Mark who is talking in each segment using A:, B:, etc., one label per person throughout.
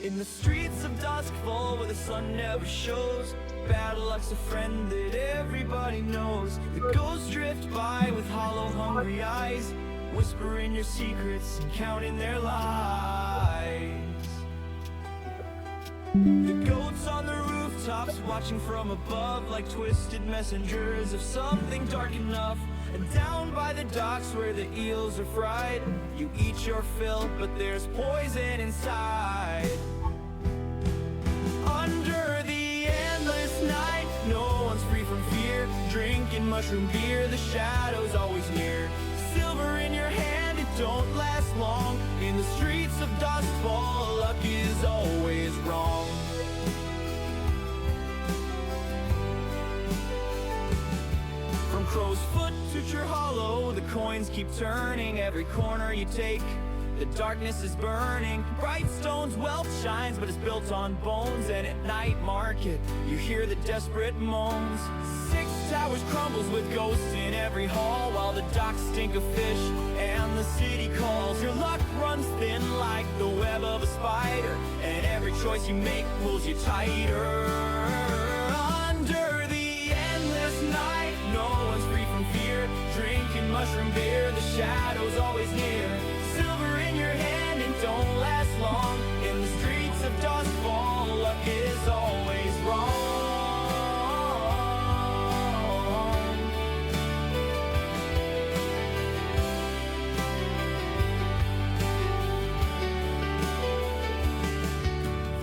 A: In the streets of Duskfall where the sun never shows, bad luck's a friend that everybody knows. The ghosts drift by with hollow, hungry eyes, whispering your secrets and counting their lies. The goats on the rooftops watching from above like twisted messengers of something dark enough. And down by the docks where the eels are fried, you eat your fill, but there's poison inside. Under the endless night, no one's free from fear. Drinking mushroom beer, the shadow's always near. Silver in your hand, it don't last long. In the streets of Duskfall, luck is always wrong. From Crow's Foot to True Hollow, the coins keep turning. Every corner you take, the darkness is burning. Bright stones, wealth shines, but it's built on bones. And at night market, you hear the desperate moans. Six Towers crumbles with ghosts in every hall, while the docks stink of fish and the city calls. Your luck runs thin like the web of a spider, and every choice you make pulls you tighter. Under the endless night, no one's free from fear. Drinking mushroom beer, the shadow's always near. Silver in your hand, it don't last long. In the streets of Duskfall, luck is always wrong.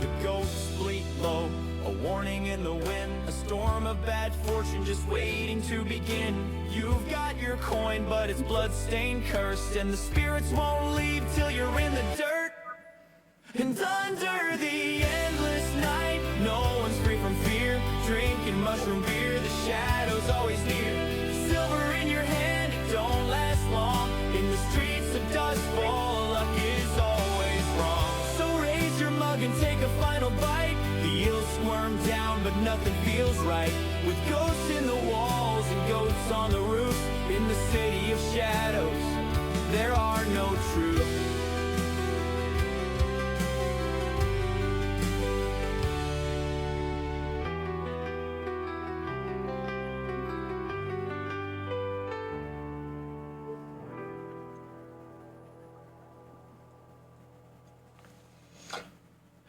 A: The ghosts bleat low, a warning in the wind, a storm of bad fortune just waiting to begin. You've got your coin, but it's bloodstained, cursed, and the spirits won't leave till you're in the dirt. And under the endless night, no one's free from fear. Drinking mushroom beer, the shadow's always near. Silver in your hand, it don't last long. In the streets of Duskfall, luck is always wrong. So raise your mug and take a final bite. The eels squirm down, but nothing feels right. With ghosts in the walls and goats on the roof, in the city of shadows, there are no truths.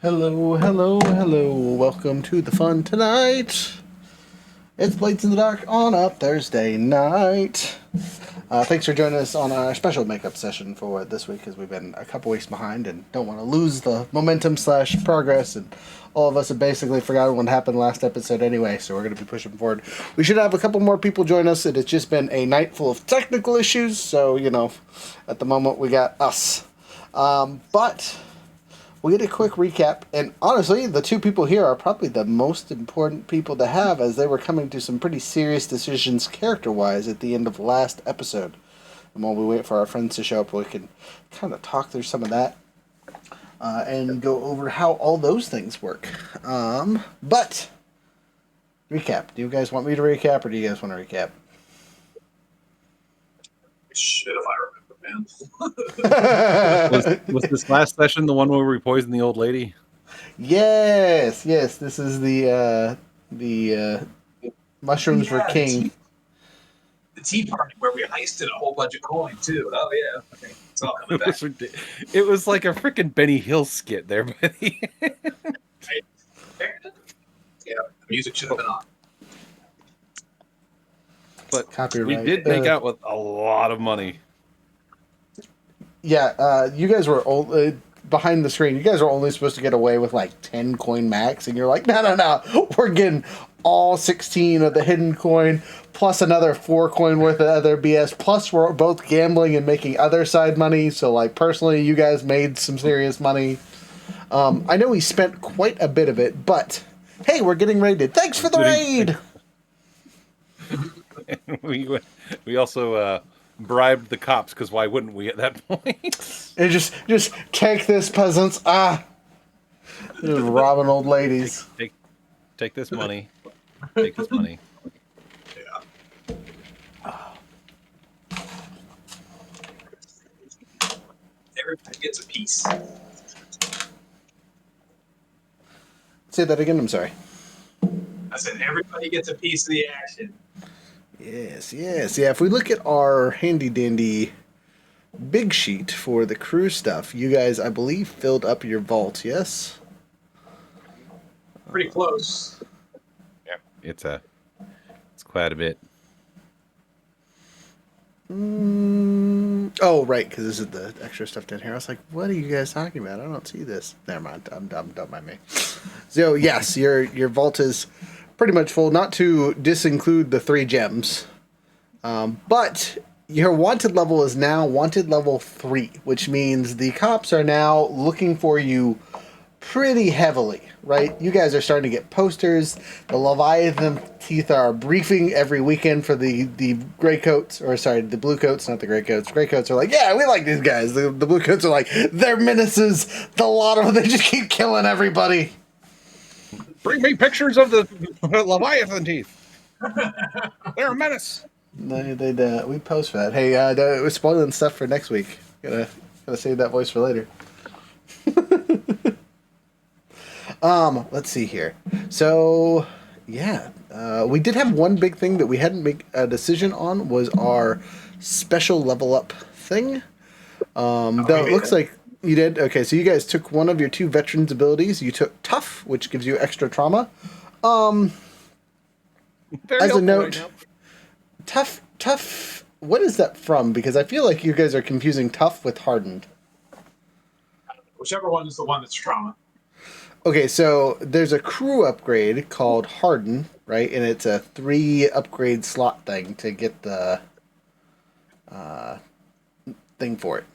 B: Hello, hello, hello. Welcome to the fun tonight. It's Blades in the Dark on a Thursday night. Thanks for joining us on our special makeup session for this week, because we've been a couple weeks behind and don't want to lose the momentum / progress, and all of us have basically forgotten what happened last episode anyway, so we're going to be pushing forward. We should have a couple more people join us. It has just been a night full of technical issues, so, you know, at the moment we got us. But we'll get a quick recap, and honestly, the two people here are probably the most important people to have, as they were coming to some pretty serious decisions character-wise at the end of last episode. And while we wait for our friends to show up, we can kind of talk through some of that, and go over how all those things work. But, recap. Do you guys want me to recap, or do you guys want to recap?
C: Shit, if I remember, man.
D: was this last session the one where we poisoned the old lady?
B: Yes, this is the mushrooms were king.
C: The tea party where we heisted a whole bunch of coin too. Oh yeah, okay, it's all coming back.
D: It was like a freaking Benny Hill skit there, buddy.
C: Yeah, the music should have been on.
D: But
B: Copyright.
D: we did make out with a lot of money.
B: Yeah, you guys were behind the screen. You guys are only supposed to get away with like 10 coin max, and you're like, no, we're getting all 16 of the hidden coin, plus another 4 coin worth of other BS, plus we're both gambling and making other side money, so like personally, you guys made some serious money. I know we spent quite a bit of it, but hey, we're getting raided. Thanks for the raid!
D: We also bribed the cops, because why wouldn't we at that point?
B: And just take this, peasants. Just robbing old ladies.
D: Take this money. Take this money.
C: Yeah. Everybody gets a piece.
B: Say that again. I'm sorry.
C: I said everybody gets a piece of the action.
B: Yes, yes. Yeah, if we look at our handy dandy big sheet for the crew stuff, you guys, I believe, filled up your vault, yes?
C: Pretty close.
D: Yeah, it's quite a bit.
B: Oh, right, because this is the extra stuff down here. I was like, what are you guys talking about? I don't see this. Never mind. I'm dumb. Don't mind me. So, yes, your vault is pretty much full, not to disinclude the 3 gems. But your wanted level is now wanted level 3, which means the cops are now looking for you pretty heavily, right? You guys are starting to get posters. The Leviathan teeth are briefing every weekend for the gray coats, or sorry, the blue coats, not the gray coats. Gray coats are like, yeah, we like these guys. The blue coats are like, they're menaces. The lot of them, they just keep killing everybody.
D: Bring me pictures of the Leviathan teeth. They're a menace.
B: We post for that. Hey, we're spoiling stuff for next week. Gotta save that voice for later. Let's see here. So, yeah, we did have one big thing that we hadn't made a decision on was our special level up thing. Though it looks like you did. Okay, so you guys took one of your 2 veterans abilities. You took tough, which gives you extra trauma. As a note,
D: right
B: tough. What is that from? Because I feel like you guys are confusing tough with hardened.
C: Whichever one is the one that's trauma.
B: Okay, so there's a crew upgrade called Harden, right? And it's a 3 upgrade slot thing to get the thing for it.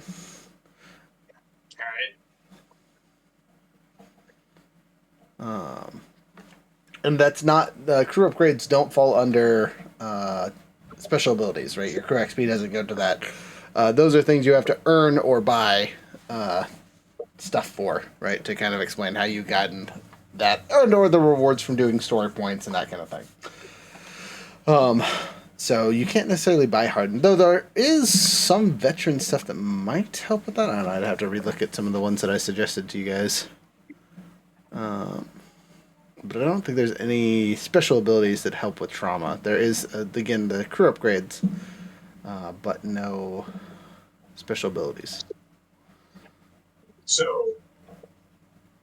C: All right.
B: And that's not the crew upgrades don't fall under special abilities, right? Your crew XP doesn't go to that. Those are things you have to earn or buy stuff for, right? To kind of explain how you gotten that, or the rewards from doing story points and that kind of thing. So you can't necessarily buy Hardened, though there is some veteran stuff that might help with that. I don't know, I'd have to relook at some of the ones that I suggested to you guys. But I don't think there's any special abilities that help with trauma. There is, again, the crew upgrades, but no special abilities.
C: So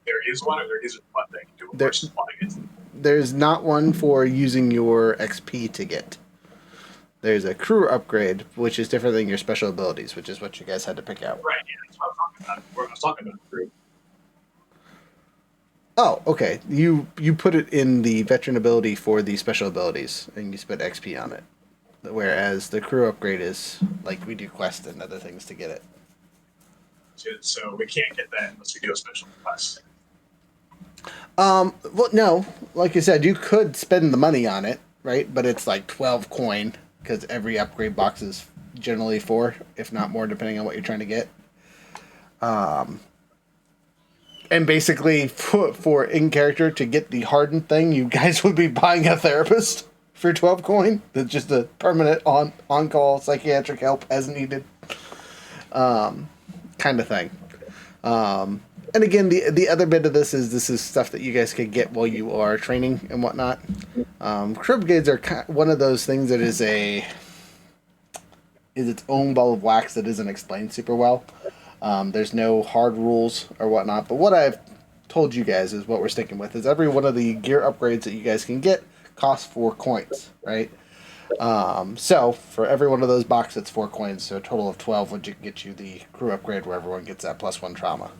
C: there is one, or there isn't one that can do it versus one against it.
B: There's not one for using your XP to get. There's a crew upgrade, which is different than your special abilities, which is what you guys had to pick out.
C: Right, yeah, that's what I'm talking about. Where I was talking about the crew.
B: Oh, okay. You put it in the veteran ability for the special abilities, and you spent XP on it. Whereas the crew upgrade is, like, we do quests and other things to get it.
C: So we can't get that unless we do a special quest.
B: Well, no. Like I said, you could spend the money on it, right? But it's like 12 coin, because every upgrade box is generally 4, if not more, depending on what you're trying to get. And basically, for in-character, to get the hardened thing, you guys would be buying a therapist for 12 coin. That's just a permanent on-call psychiatric help as needed kind of thing. And again, the other bit of this is stuff that you guys could get while you are training and whatnot. Crib gauges are one of those things that is its own ball of wax that isn't explained super well. There's no hard rules or whatnot, but what I've told you guys is what we're sticking with is every one of the gear upgrades that you guys can get costs 4 coins, right? So for every one of those boxes, it's 4 coins, so a total of 12 would get you the crew upgrade where everyone gets that +1 trauma.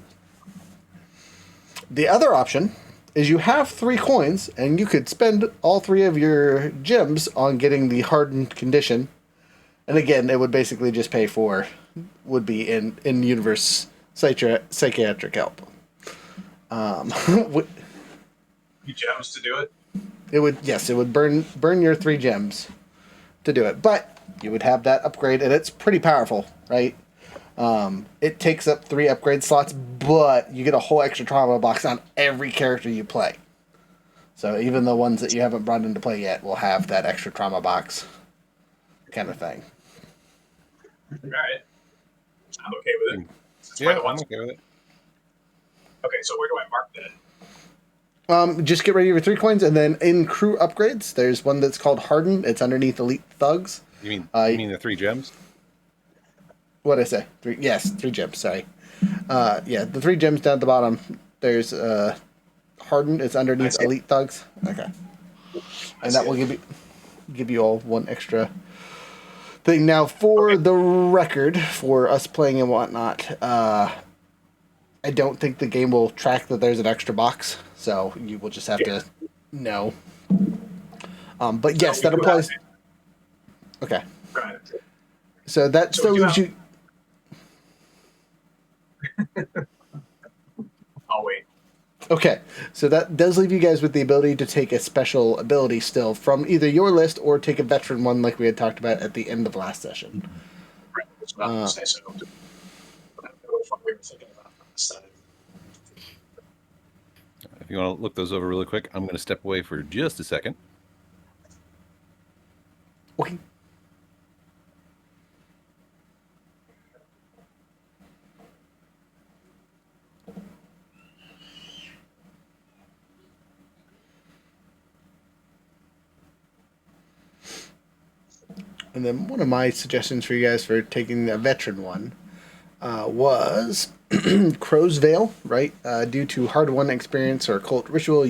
B: The other option is you have 3 coins, and you could spend all 3 of your gems on getting the hardened condition. And again, it would basically just pay for, would be in-universe psychiatric help.
C: You gems to do it?
B: It would burn your 3 gems to do it. But you would have that upgrade, and it's pretty powerful, right? It takes up 3 upgrade slots, but you get a whole extra trauma box on every character you play. So even the ones that you haven't brought into play yet will have that extra trauma box kind of thing.
C: Alright. I'm okay with it.
D: Yeah, I'm okay with it.
C: Okay, so where do I mark that?
B: Just get rid of your 3 coins, and then in crew upgrades, there's one that's called Harden. It's underneath Elite Thugs.
D: You mean the 3 gems?
B: What did I say? 3? Yes, 3 gems. Sorry. Yeah, the 3 gems down at the bottom. There's Harden. It's underneath Elite Thugs. Okay, and that will give you all 1 extra thing. Now, for the record, for us playing and whatnot, I don't think the game will track that there's an extra box, so you will just have to know. But yes, that applies. Okay. So that still leaves you.
C: I'll wait.
B: Okay, so that does leave you guys with the ability to take a special ability still from either your list or take a veteran one like we had talked about at the end of last session.
C: It's not to say so. I don't know what we were thinking about last time.
D: If you want to look those over really quick, I'm going to step away for just a second.
B: Okay. And then one of my suggestions for you guys for taking a veteran one was Crow's Veil, right? Due to hard-won experience or occult ritual,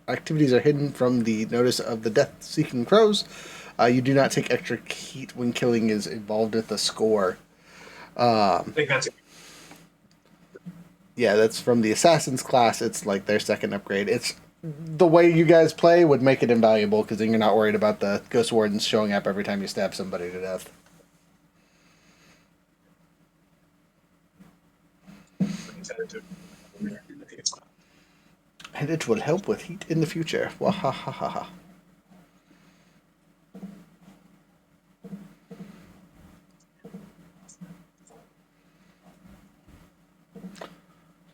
B: activities are hidden from the notice of the death-seeking crows. You do not take extra heat when killing is involved with the score.
C: I think that's
B: Yeah, that's from the Assassin's class. It's like their second upgrade. It's the way you guys play would make it invaluable because then you're not worried about the Ghost Wardens showing up every time you stab somebody to death. And it will help with heat in the future. Wahahaha.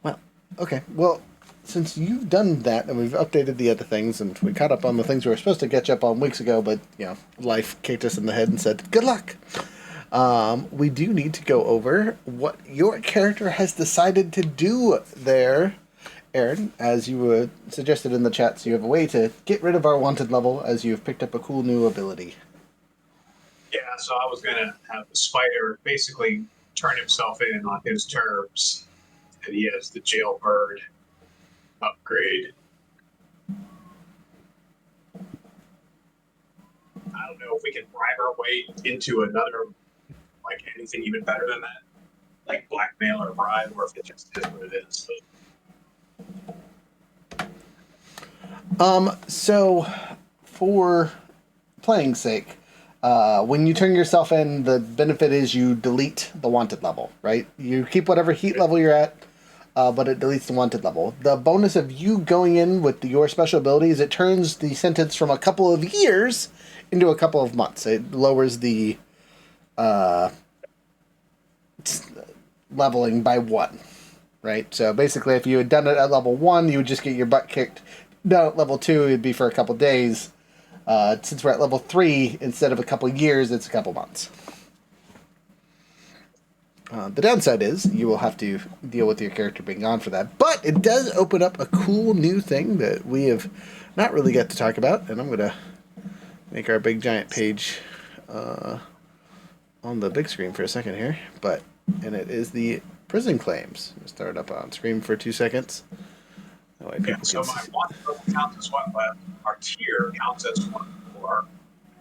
B: Well, okay. Well, since you've done that and we've updated the other things and we caught up on the things we were supposed to catch up on weeks ago, but, life kicked us in the head and said, good luck. We do need to go over what your character has decided to do there, Aaron. As you suggested in the chat, so you have a way to get rid of our wanted level as you've picked up a cool new ability.
C: Yeah, so I was going to have the spider basically turn himself in on his terms, and he has the jailbird upgrade. I don't know if we can bribe our way into another, like anything even better than that, like blackmail or bribe, or if it just is what it is.
B: So for playing sake, when you turn yourself in, the benefit is you delete the wanted level, right? You keep whatever heat level you're at, but it deletes the wanted level. The bonus of you going in with your special ability is it turns the sentence from a couple of years into a couple of months. It lowers the leveling by 1, right? So basically, if you had done it at level 1, you would just get your butt kicked. Down at level 2, it'd be for a couple days. Since we're at level 3, instead of a couple years, it's a couple months. The downside is you will have to deal with your character being gone for that. But it does open up a cool new thing that we have not really got to talk about. And I'm going to make our big giant page on the big screen for a second here. And it is the prison claims. I'll start up on screen for 2 seconds. That way people
C: So
B: can
C: my
B: see.
C: wanted level counts as 1 left. Our tier counts as 1 more.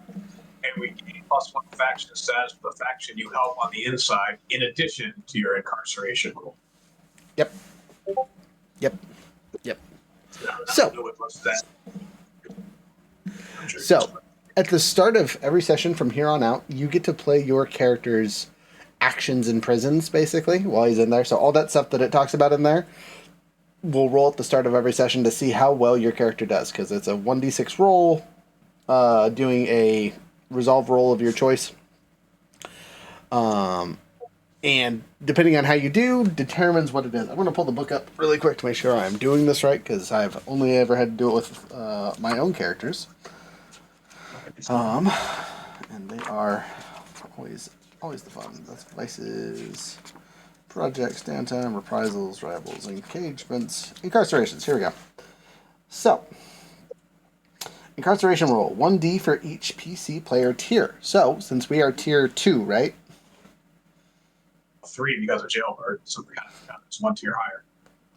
C: And we gain +1 faction status for the faction you help on the inside, in addition to your incarceration rule.
B: Yep. So, at the start of every session from here on out, you get to play your character's actions in prisons, basically, while he's in there. So all that stuff that it talks about in there, we'll roll at the start of every session to see how well your character does, because it's a 1d6 roll, doing a resolve roll of your choice. And depending on how you do, determines what it is. I'm going to pull the book up really quick to make sure I'm doing this right, because I've only ever had to do it with my own characters. And they are always the fun. That's vices, projects, downtime, reprisals, rivals, engagements, incarcerations. Here we go. So, incarceration roll 1d for each PC player tier. So, since we are tier 2, right?
C: 3 because of jailbird, so we kind of it's 1 tier higher.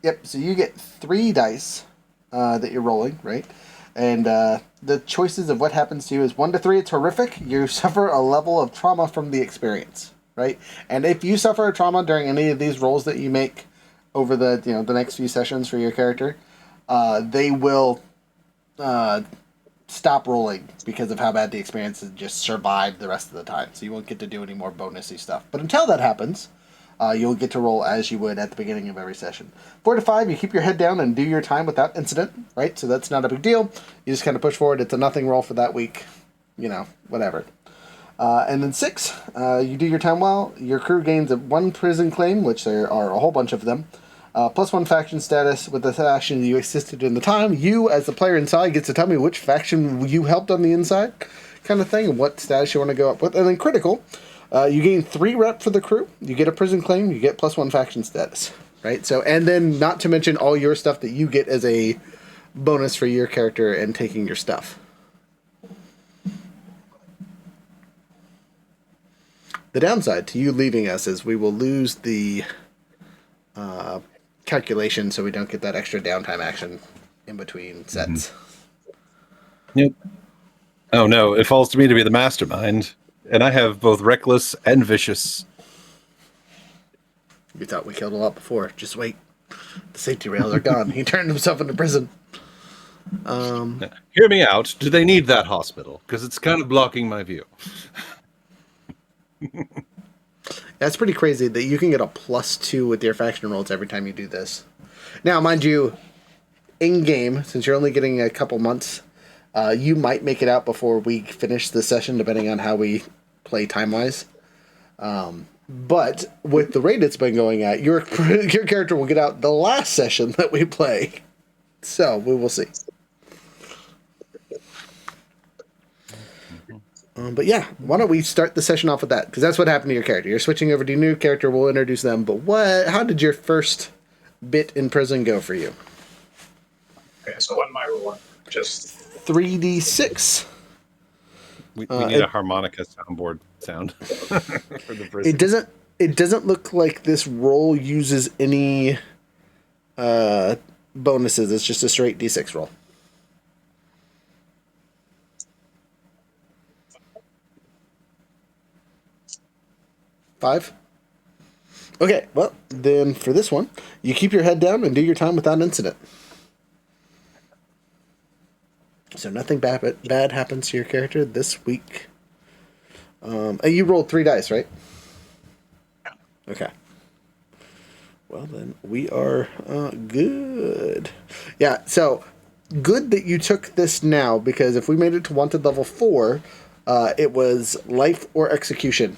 B: Yep, so you get 3 dice that you're rolling, right? And the choices of what happens to you is 1 to 3, it's horrific. You suffer a level of trauma from the experience, right? And if you suffer a trauma during any of these rolls that you make over the the next few sessions for your character, they will stop rolling because of how bad the experience is, just survive the rest of the time. So you won't get to do any more bonusy stuff. But until that happens, you'll get to roll as you would at the beginning of every session. 4 to 5, you keep your head down and do your time without incident, right? So that's not a big deal. You just kind of push forward. It's a nothing roll for that week, whatever. And then 6, you do your time well. Your crew gains 1 prison claim, which there are a whole bunch of them. +1 faction status with the faction you assisted in the time. You, as the player inside, gets to tell me which faction you helped on the inside, kind of thing, and what status you want to go up with. And then critical, you gain 3 rep for the crew. You get a prison claim. You get +1 faction status, right? So, and then not to mention all your stuff that you get as a bonus for your character and taking your stuff. The downside to you leaving us is we will lose the calculation, so we don't get that extra downtime action in between sets.
D: Yep. Oh no, it falls to me to be the mastermind, and I have both reckless and vicious.
B: You thought we killed a lot before. Just wait. The safety rails are gone. He turned himself into prison.
D: Hear me out. Do they need that hospital? Because it's kind of blocking my view.
B: That's pretty crazy that you can get a +2 with your faction rolls every time you do this. Now, mind you, in-game, since you're only getting a couple months, you might make it out before we finish the session, depending on how we play time-wise. But with the rate it's been going at, your character will get out the last session that we play. So, we will see. But yeah, why don't we start the session off with that? Because that's what happened to your character. You're switching over to your new character. We'll introduce them. But how did your first bit in prison go for you?
C: Okay, so what am I rolling? Just
B: 3d6.
D: We need a harmonica soundboard sound for the prison.
B: It doesn't look like this roll uses any bonuses. It's just a straight d6 roll. Five? Okay, well, then for this one, you keep your head down and do your time without incident. So nothing bad happens to your character this week. And you rolled 3 dice, right? Okay. Well, then we are good. Yeah, so good that you took this now, because if we made it to Wanted level 4, it was life or execution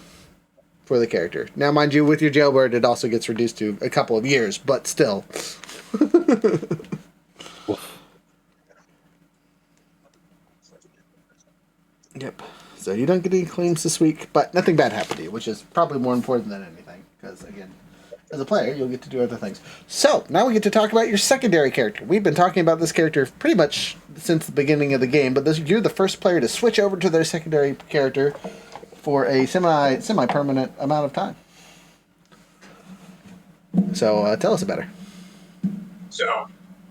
B: for the character. Now, mind you, with your jailbird, it also gets reduced to a couple of years, but still. Yep. So you don't get any claims this week, but nothing bad happened to you, which is probably more important than anything, because, again, as a player, you'll get to do other things. So, now we get to talk about your secondary character. We've been talking about this character pretty much since the beginning of the game, but you're the first player to switch over to their secondary character for a semi-permanent amount of time. So tell us about her.
C: So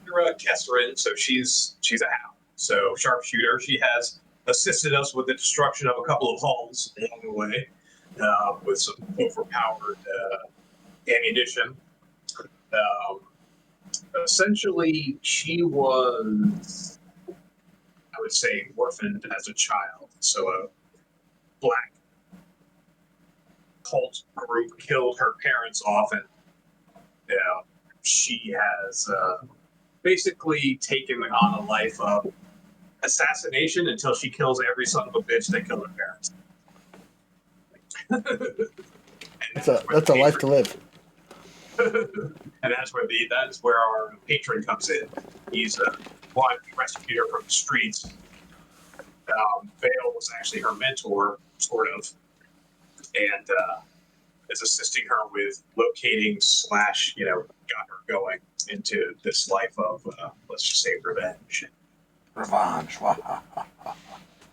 C: you're Kesserin, so she's a hound. So sharpshooter. She has assisted us with the destruction of a couple of hulls along the way with some overpowered ammunition. Essentially, she was, I would say, orphaned as a child. So a black cult group killed her parents off, and she has basically taken on a life of assassination until she kills every son of a bitch that killed her parents.
B: That's a life to live.
C: And that is where our patron comes in. He's wanted to rescue her from the streets. Vale was actually her mentor, sort of, and is assisting her with locating / got her going into this life of, let's just say, revenge.
B: Revenge.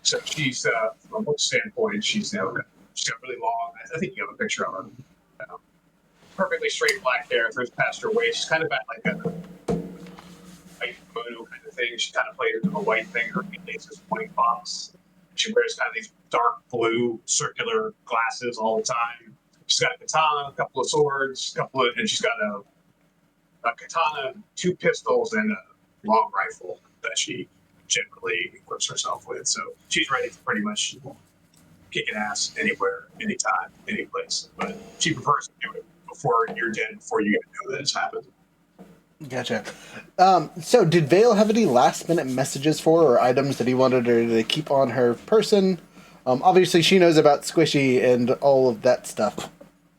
C: So she's, from a look standpoint, she's got really long. I think you have a picture of her. Perfectly straight black hair through past her waist. She's kind of got like a white kimono kind of thing. She kind of plays with a white thing. Her face is white box. She wears kind of these dark blue circular glasses all the time. She's got a katana, a couple of swords, and she's got a katana, 2 pistols, and a long rifle that she generally equips herself with. So she's ready to pretty much kick an ass anywhere, anytime, any place. But she prefers to do it before you're dead, before you even know that it's happened.
B: Gotcha. So did Vale have any last minute messages for her or items that he wanted her to keep on her person? Obviously she knows about Squishy and all of that stuff,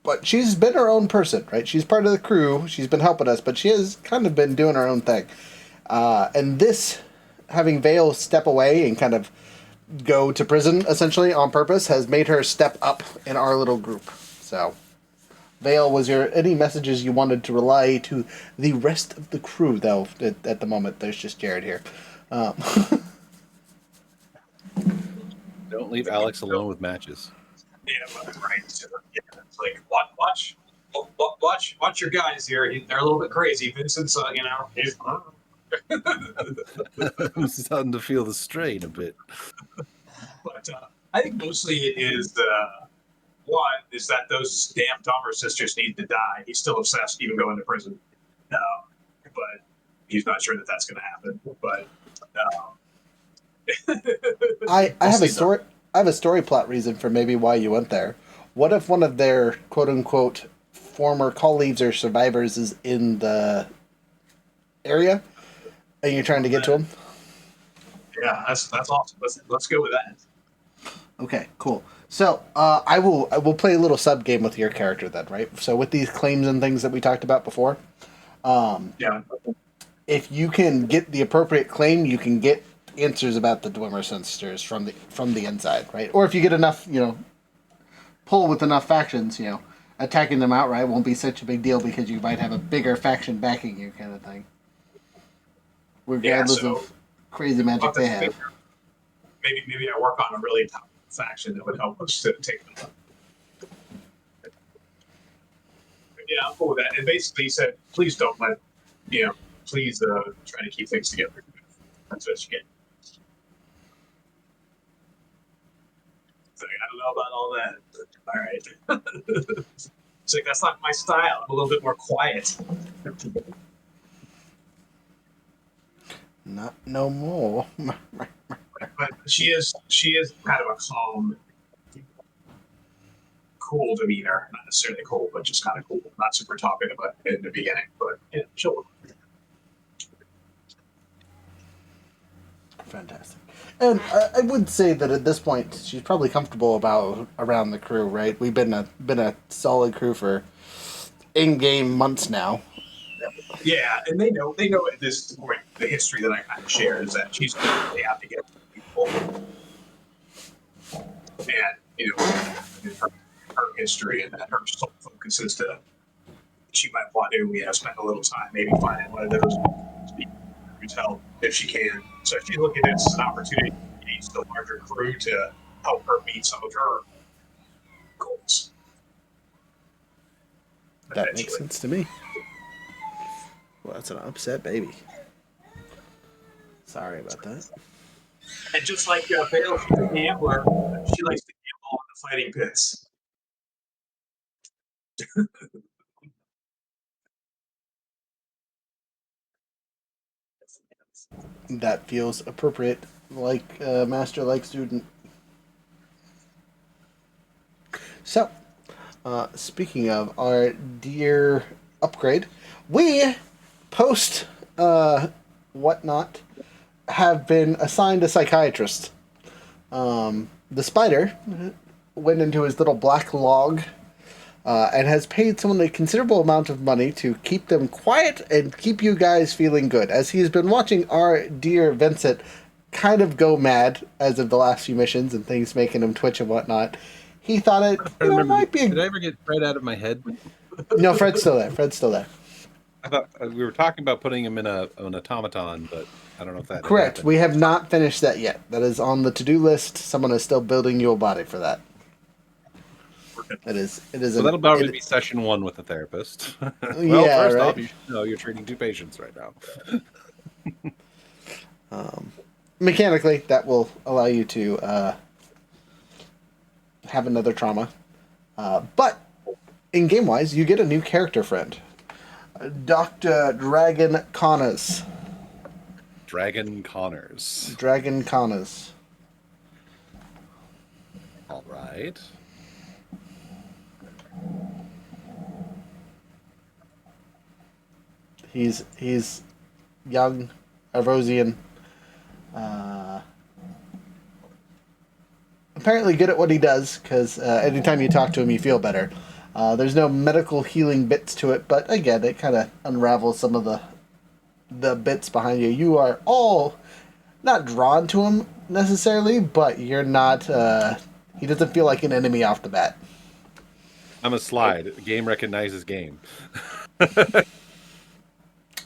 B: but she's been her own person, right? She's part of the crew. She's been helping us, but she has kind of been doing her own thing. And this, having Vale step away and kind of go to prison essentially on purpose, has made her step up in our little group. So, Vale, was there any messages you wanted to relay to the rest of the crew, though? At the moment, there's just Jared here.
D: Don't leave Alex alone with matches.
C: Yeah, right. Yeah, it's like watch your guys here. They're a little bit crazy. Vincent's, he's.
D: I'm starting to feel the strain a bit.
C: But I think mostly it is one is that those damn Dahmer sisters need to die. He's still obsessed, even going to prison. But he's not sure that that's going to happen. But
B: I have a story. I have a story plot reason for maybe why you went there. What if one of their quote unquote former colleagues or survivors is in the area, and you're trying to get to him?
C: Yeah, that's awesome. Let's go with that.
B: Okay, cool. So I will play a little sub game with your character then, right? So with these claims and things that we talked about before,
C: Yeah.
B: if you can get the appropriate claim, you can get answers about the Dwemer sisters from the inside, right? Or if you get enough, pull with enough factions, attacking them outright won't be such a big deal because you might have a bigger faction backing you, kind of thing. Regardless of crazy magic they have.
C: Maybe I work on a really tough faction that would help us to take them up. Yeah, I'm cool with that. And basically he said, please don't let, please try to keep things together. That's what you get. So I don't know about all that. But, all right. It's like, that's not my style. I'm a little bit more quiet.
B: Not no more.
C: But she is kind of a calm, cool demeanor. Not necessarily cool, but just kind of cool. Not super talkative in the beginning, but she'll.
B: Fantastic. And I would say that at this point she's probably comfortable around the crew, right? We've been a solid crew for in-game months now.
C: Yeah, and they know at this point the history that I kind of share is that she's really out to get people, and her history and that her sole focus is to she might want to spend a little time maybe finding one of those who's help if she can. So she's looking at this as an opportunity to engage the larger crew to help her meet some of her goals.
B: That makes sense to me. Well, that's an upset baby. Sorry about that.
C: And just like Vale, she's a gambler. She likes to gamble on the fighting pits.
B: That feels appropriate, like master, like student. So, speaking of our dear upgrade, we post whatnot have been assigned a psychiatrist. The spider went into his little black log and has paid someone a considerable amount of money to keep them quiet and keep you guys feeling good. As he's been watching our dear Vincent kind of go mad as of the last few missions and things making him twitch and whatnot, he thought it might be.
D: Did I ever get Fred out of my head?
B: No, Fred's still there.
D: I thought we were talking about putting him in an automaton, but I don't know if that
B: Correct.
D: happened.
B: We have not finished that yet. That is on the to-do list. Someone is still building you a body for that. It is.
D: So that'll probably be session 1 with the therapist. Well,
B: Yeah,
D: first
B: right.
D: off, you should know you're treating 2 patients right now.
B: Mechanically, that will allow you to have another trauma. But in game wise, you get a new character friend, Dr. Dragon Connors.
D: Dragon Connors.
B: Dragon Connors.
D: All right.
B: He's young, Arosian. Apparently good at what he does, because anytime you talk to him, you feel better. There's no medical healing bits to it, but again, it kind of unravels some of the bits behind you. You are all not drawn to him necessarily, but you're not. He doesn't feel like an enemy off the bat.
D: I'm a slide. Game recognizes game.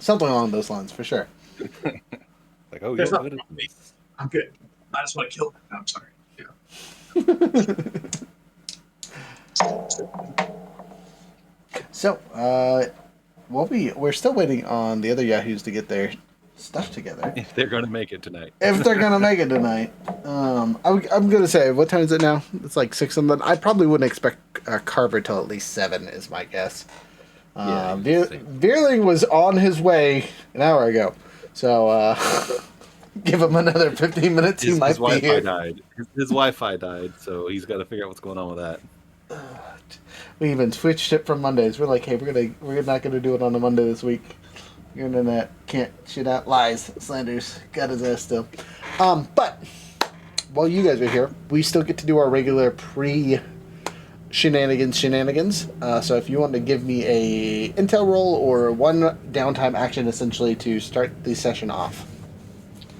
B: Something along those lines, for sure.
D: Like, oh, you're
C: There's
D: good
C: nothing
D: at
C: wrong with me.
D: this.
C: I'm good. I just want to kill him. No, I'm sorry. Yeah.
B: So, we're still waiting on the other Yahoos to get their stuff together.
D: If they're going to make it tonight.
B: If they're gonna make it tonight, I'm gonna say, what time is it now? It's like 6 something. I probably wouldn't expect Carver till at least 7, is my guess.
D: Yeah,
B: Veerling was on his way an hour ago, so give him another 15 minutes. He might
D: his
B: be
D: Wi-Fi
B: here.
D: died. His Wi-Fi died, so he's got to figure out what's going on with that.
B: We even switched it from Mondays. We're like, hey, we're not gonna do it on a Monday this week. Your internet can't shit out lies, slanders. Got his ass still. But while you guys are here, we still get to do our regular shenanigans. So if you want to give me a intel roll or one downtime action, essentially to start the session off.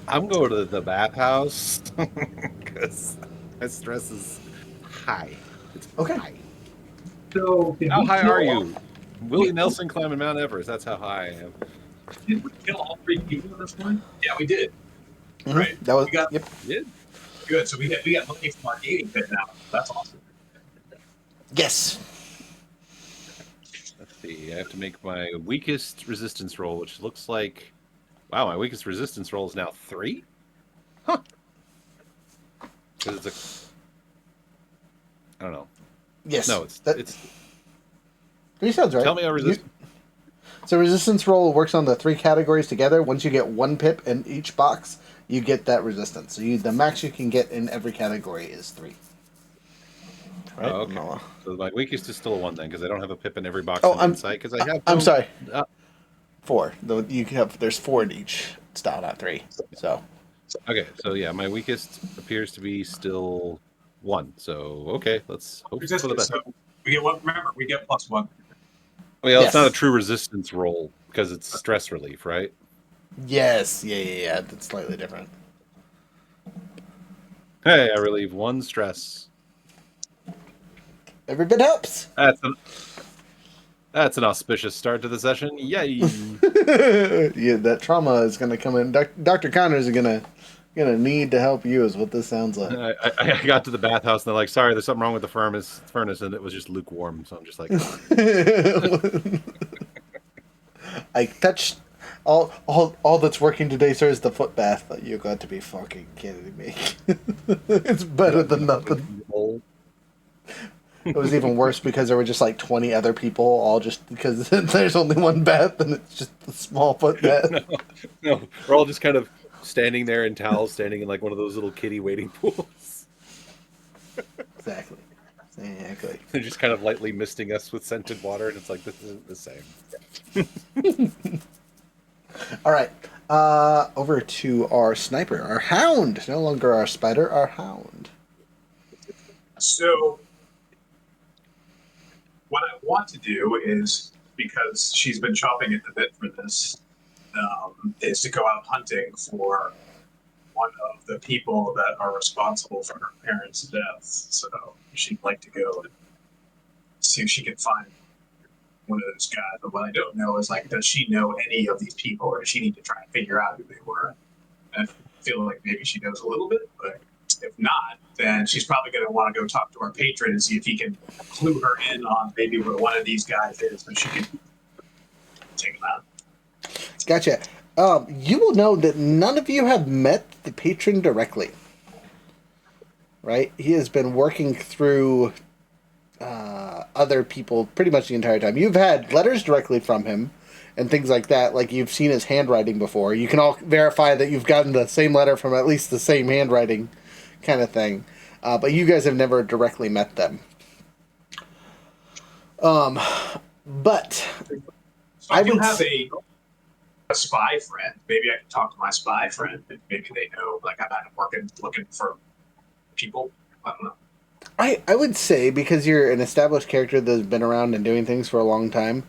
D: I'm going to the bathhouse because my stress is high. It's
B: Okay.
D: high.
C: So, did
D: How
C: we
D: high
C: kill
D: are
C: all-
D: you? Willie Nelson climbing Mount Everest. That's how high I am.
C: Did we kill all 3 people at this point? Yeah, we did.
B: Mhm.
C: Right.
B: That was
C: We got-
B: yep.
D: Yeah.
C: Good. So we got money from our gaming pit now. That's awesome.
B: Yes.
D: Let's see. I have to make my weakest resistance roll, which looks like, wow, my weakest resistance roll is now 3. Huh. 'Cause I don't know.
B: Yes.
D: No,
B: it's
D: 3
B: sounds right.
D: Tell me how resist.
B: So resistance roll works on the 3 categories together. Once you get 1 pip in each box, you get that resistance. So the max you can get in every category is 3. Right?
D: Oh, okay.
B: No.
D: So my weakest is still a 1 then, because I don't have a pip in every box
B: Oh,
D: on the inside. Because I have.
B: I'm sorry.
D: 4.
B: 4. There's 4 in each style, not 3. So
D: Okay, so yeah, my weakest appears to be still 1. So okay, let's hope for the
C: Resistance.
D: best.
C: So we get one. Remember, we get +1.
D: Well, it's not a
B: Yes.
D: true resistance roll because it's stress relief, right?
B: yes, yeah. That's slightly different.
D: Hey, I relieve 1 stress.
B: Every bit helps.
D: That's an auspicious start to the session. Yay!
B: Yeah, that trauma is gonna come in. Dr. Connors is gonna need to help you. Is what this sounds like.
D: I got to the bathhouse and they're like, "Sorry, there's something wrong with the furnace," and it was just lukewarm. So I'm just like,
B: I touched all that's working today, sir, is the foot bath. You got to be fucking kidding me. It's better than nothing. It was even worse because there were just like 20 other people, all just because there's only one bath and it's just a small foot bath.
D: No, we're all just kind of standing there in towels, standing in like one of those little kiddie waiting pools.
B: Exactly.
D: They're just kind of lightly misting us with scented water, and it's like, this isn't the same.
B: All right. Over to our sniper, our hound. No longer our spider, our hound.
C: So what I want to do is, because she's been chomping at the bit for this, is to go out hunting for one of the people that are responsible for her parents' deaths. So she'd like to go and see if she can find one of those guys. But what I don't know is like, does she know any of these people, or does she need to try and figure out who they were? And I feel like maybe she knows a little bit, but if not, then she's probably going to want to go talk to our patron and see if he can clue her in on maybe where one of these guys is, so she can take him out.
B: Gotcha. You will know that none of you have met the patron directly. Right? He has been working through other people pretty much the entire time. You've had letters directly from him and things like that. Like you've seen his handwriting before. You can all verify that you've gotten the same letter from at least the same handwriting kind of thing. But you guys have never directly met them. But
C: So I do have a spy friend. Maybe I can talk to my spy friend, and maybe they know, like, I'm out working, looking for people. I don't know.
B: I would say, because you're an established character that's been around and doing things for a long time,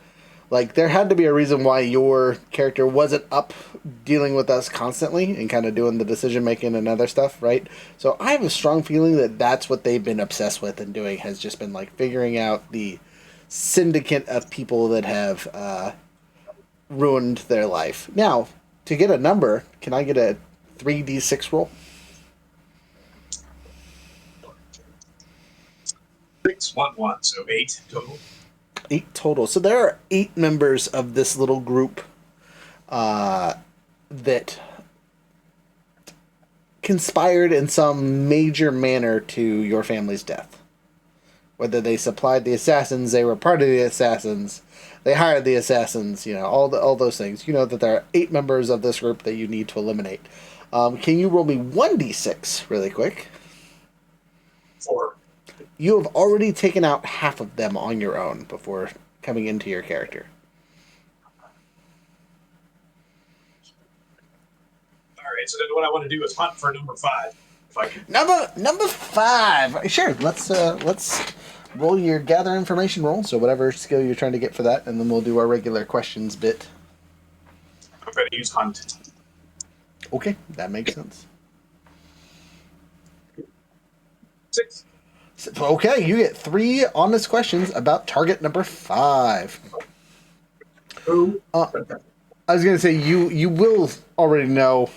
B: like, there had to be a reason why your character wasn't up dealing with us constantly and kind of doing the decision making and other stuff, right? So I have a strong feeling that that's what they've been obsessed with and doing, has just been, like, figuring out the syndicate of people that have ruined their life. Now, to get a number, can I get a 3d6 roll?
C: 6, 1, 1, so 8 total.
B: 8 total. So there are 8 members of this little group that conspired in some major manner to your family's death. Whether they supplied the assassins, they were part of the assassins, they hired the assassins, you know, all those things. You know that there are 8 members of this group that you need to eliminate. Can you roll me 1d6 really quick?
C: 4.
B: You have already taken out half of them on your own before coming into your character.
C: All right, so then what I want to do is hunt for number 5. If I can.
B: Number 5. Sure. Let's roll your gather information roll. So whatever skill you're trying to get for that, and then we'll do our regular questions bit.
C: I'm going to use hunt.
B: Okay, that makes sense.
C: 6.
B: Okay, you get 3 honest questions about target number 5.
C: Who?
B: I was gonna say you will already know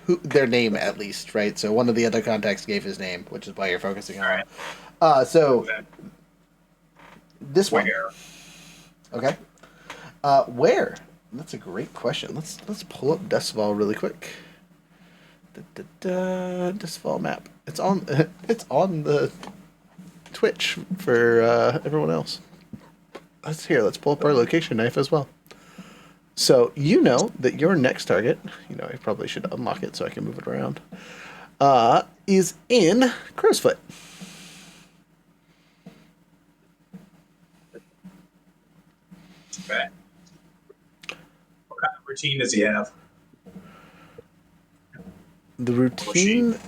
B: who their name at least, right? So one of the other contacts gave his name, which is why you're focusing on it. So this one.
C: Where?
B: Okay. Where? That's a great question. Let's pull up Dustfall really quick. Dustfall map. It's on the Twitch for everyone else. Let's pull up our location knife as well. So you know that your next target, you know, I probably should unlock it so I can move it around, is in Crowsfoot.
C: Okay. What kind of routine does he have?
B: The routine,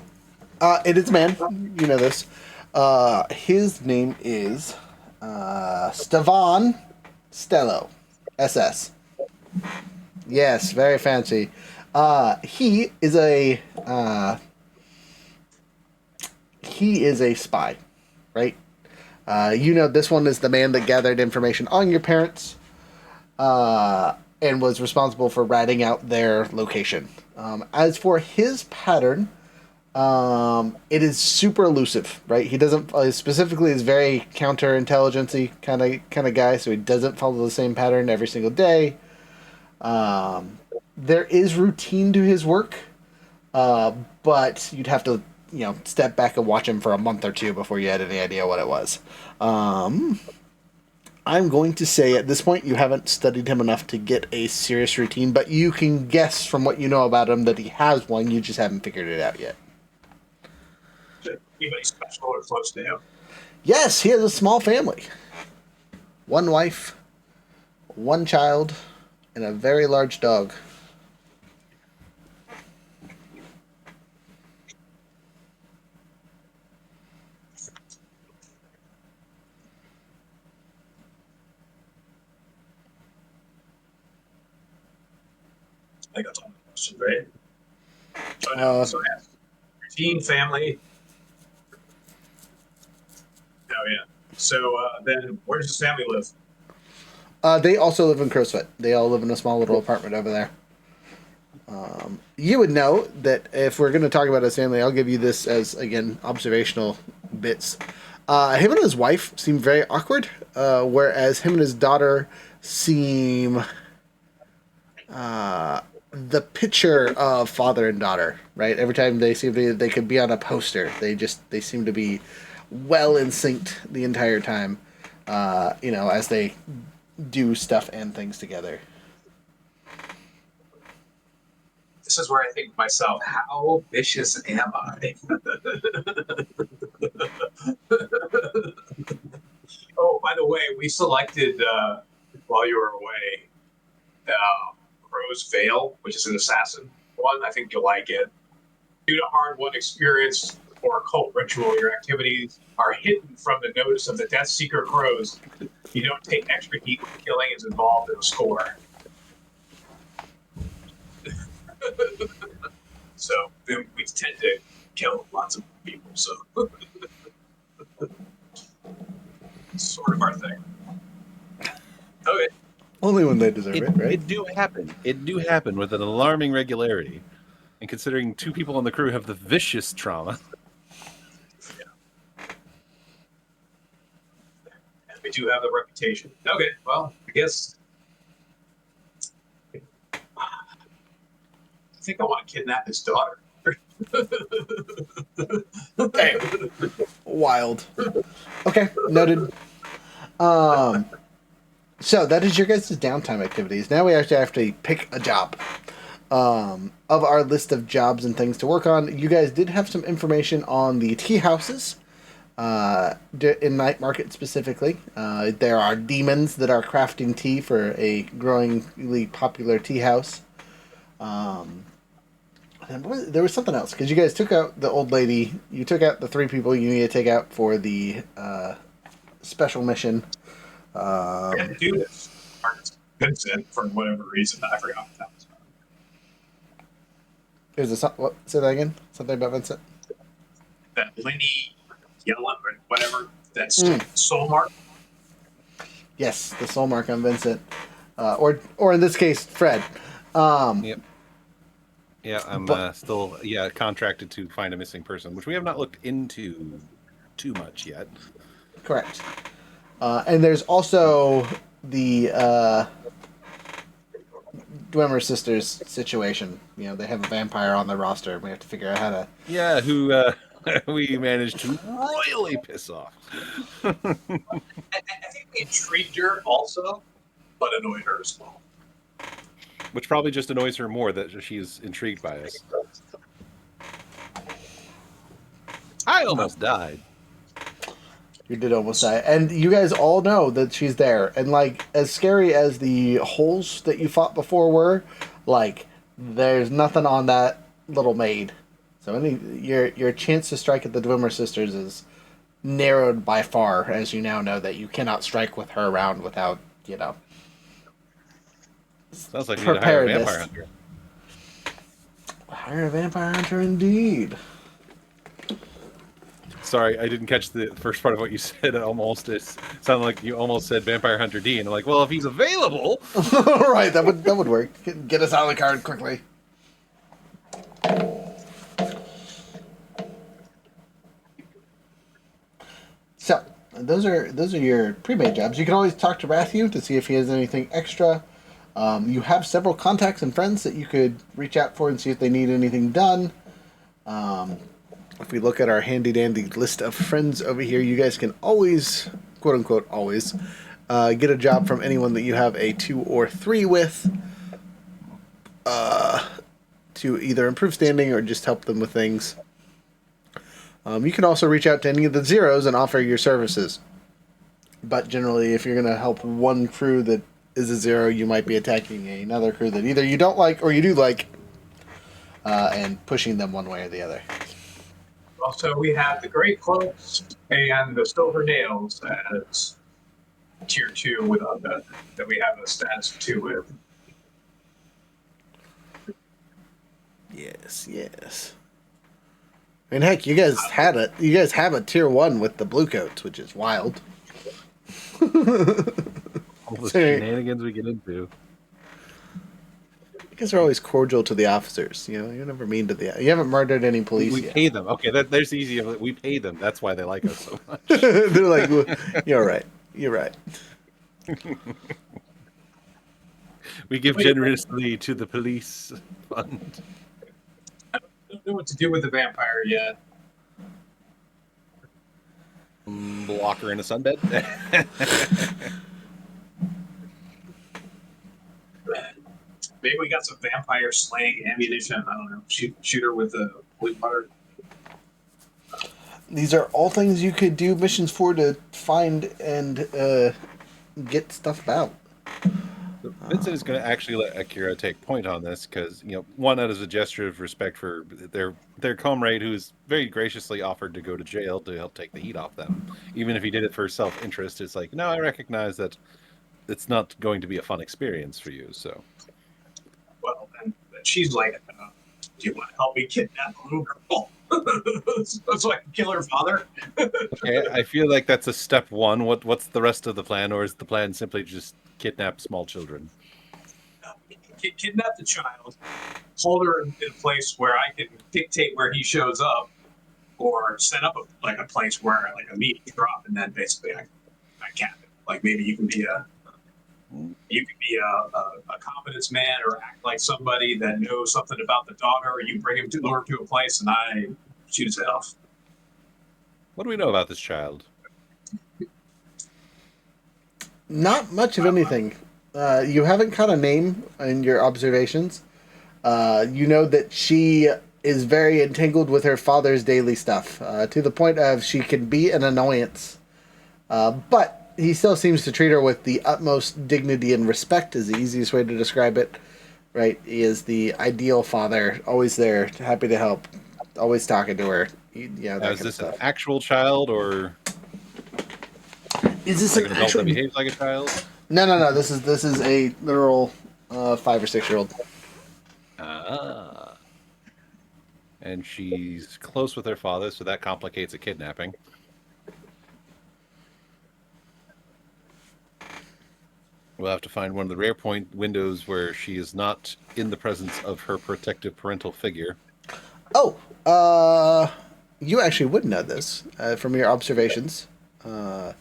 B: it is a man. You know this. His name is Stevan Stello, SS. Yes, very fancy. He is a spy, right? You know this one is the man that gathered information on your parents, and was responsible for ratting out their location. As for his pattern, it is super elusive, right? He doesn't specifically is very counterintelligence-y kind of guy, so he doesn't follow the same pattern every single day. There is routine to his work, but you'd have to, you know, step back and watch him for a month or two before you had any idea what it was. I'm going to say at this point you haven't studied him enough to get a serious routine, but you can guess from what you know about him that he has one, you just haven't figured it out yet.
C: Anybody special or close to him?
B: Yes, he has a small family. 1 wife, 1 child, and a very large dog.
C: I think that's all the questions, right? So, no, so I have routine, family. Oh, yeah. So then where does his family live?
B: They also live in Crowsfoot. They all live in a small little apartment over there. You would know that if we're going to talk about his family, I'll give you this as, again, observational bits. Him and his wife seem very awkward, whereas him and his daughter seem the picture of father and daughter, right? Every time they seem they could be on a poster. They seem to be well in sync the entire time, as they do stuff and things together.
C: This is where I think to myself, how vicious am I? Oh, by the way, we selected, while you were away, Rose Vale, which is an assassin one. I think you'll like it. Due to hard-won experience or occult ritual, your activities are hidden from the notice of the Death Seeker Crows. You don't take extra heat when killing is involved in the score. So then we tend to kill lots of people, so it's sort of our thing. Okay.
B: Only when they deserve it, right?
D: It do happen. It do happen with an alarming regularity. And considering 2 people on the crew have the vicious trauma.
C: Yeah. And we do have the reputation. Okay, well, I guess I think I want to kidnap his daughter.
B: Damn. Wild. Okay, noted. So that is your guys' downtime activities. Now we actually have to pick a job. Of our list of jobs and things to work on, you guys did have some information on the tea houses. In Night Market specifically. There are demons that are crafting tea for a growingly popular tea house. And there was something else, because you guys took out the old lady. You took out the 3 people you need to take out for the special mission.
C: Yeah, do this. Vincent, for whatever reason, I forgot what that was about.
B: What? Say that again? Something about Vincent?
C: That Lenny Yellen or whatever. That's soul mark.
B: Yes, the soul mark on Vincent. Or in this case, Fred.
D: Yep. Yeah, I'm still contracted to find a missing person, which we have not looked into too much yet.
B: Correct. And there's also the Dwemer sisters situation. They have a vampire on their roster. We have to figure out how to...
D: Yeah, who we managed to royally piss off.
C: I think we intrigued her also, but annoyed her as well.
D: Which probably just annoys her more that she's intrigued by us. I almost died.
B: You did almost die. And you guys all know that she's there. And, as scary as the holes that you fought before were, there's nothing on that little maid. So your chance to strike at the Dwemer sisters is narrowed by far, as you now know that you cannot strike with her around without,
D: Sounds like you need to hire a vampire hunter.
B: Hire a vampire hunter, indeed.
D: Sorry, I didn't catch the first part of what you said. It sounded like you almost said Vampire Hunter D, and I'm like, well, if he's available,
B: right? That would work. Get us out of the card quickly. So those are your pre-made jobs. You can always talk to Matthew to see if he has anything extra. You have several contacts and friends that you could reach out for and see if they need anything done. If we look at our handy-dandy list of friends over here, you guys can always, quote-unquote always, get a job from anyone that you have a 2 or 3 with to either improve standing or just help them with things. You can also reach out to any of the zeros and offer your services. But generally, if you're going to help one crew that is a 0, you might be attacking another crew that either you don't like or you do like, and pushing them one way or the other.
C: Also, we have the Great Cloaks and the Silver Nails as tier 2 with that we have a status of 2 with.
B: Yes. And heck, you guys have a tier 1 with the blue coats, which is wild.
D: All the
B: Sorry.
D: shenanigans we get into.
B: You guys are always cordial to the officers. You know, you're never mean to you haven't murdered any police
D: We
B: yet.
D: pay them. Okay, there's the easy. We pay them. That's why they like us so much.
B: They're like, well, you're right. You're right.
D: We give generously to the police fund.
C: I don't know what to do with the vampire yet.
D: Lock her in a sunbed.
C: Maybe we got some vampire slaying ammunition. I don't know. Shoot her with a holy water.
B: These are all things you could do missions for to find and get stuff about.
D: Vincent is going to actually let Akira take point on this because, one, that is a gesture of respect for their comrade who's very graciously offered to go to jail to help take the heat off them. Even if he did it for self-interest, it's like, no, I recognize that it's not going to be a fun experience for you, so.
C: Well, and she's like, do you want to help me kidnap a little girl? So I can kill her father?
D: Okay, I feel like that's a step one. What's the rest of the plan, or is the plan simply just kidnap small children?
C: Kidnap the child, hold her in a place where I can dictate where he shows up, or set up a place where like a meeting drop, and then basically I cap it. Like maybe you can be a confidence man, or act like somebody that knows something about the daughter, or you bring him to lure him to a place and I shoot his head off.
D: What do we know about this child?
B: Not much of anything. You haven't caught a name in your observations. You know that she is very entangled with her father's daily stuff, to the point of she can be an annoyance. But he still seems to treat her with the utmost dignity and respect, is the easiest way to describe it. Right? He is the ideal father, always there, happy to help, always talking to her. Yeah,
D: Now, is this an actual child, or
B: is this
D: like
B: an
D: an adult
B: actual?
D: that behaves like a child?
B: No. This is a literal 5 or 6 year old.
D: And she's close with her father, so that complicates a kidnapping. We'll have to find one of the rare point windows where she is not in the presence of her protective parental figure.
B: Oh, you actually would know this from your observations. The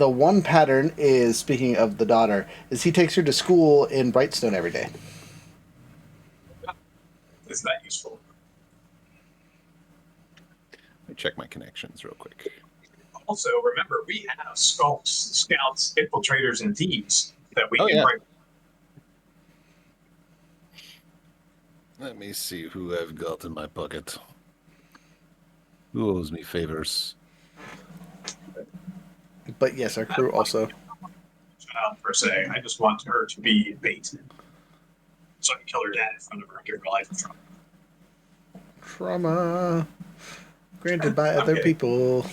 B: one pattern is, speaking of the daughter, is he takes her to school in Brightstone every day.
C: Is that useful?
D: Let me check my connections real quick.
C: Also, remember, we have skulks, scouts, infiltrators, and thieves that we can bring.
D: Let me see who I've got in my pocket. Who owes me favors?
B: But yes, our crew also.
C: Child per se. I just want her to be bait, so I can kill her dad in front of her and give her life of trauma.
B: Trauma granted by other people.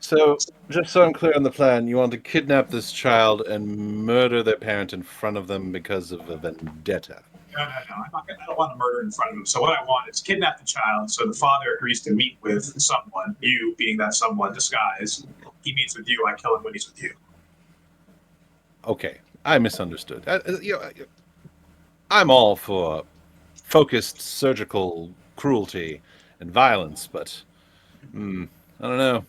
B: So,
D: just so I'm clear on the plan, you want to kidnap this child and murder their parent in front of them because of a vendetta?
C: No. I don't want to murder in front of him. So what I want is kidnap the child so the father agrees to meet with someone, you being that someone disguised. He meets with you, I kill him when he's with you.
D: Okay, I misunderstood. I'm all for focused surgical cruelty and violence, but I don't know.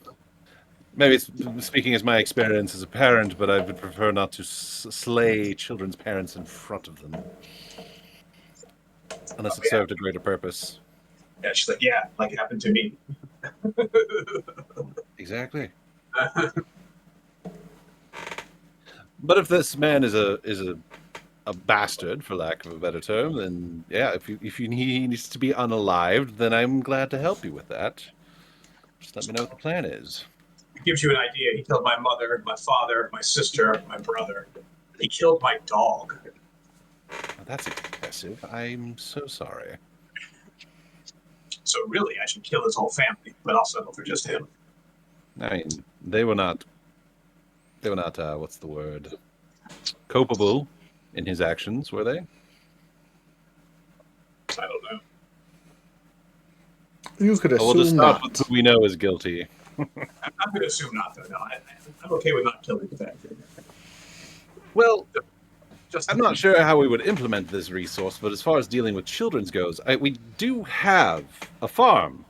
D: Maybe it's speaking as my experience as a parent, but I would prefer not to slay children's parents in front of them. Unless it served a greater purpose.
C: Yeah, she's like, like it happened to me.
D: Exactly. But if this man is a bastard, for lack of a better term, then if he needs to be unalived, then I'm glad to help you with that. Just let me know what the plan is.
C: It gives you an idea. He killed my mother, my father, my sister, my brother. He killed my dog.
D: Well, that's excessive. I'm so sorry.
C: So really, I should kill his whole family, but I'll settle for just him.
D: I mean, they were not, what's the word? Culpable in his actions, were they?
C: I don't know.
B: You could assume
D: we'll just start
B: not.
D: with who we know is guilty.
C: I'm going to assume not, though. No, I'm okay with not killing the factory.
D: Well,
C: Just
D: I'm not sure how we would implement this resource, but as far as dealing with children's goes, we do have a farm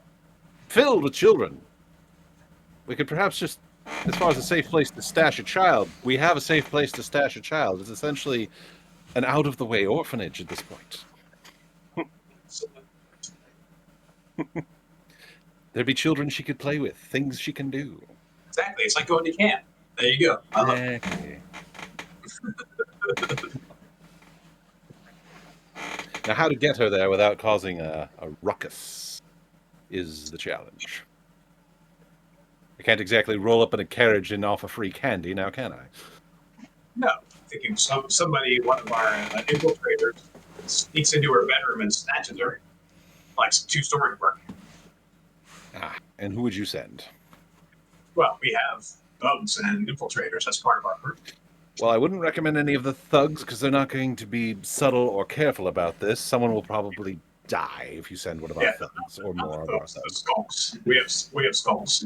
D: filled with children. We could perhaps just, as far as a safe place to stash a child, we have a safe place to stash a child. It's essentially an out-of-the-way orphanage at this point. There'd be children she could play with, things she can do.
C: Exactly. It's like going to camp. There you go. I love it.
D: Exactly. Now, how to get her there without causing a ruckus is the challenge. I can't exactly roll up in a carriage and offer free candy, now can I?
C: No, thinking somebody, one of our infiltrators, sneaks into her bedroom and snatches her, like some two-story work.
D: Ah, and who would you send?
C: Well, we have thugs and infiltrators as part of our group.
D: Well, I wouldn't recommend any of the thugs because they're not going to be subtle or careful about this. Someone will probably die if you send one of our thugs or more of our
C: The
D: thugs.
C: skulks. We have skulks.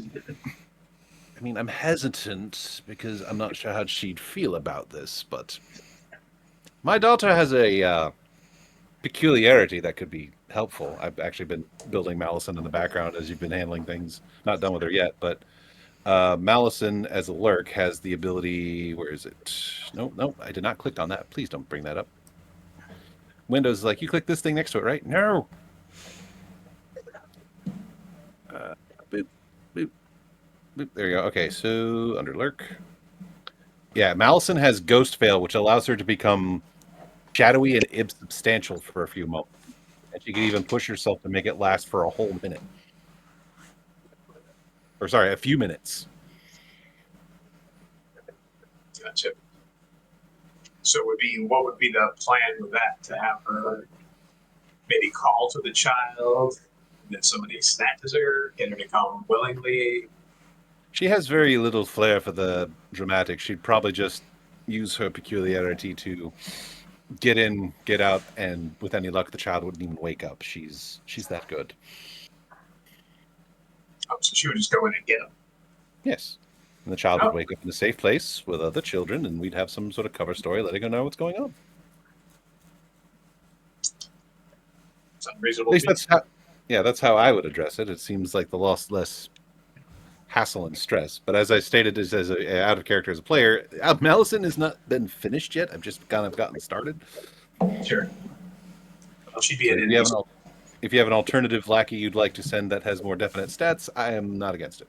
D: I mean, I'm hesitant because I'm not sure how she'd feel about this, but my daughter has a peculiarity that could be helpful. I've actually been building Malison in the background as you've been handling things. Not done with her yet, but Malison as a lurk has the ability. Where is it? No, I did not click on that. Please don't bring that up. Windows is like, you click this thing next to it, right? No. Boop, boop, boop. There you go. Okay, so under lurk. Yeah, Malison has Ghost Veil, which allows her to become shadowy and insubstantial for a few moments. And she can even push herself to make it last for a whole minute. Or sorry, a few minutes.
C: Gotcha. So what would be the plan with that? To have her maybe call to the child, and then somebody snatches her, get her to come willingly.
D: She has very little flair for the dramatic. She'd probably just use her peculiarity to get in, get out, and with any luck, the child wouldn't even wake up. She's that good.
C: Oh, so she would just go in and get him.
D: Yes. And the child would wake up in a safe place with other children, and we'd have some sort of cover story letting her know what's going on.
C: It's unreasonable.
D: At least that's how I would address it. It seems like the loss less hassle and stress. But as I stated, as a out of character as a player, Malison has not been finished yet. I've just kind of gotten started.
C: Sure. Well, she'd be
D: if you have an alternative lackey you'd like to send that has more definite stats, I am not against it.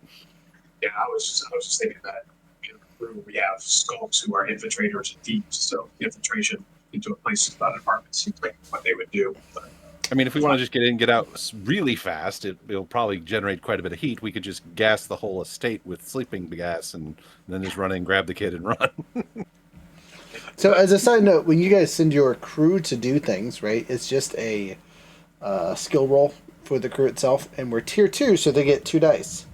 C: Yeah, I was just thinking that we have skulks who are infiltrators and thieves, so infiltration into a place about an apartment seems like what they would do. But
D: I mean, if we want to just get in, get out really fast, it'll probably generate quite a bit of heat. We could just gas the whole estate with sleeping gas and then just run in, grab the kid, and run.
B: So, as a side note, when you guys send your crew to do things, right, it's just a skill roll for the crew itself, and we're tier 2, so they get 2 dice.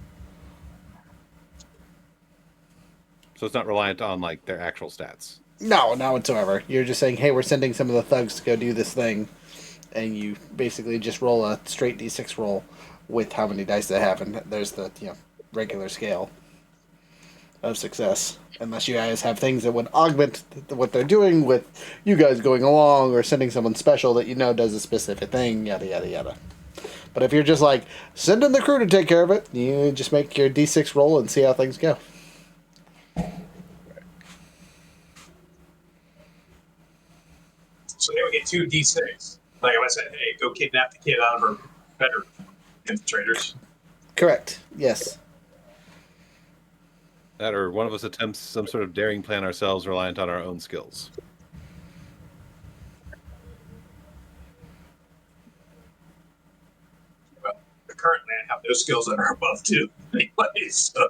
D: So it's not reliant on like their actual stats.
B: No, not whatsoever. You're just saying, hey, we're sending some of the thugs to go do this thing, and you basically just roll a straight d6 roll with how many dice they have, and there's the regular scale of success. Unless you guys have things that would augment what they're doing with you guys going along or sending someone special that does a specific thing, yada yada yada. But if you're just like sending the crew to take care of it, you just make your d6 roll and see how things go.
C: so they would get 2 d6. Like I said, hey, go kidnap the kid out of her bedroom, infiltrators.
B: Correct. Yes.
D: That or one of us attempts some sort of daring plan ourselves reliant on our own skills.
C: Well, currently I have those skills that are above 2 anyway, so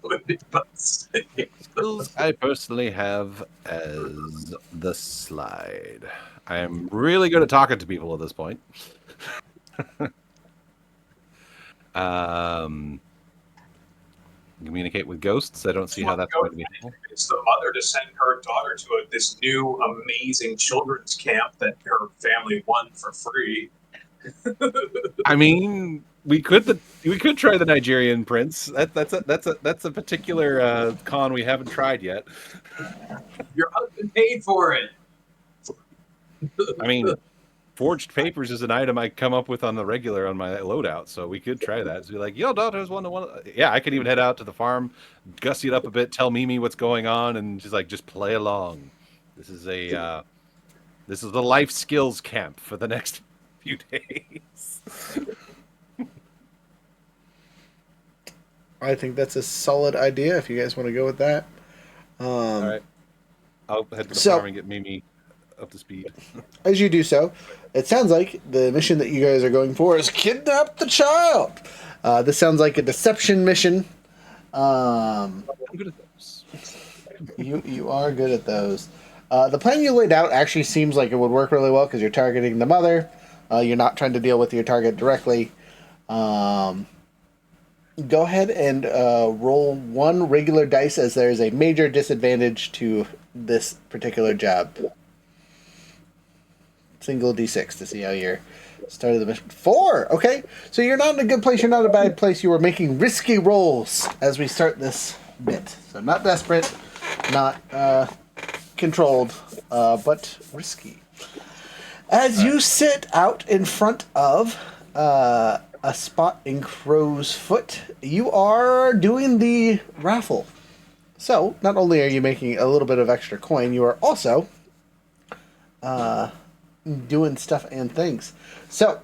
D: Skills I personally have as the slide. I am really good at talking to people at this point. Communicate with ghosts. I don't see how that's going to be helpful.
C: It's the mother to send her daughter to this new amazing children's camp that her family won for free.
D: I mean, we could try the Nigerian prince. That's a particular con we haven't tried yet.
C: Your husband paid for it.
D: I mean, forged papers is an item I come up with on the regular on my loadout, so we could try that. So be like, your daughter's one. Yeah, I could even head out to the farm, gussy it up a bit, tell Mimi what's going on, and she's like, just play along. This is a life skills camp for the next few days.
B: I think that's a solid idea if you guys want to go with that.
D: All right, I'll head to the farm and get Mimi up to speed.
B: As you do so, it sounds like the mission that you guys are going for is kidnap the child. This sounds like a deception mission.
D: I'm good at those.
B: You are good at those. The plan you laid out actually seems like it would work really well because you're targeting the mother. You're not trying to deal with your target directly. Go ahead and roll one regular dice as there is a major disadvantage to this particular job. Single d6 to see how you're started the mission. 4! Okay, so you're not in a good place, you're not in a bad place. You are making risky rolls as we start this bit. So not desperate, not controlled, but risky. As you sit out in front of a spot in Crow's Foot, you are doing the raffle. So, not only are you making a little bit of extra coin, you are also doing stuff and things. So,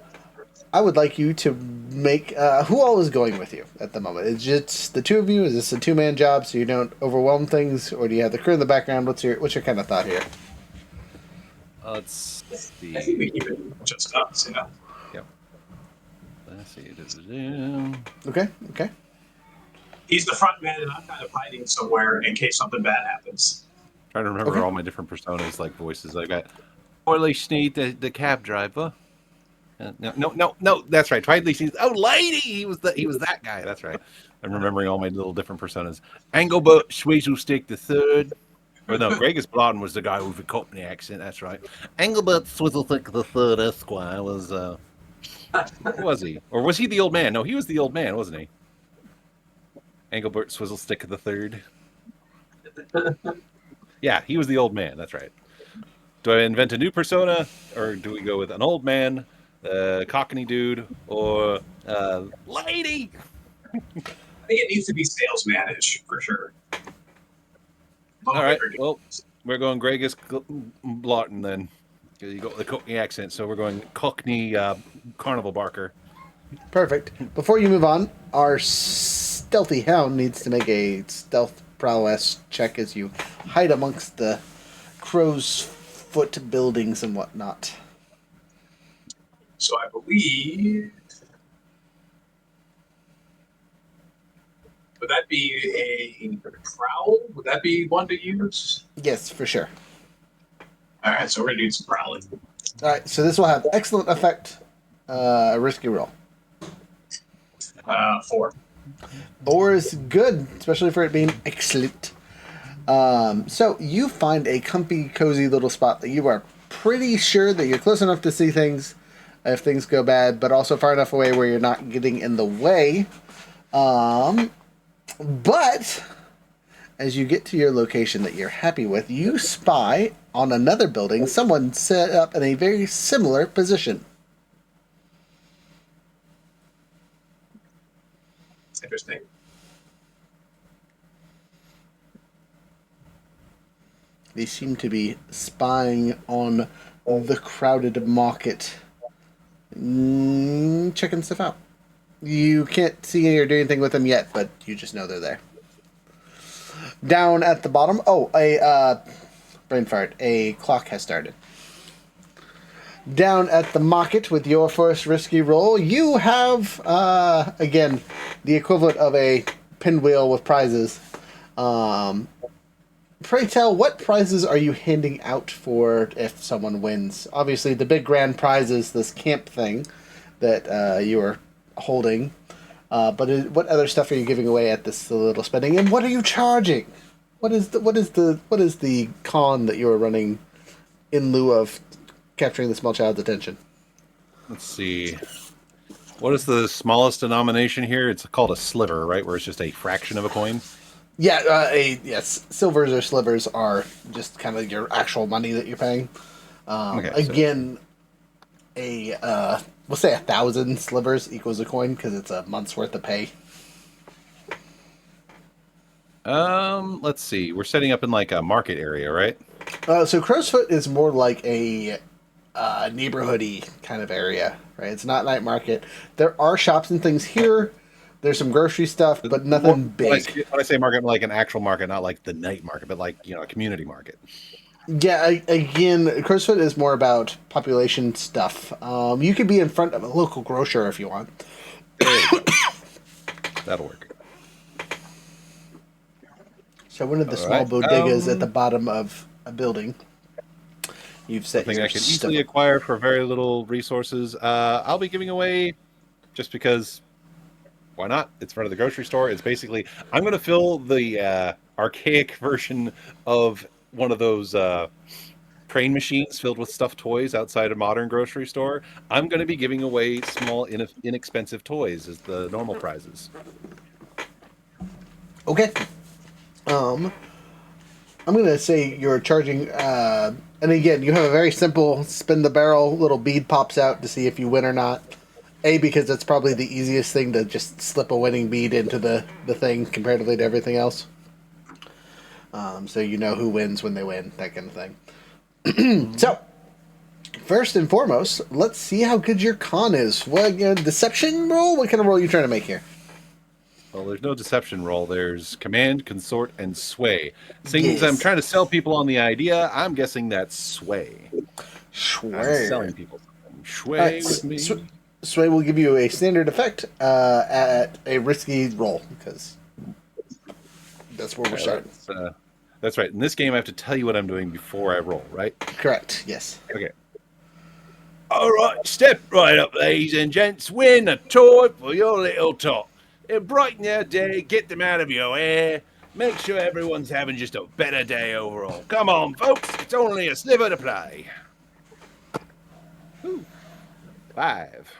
B: I would like you to make... who all is going with you at the moment? It's just the two of you? Is this a two-man job so you don't overwhelm things? Or do you have the crew in the background? What's your kind of thought here?
D: Let's see.
C: I think we keep it just us, yeah.
D: Yep. Let's see.
B: Okay.
C: He's the front man, and I'm kind of hiding somewhere in case something bad happens.
D: Trying to remember all my different personas, like voices I got. Twilight Sneed, the cab driver. No, that's right. Twilight Sneed. Oh, lady, he was that guy. That's right. I'm remembering all my little different personas. Engelbert Swizzlestick the third. Or no, Gregis Blotton was the guy with the Cockney accent. That's right. Engelbert Swizzlestick the third Esquire was. Who was he? Or was he the old man? No, he was the old man, wasn't he? Engelbert Swizzlestick the third. Yeah, he was the old man. That's right. Do I invent a new persona, or do we go with an old man, Cockney dude, or lady?
C: I think it needs to be salesman-ish, for sure.
D: All right, well, we're going Gregis Blotton then. You got the Cockney accent, so we're going Cockney Carnival Barker. Perfect.
B: Before you move on, our stealthy hound needs to make a stealth prowess check as you hide amongst the Crow's Foot buildings and whatnot.
C: So I believe... Would that be a prowl? Would that be one to use?
B: Yes, for sure.
C: All right, so we're going to do some prowling.
B: All right, so this will have excellent effect. Risky roll.
C: 4.
B: 4 is good, especially for it being excellent. So you find a comfy, cozy little spot that you are pretty sure that you're close enough to see things if things go bad, but also far enough away where you're not getting in the way. But as you get to your location that you're happy with, you spy on another building someone set up in a very similar position.
C: Interesting.
B: They seem to be spying on the crowded market, checking stuff out. You can't see or do anything with them yet, but you just know they're there. Down at the bottom, brain fart, a clock has started. Down at the market with your first risky roll, you have, again, the equivalent of a pinwheel with prizes. Pray tell, what prizes are you handing out for if someone wins? Obviously, the big grand prize is this camp thing that you are holding. But what other stuff are you giving away at this little spending? And what are you charging? What is the con that you are running in lieu of capturing the small child's attention?
D: Let's see. What is the smallest denomination here? It's called a sliver, right? Where it's just a fraction of a coin.
B: Yeah, yes, silvers or slivers are just kind of your actual money that you're paying.
D: Okay,
B: Again, we'll say 1,000 slivers equals a coin because it's a month's worth of pay.
D: Let's see. We're setting up in like a market area, right?
B: So Crowsfoot is more like a neighborhoody kind of area, right? It's not night market. There are shops and things here. There's some grocery stuff, but nothing big.
D: When I say market, like an actual market, not like the night market, but like, a community market.
B: Yeah, again, Crowsfoot is more about population stuff. You could be in front of a local grocer if you want.
D: That'll work.
B: So one of the
D: All
B: small
D: right.
B: bodegas at the bottom of a building. You've set
D: Something
B: your
D: I can
B: stuff
D: easily
B: up.
D: acquire for very little resources. I'll be giving away just because. Why not? It's in front of the grocery store. It's basically I'm going to fill the archaic version of one of those train machines filled with stuffed toys outside a modern grocery store. I'm going to be giving away small, inexpensive toys as the normal prizes.
B: Okay. I'm going to say you're charging, and again, you have a very simple spin the barrel, little bead pops out to see if you win or not. Because it's probably the easiest thing to just slip a winning bead into the thing comparatively to everything else. So you know who wins when they win, that kind of thing. So, first and foremost, let's see how good your con is. What deception roll? What kind of roll are you trying to make here?
D: Well, there's no deception roll. There's command, consort, and sway. Seeing
B: Yes.
D: I'm trying to sell people on the idea, I'm guessing that's sway. I'm selling people something. Sway with me.
B: Sway will give you a standard effect at a risky roll, because that's where we're starting.
D: That's right. In this game, I have to tell you what I'm doing before I roll, right?
B: Correct, yes.
D: Okay. All right, step right up, ladies and gents. Win a toy for your little tot. It'll brighten their day, get them out of your hair, make sure everyone's having just a better day overall. Come on, folks. It's only a sliver to play. Ooh. 5.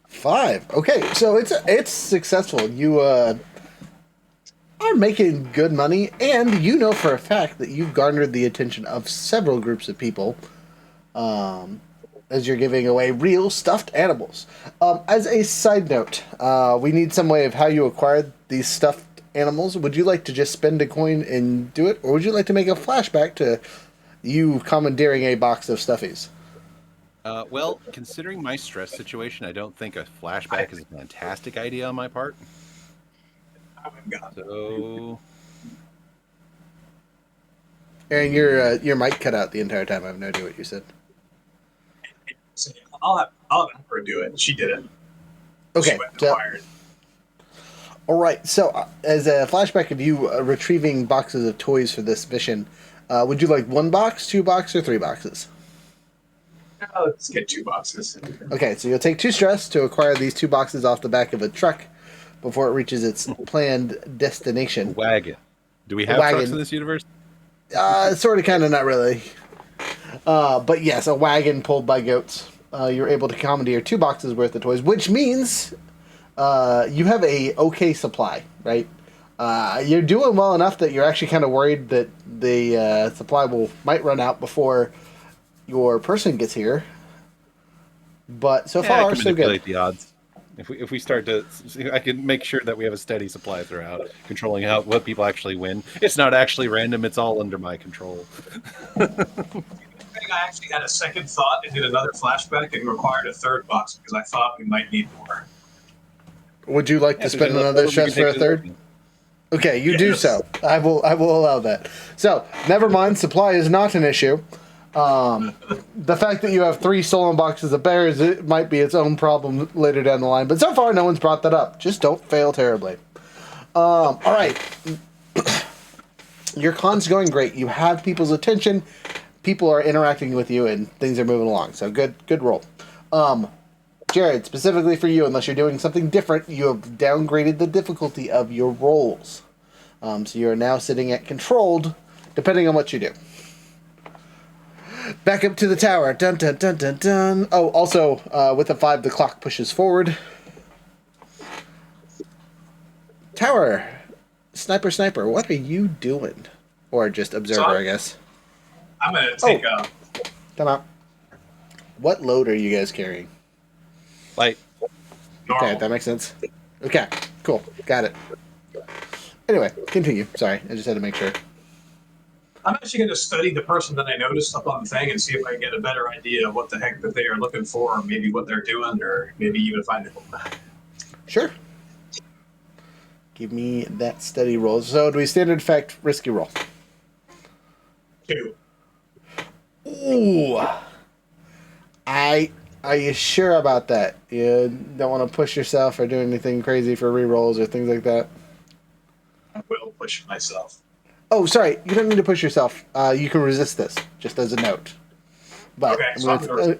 B: 5. Okay, so it's successful. You are making good money, and you know for a fact that you've garnered the attention of several groups of people as you're giving away real stuffed animals. As a side note, we need some way of how you acquired these stuffed animals. Would you like to just spend a coin and do it, or would you like to make a flashback to you commandeering a box of stuffies?
D: Well, considering my stress situation, I don't think a flashback is a fantastic idea on my part. So,
B: Aaron, your mic cut out the entire time. I have no idea what you said.
C: So I'll have her do it. She did it.
B: Okay.
C: She went and acquired.
B: All right. So, as a flashback of you retrieving boxes of toys for this mission, would you like 1 box, 2 boxes, or 3 boxes?
C: Let's get 2 boxes.
B: Okay, so you'll take 2 stress to acquire these 2 boxes off the back of a truck before it reaches its planned destination.
D: wagon. Do we have trucks in this universe?
B: Sort of, kind of, not really. But yes, a wagon pulled by goats. You're able to commandeer 2 boxes worth of toys, which means you have a okay supply, right? You're doing well enough that you're actually kind of worried that the supply might run out before your person gets here. But so far,
D: I can
B: so
D: manipulate
B: good.
D: the odds. If we start to, I can make sure that we have a steady supply throughout, controlling what people actually win. It's not actually random; it's all under my control.
C: I think I actually had a second thought and did another flashback and required a 3rd box because I thought we might need more.
B: Would you like to spend another stress for a 3rd? Okay, you do so. I will allow that. So, never mind, supply is not an issue. The fact that you have 3 stolen boxes of bears, it might be its own problem later down the line. But so far, no one's brought that up. Just don't fail terribly. All right. Your con's going great. You have people's attention. People are interacting with you, and things are moving along. So good roll. Jared, specifically for you, unless you're doing something different, you have downgraded the difficulty of your rolls. So you are now sitting at controlled, depending on what you do. Back up to the tower. Dun dun dun dun dun. Oh, also, with a 5, the clock pushes forward. Tower. Sniper, what are you doing? Or just observer, I guess.
C: I'm going to take a...
B: Come out. What load are you guys carrying?
D: Like,
C: normal.
B: Okay, that makes sense. Okay, cool. Got it. Anyway, continue. Sorry, I just had to make sure.
C: I'm actually going to study the person that I noticed up on the thing and see if I can get a better idea of what the heck that they are looking for, or maybe what they're doing, or maybe even find it.
B: Sure. Give me that study roll. So, do we standard effect risky roll?
C: 2.
B: Ooh. Are you sure about that? You don't want to push yourself or do anything crazy for rerolls or things like that?
C: I will push myself.
B: Oh, sorry. You don't need to push yourself. You can resist this, just as a note. But
C: Okay, so I'm gonna...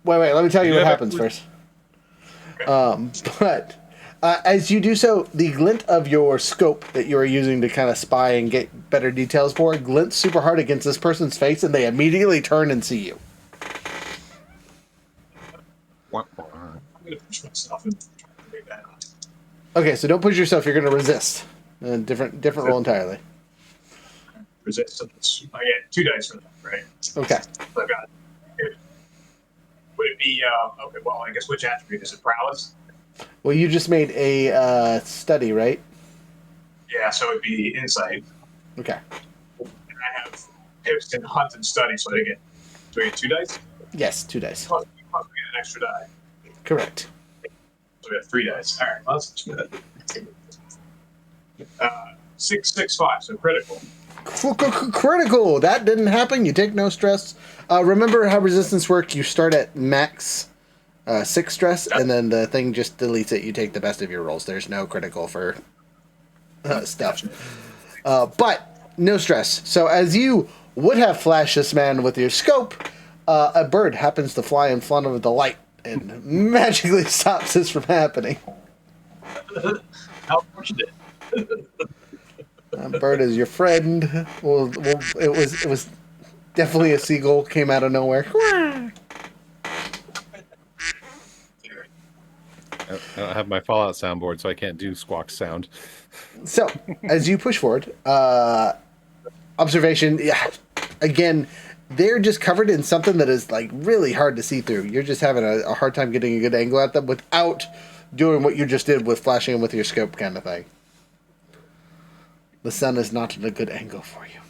B: wait. Let me tell you what happens first. As you do so, the glint of your scope that you are using to kind of spy and get better details for glints super hard against this person's face, and they immediately turn and see you.
C: I'm going to push myself and try to make that up.
B: Okay, so don't push yourself. You're going to resist. Different roll entirely.
C: Resistance. I get 2 dice for that, right?
B: Okay.
C: So I've got it. Would it be okay? Well, I guess which attribute is it? Prowess.
B: Well, you just made a study, right?
C: Yeah, so it'd be insight.
B: Okay.
C: And I have tips and hunt and study, so I get. Do I get 2 dice?
B: Yes, 2 dice.
C: Plus we get an extra die.
B: Correct.
C: So we have 3 dice. All right, well, that's good. 6, 6, 5. So critical.
B: Critical. That didn't happen. You take no stress. Remember how resistance works? You start at max 6 stress, and then the thing just deletes it. You take the best of your rolls. There's no critical for stuff. But no stress. So as you would have flashed this man with your scope, a bird happens to fly in front of the light and magically stops this from happening.
C: How fortunate.
B: Bird is your friend. Well, it was definitely a seagull. Came out of nowhere.
D: I don't have my Fallout soundboard, so I can't do squawk sound.
B: So, as you push forward, observation. Yeah, again, they're just covered in something that is like really hard to see through. You're just having a hard time getting a good angle at them without doing what you just did with flashing them with your scope, kind of thing. The sun is not at a good angle for you.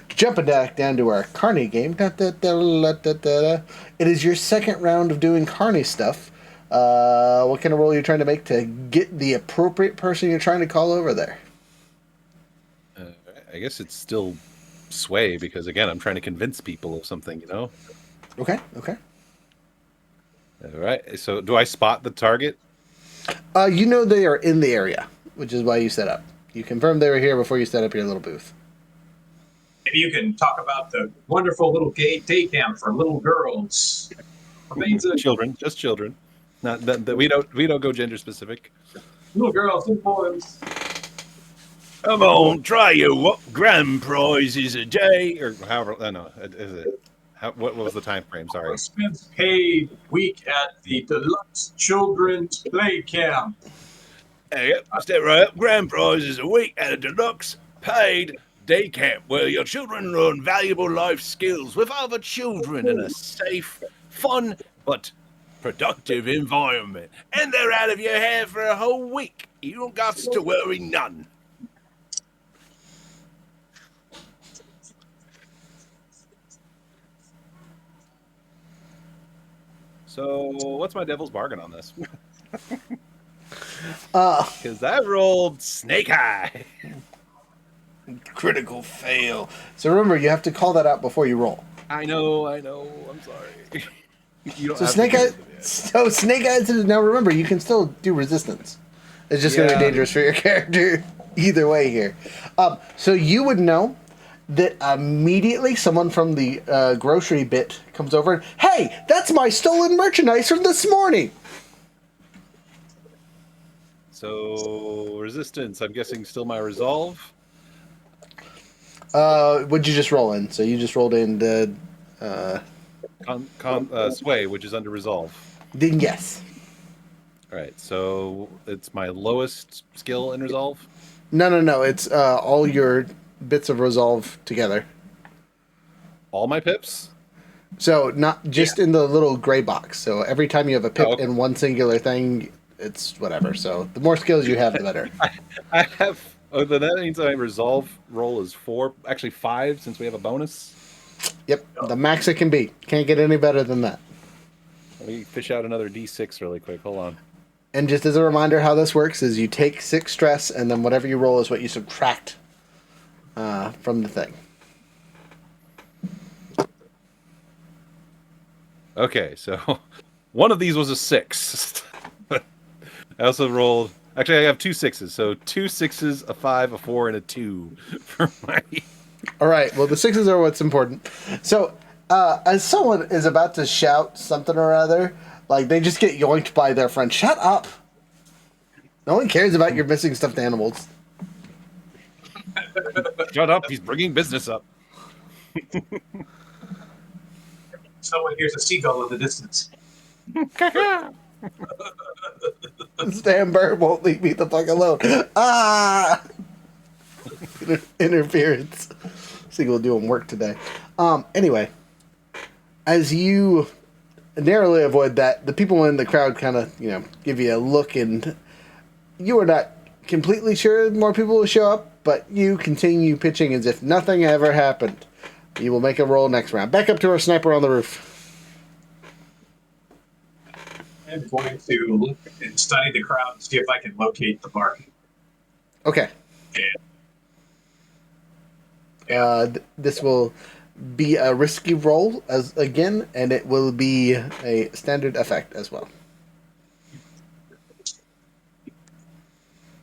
B: Jumping back down to our Carney game. It is your second round of doing Carney stuff. What kind of roll are you trying to make to get the appropriate person you're trying to call over there?
D: I guess it's still sway because, again, I'm trying to convince people of something, you know?
B: Okay.
D: All right. So do I spot the target?
B: You know they are in the area, which is why you set up. You confirmed they were here before you set up your little booth.
C: Maybe you can talk about the wonderful little gay day camp for little girls. Amazing.
D: Children, just children. Not that we don't go gender specific.
C: Little girls, little boys.
D: Come on, try your what grand prizes a day, or however. No, is it? What was the time frame? Sorry.
C: Expense paid week at the Deluxe Children's Play Camp.
D: Hey, step right up. Grand prizes a week at a deluxe paid day camp where your children learn valuable life skills with other children in a safe, fun, but productive environment. And they're out of your hair for a whole week. You don't got to worry none. So, what's my devil's bargain on this? Because I rolled snake eye.
B: Critical fail. So remember, you have to call that out before you roll.
D: I know. I'm sorry. You don't
B: So
D: have
B: snake
D: to
B: eye.
D: give it to me.
B: So snake eyes. Now remember, you can still do resistance. It's just going to be dangerous for your character either way here. So you would know that immediately someone from the grocery bit comes over and, hey, that's my stolen merchandise from this morning.
D: So resistance. I'm guessing still my resolve.
B: What'd you just roll in? So you just rolled in the
D: Sway, which is under resolve.
B: Then yes.
D: All right, so it's my lowest skill in resolve.
B: No. It's all your bits of resolve together.
D: All my pips.
B: So not just in the little gray box. So every time you have a pip
D: okay.
B: in one singular thing, it's whatever. So the more skills you have, the better.
D: I have. Oh, then that means my resolve roll is 4, actually 5, since we have a bonus.
B: Yep, the max it can be. Can't get any better than that.
D: Let me fish out another D6 really quick. Hold on.
B: And just as a reminder, how this works is you take 6 stress, and then whatever you roll is what you subtract from the thing.
D: Okay, so one of these was a 6. I also rolled. Actually, I have 2 6s. So 2 6s, a 5, a 4, and a 2 for my.
B: All right. Well, the 6s are what's important. So, as someone is about to shout something or other, like they just get yoinked by their friend. Shut up! No one cares about your missing stuffed animals.
D: Shut up! He's bringing business up.
C: Someone hears a seagull in the distance.
B: Stan Bird won't leave me the fuck alone. Ah! Interference. Seagull doing work today. Anyway, as you narrowly avoid that, the people in the crowd kind of, give you a look, and you are not completely sure more people will show up, but you continue pitching as if nothing ever happened. You will make a roll next round. Back up to our sniper on the roof.
C: I'm going to look and study the crowd and see if I can locate the mark.
B: Okay. This will be a risky roll again, and it will be a standard effect as well.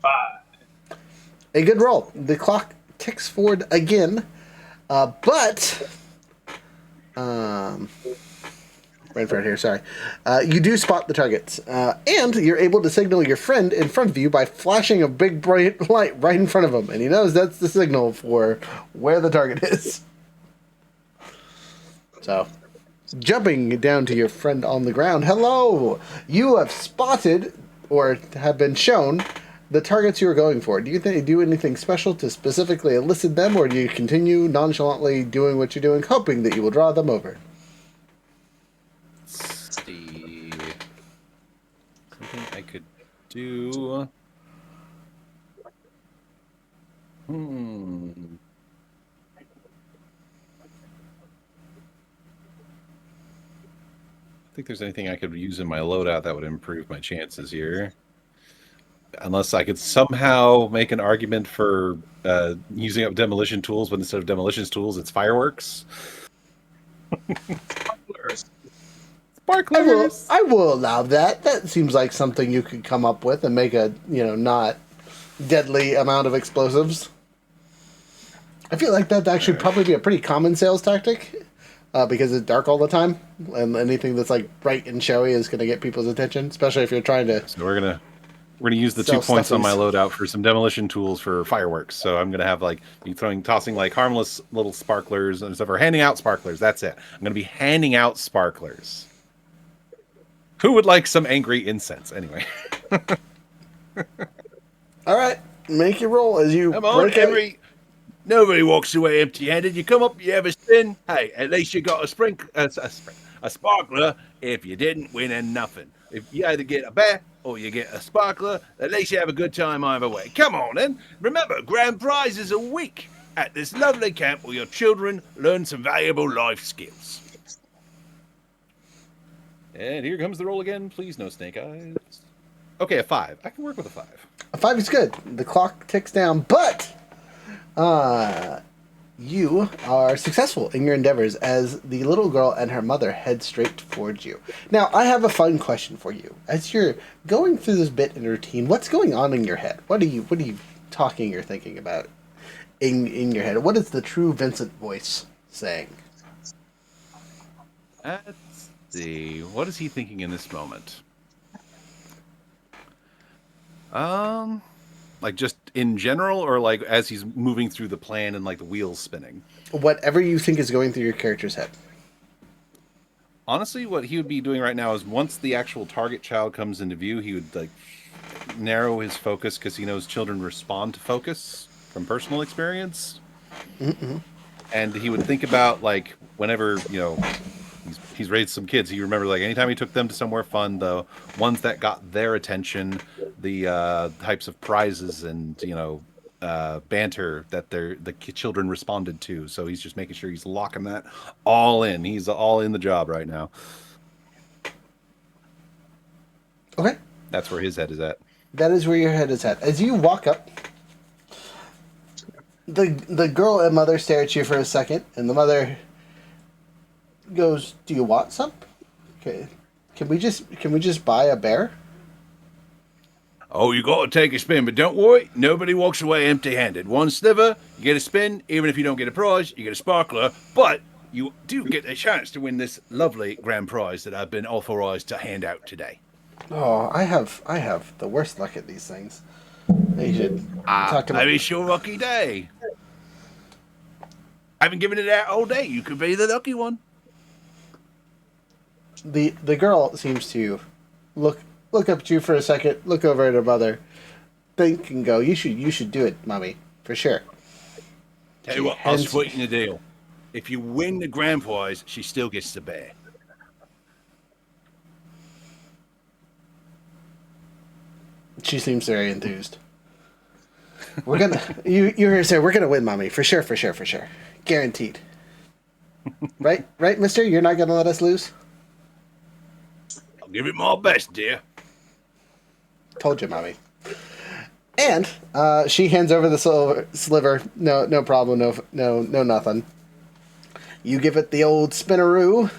C: 5.
B: A good roll. The clock ticks forward again, but right here. Sorry. You do spot the targets, and you're able to signal your friend in front of you by flashing a big bright light right in front of him, and he knows that's the signal for where the target is. So, jumping down to your friend on the ground. Hello! You have spotted, or have been shown, the targets you are going for. Do you do anything special to specifically elicit them, or do you continue nonchalantly doing what you're doing, hoping that you will draw them over?
D: Let's see. Something I could do. I think there's anything I could use in my loadout that would improve my chances here. Unless I could somehow make an argument for using up demolition tools, but instead of demolition tools, it's fireworks. Sparklers.
B: I will allow that. That seems like something you could come up with and make a, not deadly amount of explosives. I feel like that'd actually probably be a pretty common sales tactic. Because it's dark all the time, and anything that's like bright and showy is going to get people's attention, especially if you're trying to.
D: So we're gonna use the 2 points on my loadout for some demolition tools for fireworks. So I'm gonna have tossing like harmless little sparklers and stuff, or handing out sparklers. That's it. I'm gonna be handing out sparklers. Who would like some angry incense? Anyway.
B: All right, make your roll as you.
E: Come on, Henry. Nobody walks away empty-handed. You come up, you have a spin. Hey, at least you got a sparkler. If you didn't, we ain't nothing. If you either get a bear or you get a sparkler, at least you have a good time either way. Come on, then. Remember, grand prizes a week at this lovely camp where your children learn some valuable life skills.
D: And here comes the roll again. Please, no snake eyes. Okay, a 5. I can work with a 5.
B: A 5 is good. The clock ticks down, but you are successful in your endeavors as the little girl and her mother head straight towards you. Now, I have a fun question for you. As you're going through this bit in routine, what's going on in your head? What are you talking or thinking about in your head? What is the true Vincent voice saying?
D: Let's see. What is he thinking in this moment? Like just in general, or like as he's moving through the plan and like the wheels spinning?
B: Whatever you think is going through your character's head.
D: Honestly, what he would be doing right now is once the actual target child comes into view, he would like narrow his focus because he knows children respond to focus from personal experience. And he would think about like whenever he's raised some kids, he remembers like anytime he took them to somewhere fun, the ones that got their attention, the types of prizes and banter that the children responded to. So he's just making sure he's locking that all in. He's all in the job right now.
B: Okay.
D: That's where his head is at.
B: That is where your head is at. As you walk up, the girl and mother stare at you for a second, and the mother goes, "Do you want some? Okay. Can we just buy a bear?"
E: Oh, you got to take a spin, but don't worry, nobody walks away empty-handed. One sliver, you get a spin. Even if you don't get a prize, you get a sparkler. But you do get a chance to win this lovely grand prize that I've been authorized to hand out today.
B: Oh, I have the worst luck at these things. You should talk to
E: Maybe it's your lucky day. I haven't given it out all day. You could be the lucky one.
B: The girl seems to look up at you for a second, look over at her mother, think and go, You should do it, Mommy, for sure.
E: Tell you what, I'll sweeten the deal. If you win the grand prize, she still gets the bear.
B: She seems very enthused. We're gonna you hear her say, "We're gonna win, Mommy, for sure, guaranteed." Right, Mister. You're not gonna let us lose.
E: I'll give it my best, dear.
B: Told you, Mommy. And she hands over the sliver. No problem. No nothing. You give it the old spinaroo.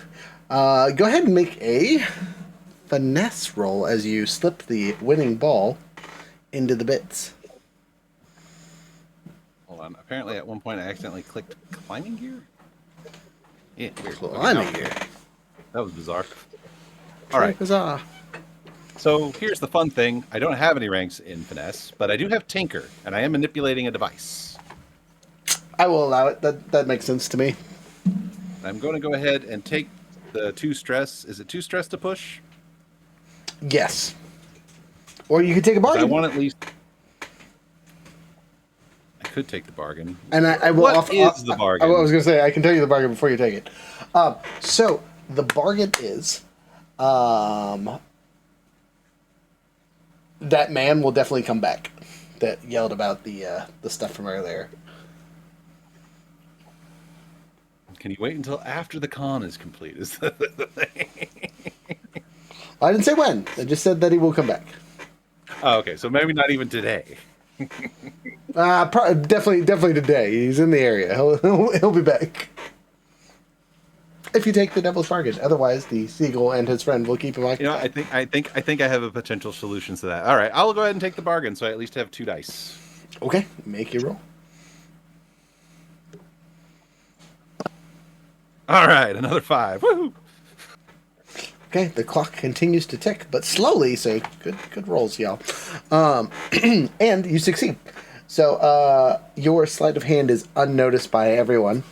B: Go ahead and make a finesse roll as you slip the winning ball into the bits.
D: Hold on. Apparently, at one point, I accidentally clicked climbing gear. Yeah, weird.
B: Climbing gear.
D: That was bizarre. All right.
B: Huzzah.
D: So here's the fun thing. I don't have any ranks in finesse, but I do have tinker, and I am manipulating a device.
B: I will allow it. That makes sense to me.
D: I'm going to go ahead and take the 2 stress. Is it 2 stress to push?
B: Yes. Or you could take a bargain.
D: I want at least. I could take the bargain.
B: And I will.
D: What is the bargain?
B: I was going to say I can tell you the bargain before you take it. So the bargain is, that man will definitely come back. That yelled about the stuff from earlier.
D: Can you wait until after the con is complete? Is the thing?
B: I didn't say when. I just said that he will come back.
D: Oh, okay. So maybe not even today.
B: Definitely today. He's in the area. He'll be back. If you take the devil's bargain, otherwise the seagull and his friend will keep him occupied.
D: I think I have a potential solution to that. All right, I'll go ahead and take the bargain, so I at least have 2 dice.
B: Okay, make your roll.
D: All right, another 5. Woohoo!
B: Okay, the clock continues to tick, but slowly, so good rolls, y'all. And you succeed. So your sleight of hand is unnoticed by everyone.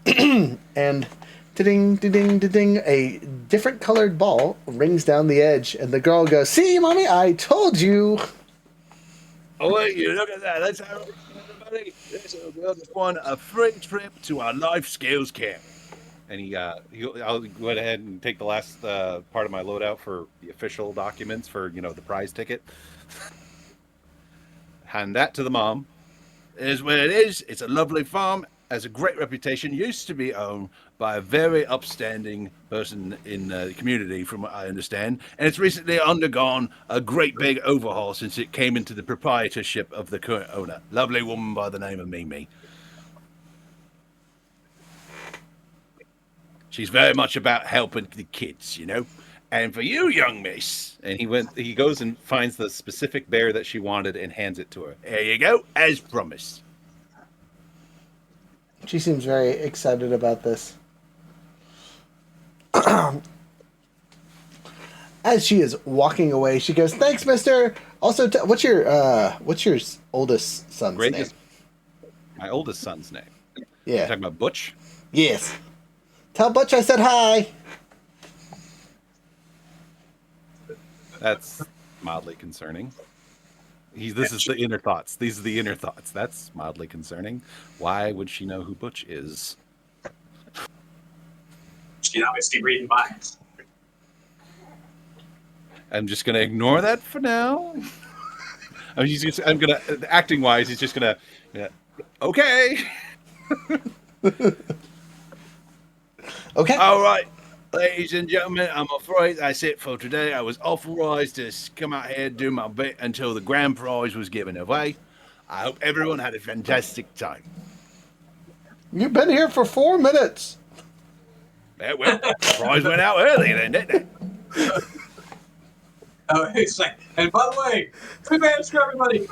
B: And ding, ding, ding, a different colored ball rings down the edge, and the girl goes, "See, Mommy, I told you."
E: Oh, wait, you look at that. Let's have it, everybody. We'll just won a free trip to our life skills camp.
D: And I'll go ahead and take the last part of my loadout for the official documents for the prize ticket. Hand that to the mom.
E: It is what it is. It's a lovely farm. Has a great reputation. Used to be owned by a very upstanding person in the community, from what I understand. And it's recently undergone a great big overhaul since it came into the proprietorship of the current owner. Lovely woman by the name of Mimi. She's very much about helping the kids, And for you, young miss.
D: And he goes and finds the specific bear that she wanted and hands it to her.
E: There you go, as promised.
B: She seems very excited about this. As she is walking away, she goes, "Thanks, mister. Also, what's your oldest son's name?"
D: My oldest son's name.
B: Yeah.
D: You're talking about Butch?
B: Yes. Tell Butch I said hi.
D: That's mildly concerning. This is the inner thoughts. These are the inner thoughts. That's mildly concerning. Why would she know who Butch is?
C: She's obviously reading minds.
D: I'm just gonna ignore that for now. I'm gonna acting wise. He's just gonna, yeah, okay.
B: Okay.
E: All right, ladies and gentlemen, I'm afraid that's it for today. I was authorized to come out here and do my bit until the grand prize was given away. I hope everyone had a fantastic time.
B: You've been here for 4 minutes.
E: Yeah, well, the prize went out early then, didn't it?
C: It's like, and by the way, good man's for everybody.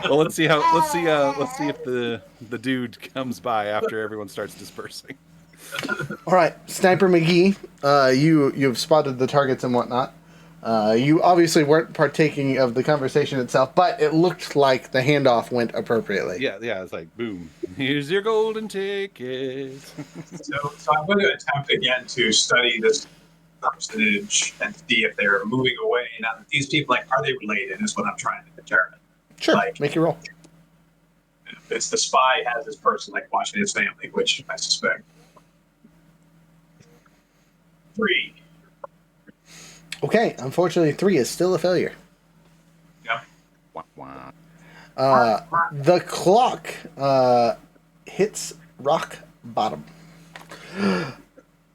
D: Well, let's see if the dude comes by after everyone starts dispersing.
B: All right, Sniper McGee, you've spotted the targets and whatnot. You obviously weren't partaking of the conversation itself, but it looked like the handoff went appropriately.
D: Yeah, it's like boom. Here's your golden ticket.
C: So I'm going to attempt again to study this percentage and see if they're moving away. Now, these people, like, are they related? Is what I'm trying to determine.
B: Sure,
C: Like,
B: make your roll.
C: if it's the spy has this person like watching his family, which I suspect. 3.
B: Okay, unfortunately, 3 is still a failure.
C: Yep.
D: Wah, wah.
B: The clock hits rock bottom.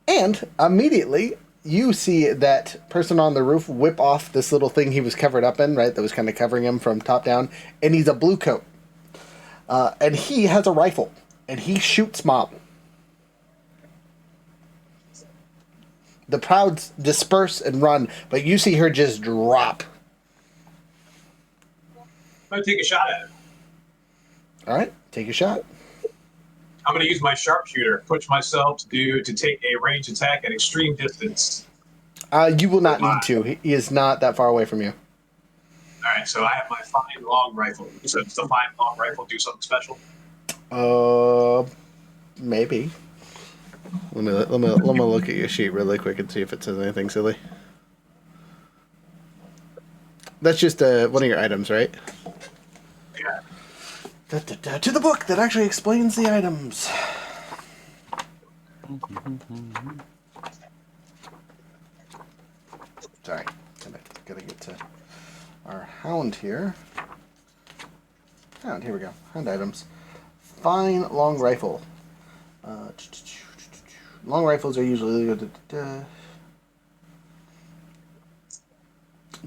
B: And immediately, you see that person on the roof whip off this little thing he was covered up in, right? That was kind of covering him from top down. And he's a blue coat. And he has a rifle. And he shoots Mom. The crowds disperse and run, but you see her just drop.
C: I'm going to take a shot at it.
B: All right, take a shot.
C: I'm going to use my sharpshooter, push myself to take a range attack at extreme distance.
B: You will not need to. He is not that far away from you.
C: All right, so I have my fine long rifle. So does the fine long rifle do something special?
B: Maybe. Let me look at your sheet really quick and see if it says anything silly. That's just one of your items, right?
C: Yeah.
B: To the book that actually explains the items. Sorry, gotta get to our hound here. Hound, here we go. Hound items. Fine long rifle. Long rifles are usually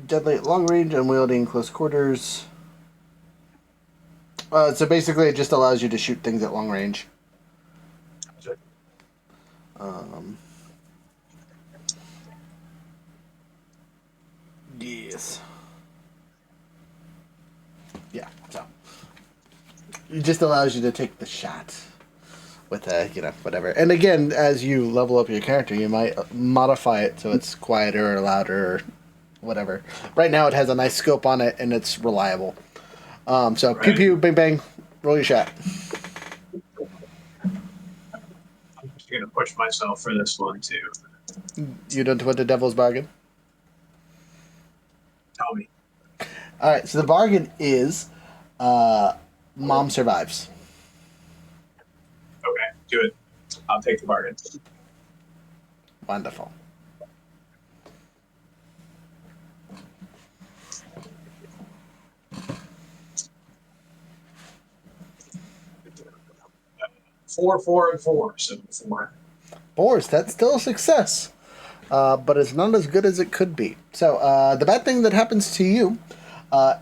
B: deadly at long range, unwieldy in close quarters. So basically, it just allows you to shoot things at long range. Yes. Yeah. So it just allows you to take the shot with whatever. And again, as you level up your character, you might modify it so it's quieter or louder or whatever. Right now, it has a nice scope on it and it's reliable. So
C: Right.
B: pew pew, bang bang, roll your shot.
C: I'm just going to push myself for this one, too.
B: You don't want the devil's bargain.
C: Tell me.
B: All right. So the bargain is, Mom survives.
C: Okay, do it. I'll take the bargain.
B: Wonderful.
C: Four, 4, and 4. So 4.
B: Boris, that's still a success. But it's not as good as it could be. So the bad thing that happens to you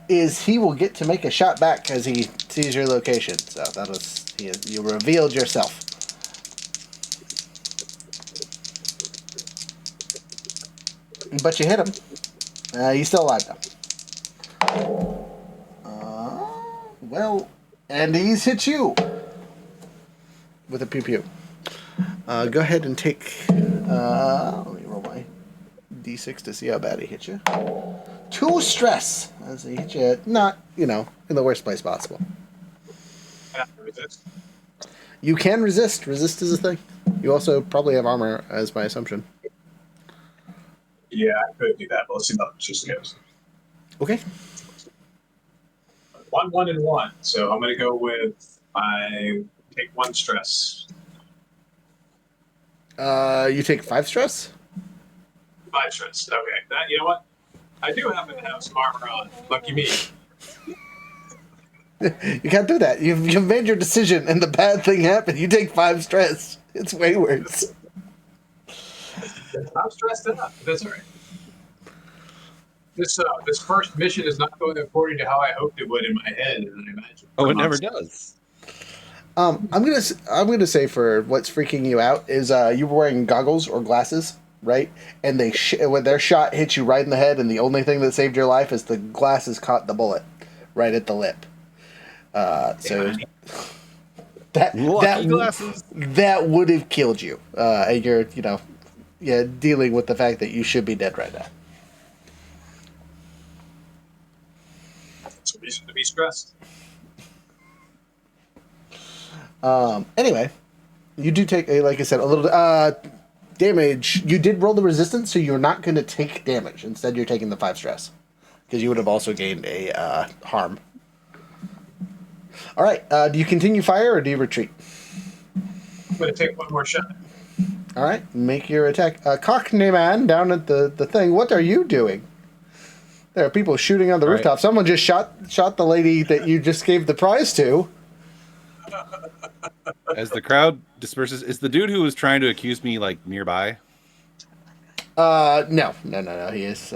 B: is he will get to make a shot back as he sees your location. So you revealed yourself. But you hit him. He's still alive though. Well, and he's hit you with a pew pew. Go ahead and take. Let me roll my d6 to see how bad he hit you. 2 stress as he hit you. Not in the worst place possible.
C: And I resist.
B: You can resist. Resist is a thing. You also probably have armor, as my assumption.
C: Yeah, I could do that, but let's see how much this goes.
B: Okay.
C: 1, 1, and 1. So I'm going to go with I take 1 stress.
B: You take 5 stress?
C: 5 stress. Okay. You know what? I do happen to have some armor on. Lucky me.
B: You can't do that. You've made your decision, and the bad thing happened. You take 5 stress. It's way worse.
C: I'm stressed enough. That's all right. This first mission is not going according to how I hoped it would in my head, and I imagine.
D: Oh, it never does.
B: I'm gonna say for what's freaking you out is you were wearing goggles or glasses, right? And when their shot hits you right in the head, and the only thing that saved your life is the glasses caught the bullet right at the lip. So that would have killed you. And you're dealing with the fact that you should be dead right now.
C: It's a reason to be stressed.
B: Anyway, you do take, like I said, a little damage. You did roll the resistance, so you're not going to take damage. Instead, you're taking the 5 stress. Because you would have also gained a harm. All right, do you continue fire or do you retreat?
C: I'm going to take 1 more shot.
B: All right, make your attack. Cockney man down at the thing, what are you doing? There are people shooting on the rooftop. Right. Someone just shot the lady that you just gave the prize to.
D: As the crowd disperses, is the dude who was trying to accuse me like nearby?
B: No. He is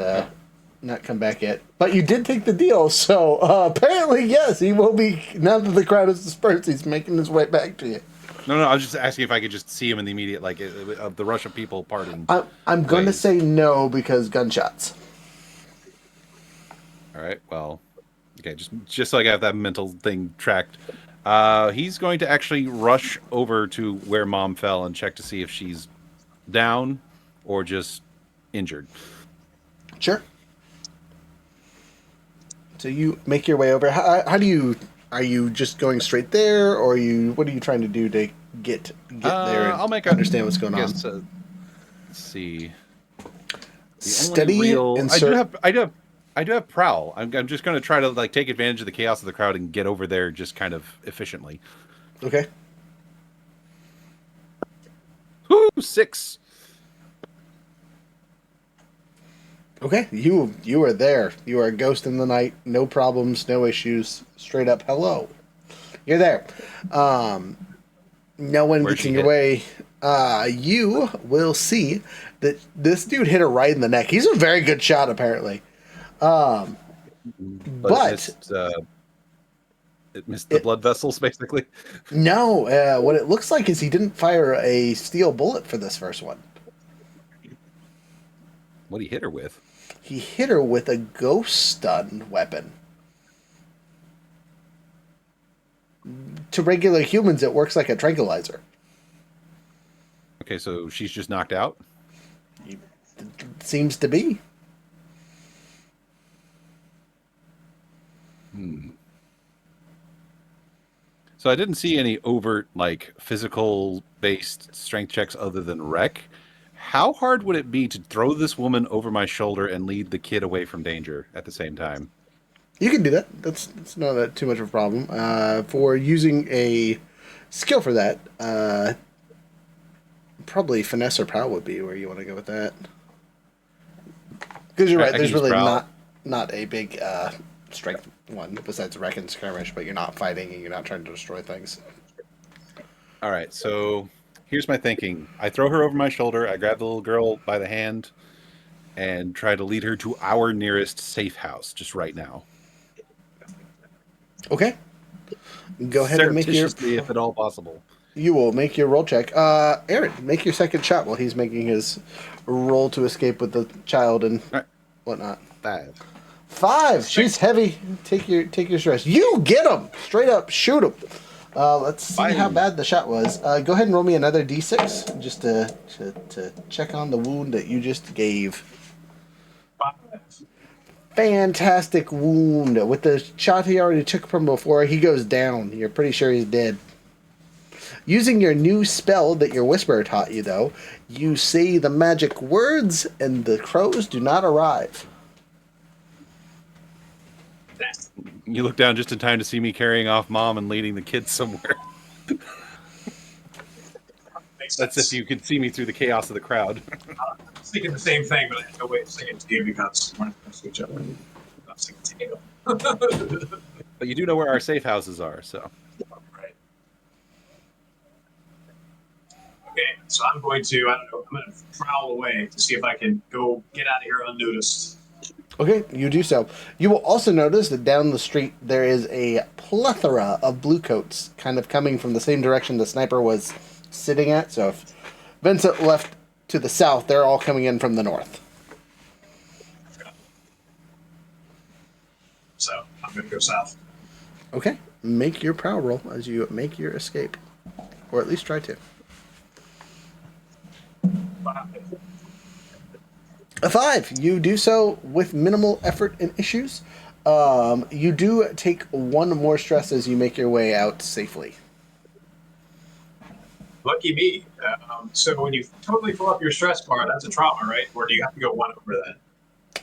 B: not come back yet. But you did take the deal, so apparently yes, he will be. Now that the crowd is dispersed, he's making his way back to you.
D: No, I was just asking if I could just see him in the immediate, like, of the rush of people parting.
B: I'm going to say no because gunshots.
D: All right, well, okay, just so I got that mental thing tracked. He's going to actually rush over to where Mom fell and check to see if she's down or just injured.
B: Sure. So you make your way over. How do you? Are you just going straight there, or what are you trying to do to get there?
D: I'll
B: understand what's going on.
D: Let's see.
B: Steady.
D: I do have prowl. I'm just going to try to like take advantage of the chaos of the crowd and get over there just kind of efficiently.
B: Okay.
D: Whoo, 6.
B: Okay, you are there. You are a ghost in the night. No problems, no issues. Straight up, hello. You're there. No one gets in your way. You will see that this dude hit her right in the neck. He's a very good shot, apparently. But
D: it missed the blood vessels, basically.
B: No, what it looks like is he didn't fire a steel bullet for this first one.
D: What did he hit her with?
B: He hit her with a ghost stun weapon. To regular humans, it works like a tranquilizer.
D: Okay, so she's just knocked out?
B: It seems to be.
D: So I didn't see any overt, like, physical-based strength checks other than wreck. How hard would it be to throw this woman over my shoulder and lead the kid away from danger at the same time?
B: You can do that. That's not that too much of a problem. For using a skill for that, probably finesse or prowl would be where you want to go with that. Because you're right. There's really not a big strength one besides wreck and skirmish, but you're not fighting and you're not trying to destroy things.
D: All right, so here's my thinking. I throw her over my shoulder, I grab the little girl by the hand, and try to lead her to our nearest safe house, just right now.
B: Okay. Go ahead and make your...
D: if at all possible.
B: You will make your roll check. Aaron, make your second shot while he's making his roll to escape with the child and whatnot. 5. She's heavy. Take your stress. You get him! Straight up, shoot him. Let's see how bad the shot was. Go ahead and roll me another d6 just to check on the wound that you just gave.
C: 5.
B: Fantastic wound. With the shot he already took from before, he goes down. You're pretty sure he's dead. Using your new spell that your whisperer taught you, though, you say the magic words, and the crows do not arrive.
D: You look down just in time to see me carrying off Mom and leading the kids somewhere.
C: Makes
D: That's
C: sense.
D: if you can see me through the chaos of the crowd.
C: I was thinking the same thing, but I had no way of singing to you because we're not close to each other. I'm singing to you.
D: But you do know where our safe houses are, so.
C: Right. Okay, so I'm going to, I don't know, I'm going to prowl away to see if I can go get out of here unnoticed.
B: Okay, you do so. You will also notice that down the street there is a plethora of bluecoats kind of coming from the same direction the sniper was sitting at. So if Vincent left to the south, they're all coming in from the north.
C: So I'm going to go south.
B: Okay, make your prowl roll as you make your escape. Or at least try to. A 5. You do so with minimal effort and issues. You do take one more stress as you make your way out safely.
C: Lucky me. So when you totally fill up your stress bar, that's a trauma, right? Or do you have to go one over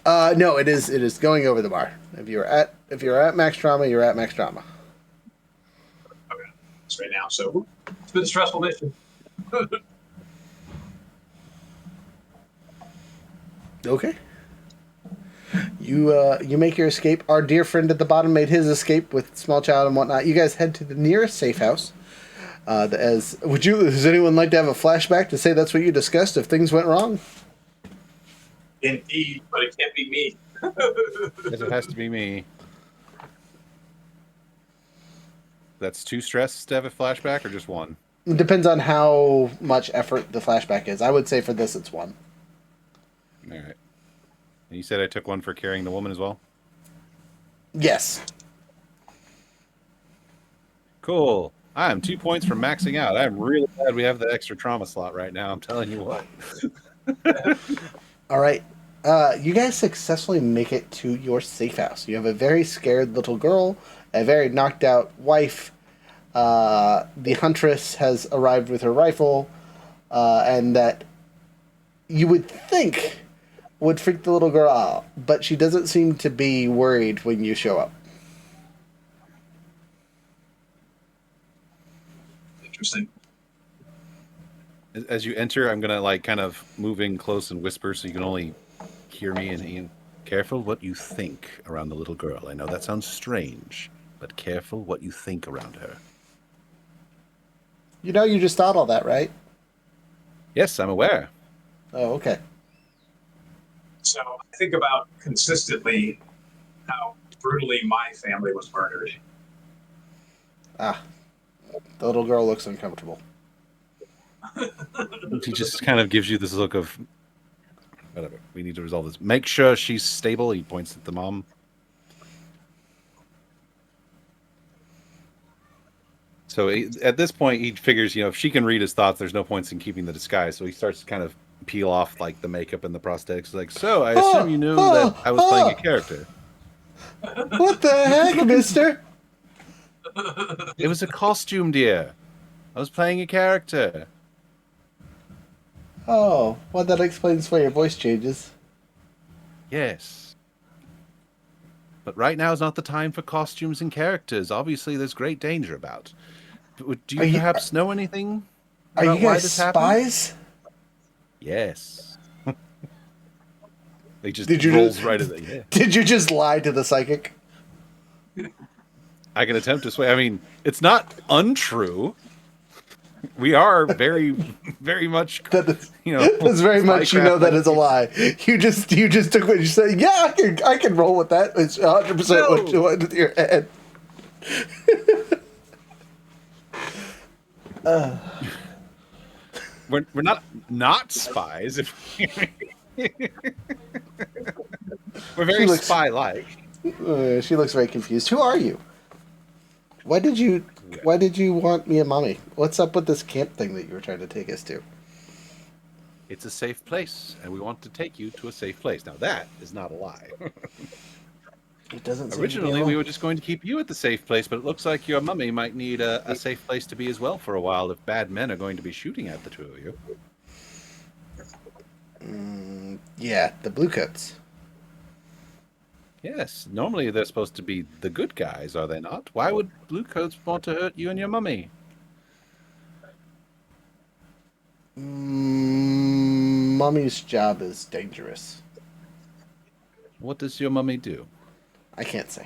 C: that?
B: No, it is going over the bar. If you're at max trauma, you're at max trauma.
C: Okay, that's right now. So it's been a stressful mission.
B: Okay. You make your escape. Our dear friend at the bottom made his escape with small child and whatnot. You guys head to the nearest safe house. Does anyone like to have a flashback to say that's what you discussed if things went wrong?
C: Indeed, but it can't be me.
D: Guess it has to be me. That's 2 stress to have a flashback, or just 1?
B: It depends on how much effort the flashback is. I would say for this it's 1.
D: All right. And you said I took 1 for carrying the woman as well?
B: Yes.
D: Cool. I am 2 points from maxing out. I'm really glad we have the extra trauma slot right now. I'm telling you what.
B: All right. You guys successfully make it to your safe house. You have a very scared little girl, a very knocked out wife. The huntress has arrived with her rifle, and that you would think would freak the little girl out, but she doesn't seem to be worried when you show up.
C: Interesting.
D: As you enter, I'm going to kind of move in close and whisper so you can only hear me. And careful what you think around the little girl. I know that sounds strange, but careful what you think around her.
B: You know you just thought all that, right?
D: Yes, I'm aware.
B: Oh, okay.
C: So I think about consistently how brutally my family was murdered.
B: The little girl looks uncomfortable.
D: He just kind of gives you this look of, whatever, we need to resolve this. Make sure she's stable. He points at the mom. So at this point, he figures, if she can read his thoughts, there's no points in keeping the disguise. So he starts to kind of peel off the makeup and the prosthetics. Like, so I assume you knew that I was playing a character.
B: What the heck, mister?
D: It was a costume, dear. I was playing a character.
B: Oh, well, that explains why your voice changes.
D: Yes. But right now is not the time for costumes and characters. Obviously, there's great danger about. Do you perhaps know anything
B: Are
D: about
B: you
D: why
B: guys
D: this happened?
B: spies?
D: Yes. They just
B: Did you
D: rolls
B: just-
D: right at it. Yeah.
B: Did you just lie to the psychic?
D: I can attempt to sway. I mean, it's not untrue. We are very, very much,
B: That's very much you know that is a lie. You just took what you said. Yeah, I can roll with that. It's 100% what you went with your head.
D: We're not spies. We're very spy-like.
B: She looks very confused. Who are you? Why did you want me and mommy? What's up with this camp thing that you were trying to take us to?
D: It's a safe place, and we want to take you to a safe place. Now that is not a lie.
B: It doesn't seem
D: Originally,
B: to be
D: we were just going to keep you at the safe place, but it looks like your mummy might need a safe place to be as well for a while if bad men are going to be shooting at the two of you.
B: Yeah, the bluecoats.
D: Yes, normally they're supposed to be the good guys, are they not? Why would bluecoats want to hurt you and your mummy?
B: Mummy's job is dangerous.
D: What does your mummy do?
B: I can't say.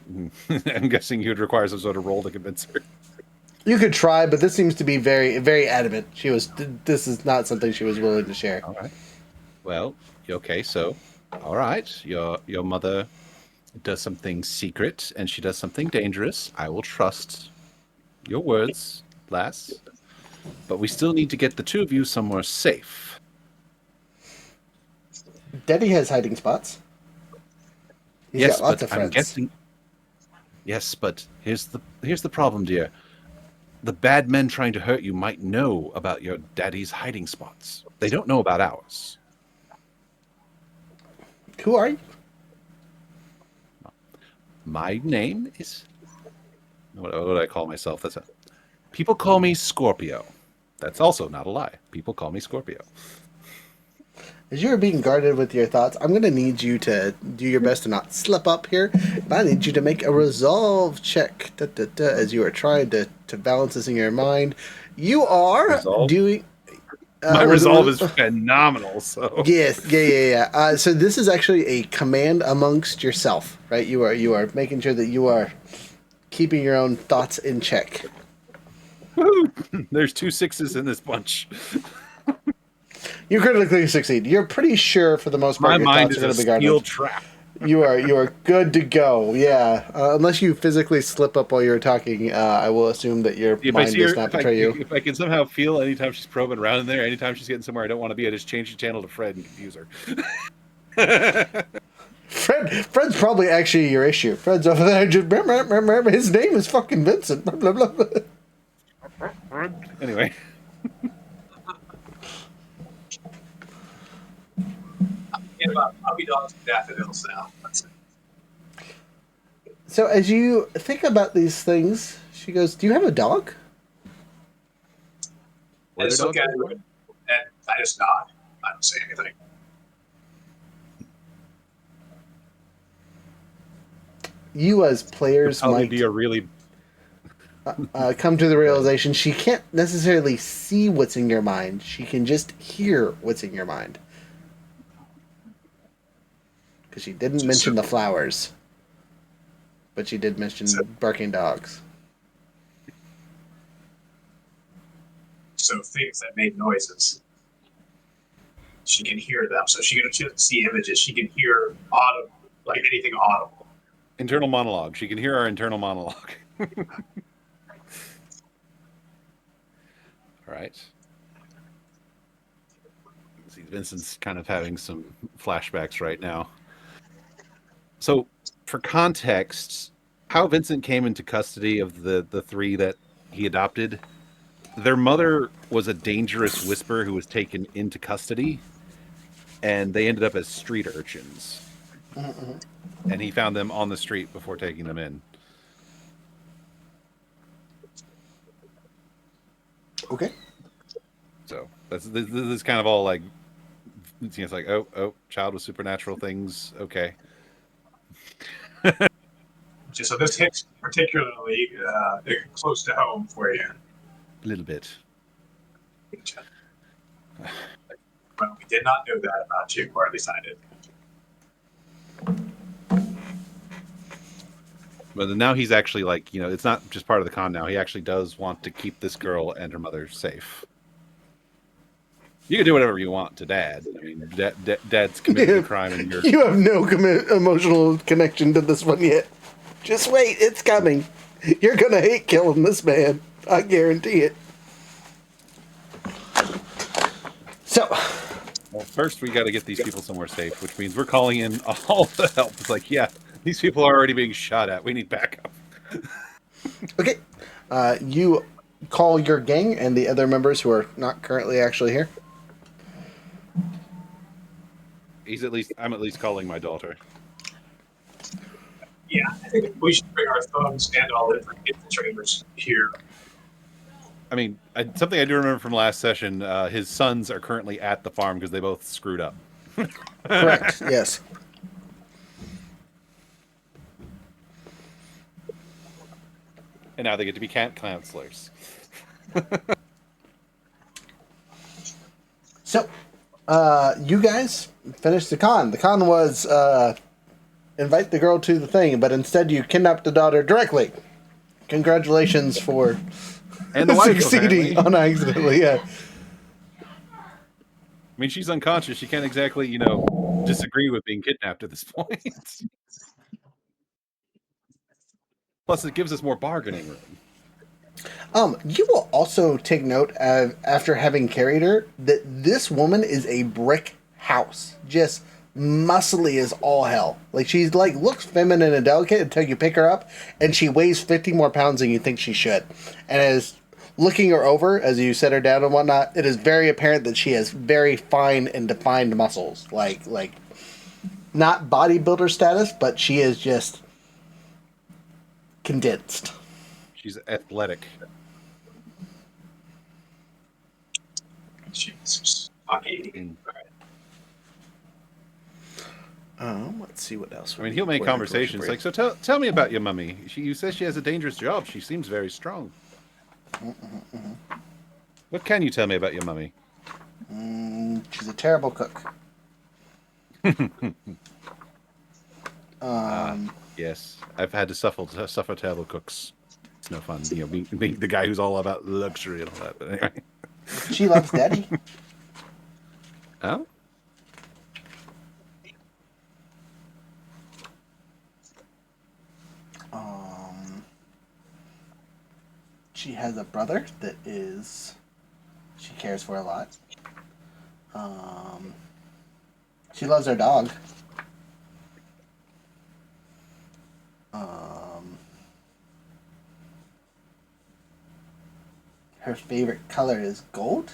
D: I'm guessing you'd require some sort of roll to convince her.
B: You could try, but this seems to be very, very adamant. This is not something she was willing to share.
D: All right. Well, okay, so, all right, your mother does something secret and she does something dangerous. I will trust your words, lass. But we still need to get the two of you somewhere safe.
B: Daddy has hiding spots. He's
D: Yes,
B: got lots
D: but
B: of
D: I'm
B: friends.
D: guessing. Yes, but here's the problem, dear. The bad men trying to hurt you might know about your daddy's hiding spots. They don't know about ours.
B: Who are you?
D: My name is. What do I call myself? People call me Scorpio. That's also not a lie. People call me Scorpio.
B: As you are being guarded with your thoughts, I'm going to need you to do your best to not slip up here. And I need you to make a resolve check. As you are trying to balance this in your mind. You are
D: Resolve?
B: doing...
D: My resolve is phenomenal. So
B: Yes, yeah. So this is actually a command amongst yourself, right? You are making sure that you are keeping your own thoughts in check.
D: Woo! There's 2 6s in this bunch.
B: You critically succeed. You're pretty sure, for the most part,
D: My
B: your
D: mind
B: thoughts
D: is
B: are
D: a
B: going to be guarded.
D: steel trap.
B: You are good to go. Yeah, unless you physically slip up while you're talking, I will assume that your mind does not betray you.
D: If I can somehow feel anytime she's probing around in there, anytime she's getting somewhere I don't want to be, I just change the channel to Fred and confuse her.
B: Fred's probably actually your issue. Fred's over there just remember his name is fucking Vincent. Blah, blah, blah.
D: Anyway.
C: About puppy dogs and daffodils now. That's it.
B: So as you think about these things, she goes, "Do you have a dog?"
C: I just look at it and I just nod. I don't say anything.
B: You as players
D: How
B: might
D: do you really?
B: come to the realization she can't necessarily see what's in your mind. She can just hear what's in your mind. Because she didn't mention the flowers. But she did mention barking dogs.
C: So things that made noises, she can hear them. So she doesn't see images. She can hear audible, like anything audible.
D: Internal monologue. She can hear our internal monologue. All right. See, Vincent's kind of having some flashbacks right now. So, for context, how Vincent came into custody of the 3 that he adopted, their mother was a dangerous whisperer who was taken into custody, and they ended up as street urchins. And he found them on the street before taking them in.
B: Okay.
D: So this is kind of all like, it's like, oh, child with supernatural things. Okay.
C: So this hits particularly close to home for you.
D: A little bit.
C: Well, we did not know that about you, or at least I did.
D: But now he's actually like, it's not just part of the con now. He actually does want to keep this girl and her mother safe. You can do whatever you want to Dad. I mean, Dad's committed a crime, and you're...
B: You have no emotional connection to this one yet. Just wait, it's coming. You're gonna hate killing this man. I guarantee it. So...
D: Well, first we got to get these people somewhere safe, which means we're calling in all the help. It's like, yeah, these people are already being shot at. We need backup.
B: Okay. You call your gang and the other members who are not currently actually here.
D: I'm at least calling my daughter.
C: Yeah, I think we should bring our thumbs and all the infiltrators here.
D: I mean, something I do remember from last session, his sons are currently at the farm because they both screwed up.
B: Correct. Yes.
D: And now they get to be camp counselors.
B: So, you guys finished the con. The con was invite the girl to the thing, but instead you kidnapped the daughter directly. Congratulations for
D: And the wife,
B: succeeding accidentally. Yeah.
D: I mean, she's unconscious. She can't exactly, disagree with being kidnapped at this point. Plus, it gives us more bargaining room.
B: You will also take note of, after having carried her, that this woman is a brick house. Just muscly as all hell. Like, she's like looks feminine and delicate until you pick her up, and she weighs 50 more pounds than you think she should. And as looking her over as you set her down and whatnot, it is very apparent that she has very fine and defined muscles. Like not bodybuilder status, but she is just condensed.
D: She's athletic.
C: Jesus. Fucking.
B: Let's see what else.
D: I mean, he'll make conversations like, so tell me about your mummy. You says she has a dangerous job. She seems very strong. What can you tell me about your mummy?
B: She's a terrible cook.
D: Yes, I've had to suffer terrible cooks. It's no fun, being the guy who's all about luxury and all that. But anyway,
B: she loves Daddy.
D: Oh.
B: She has a brother that she cares for a lot. She loves her dog. Her favorite color is gold.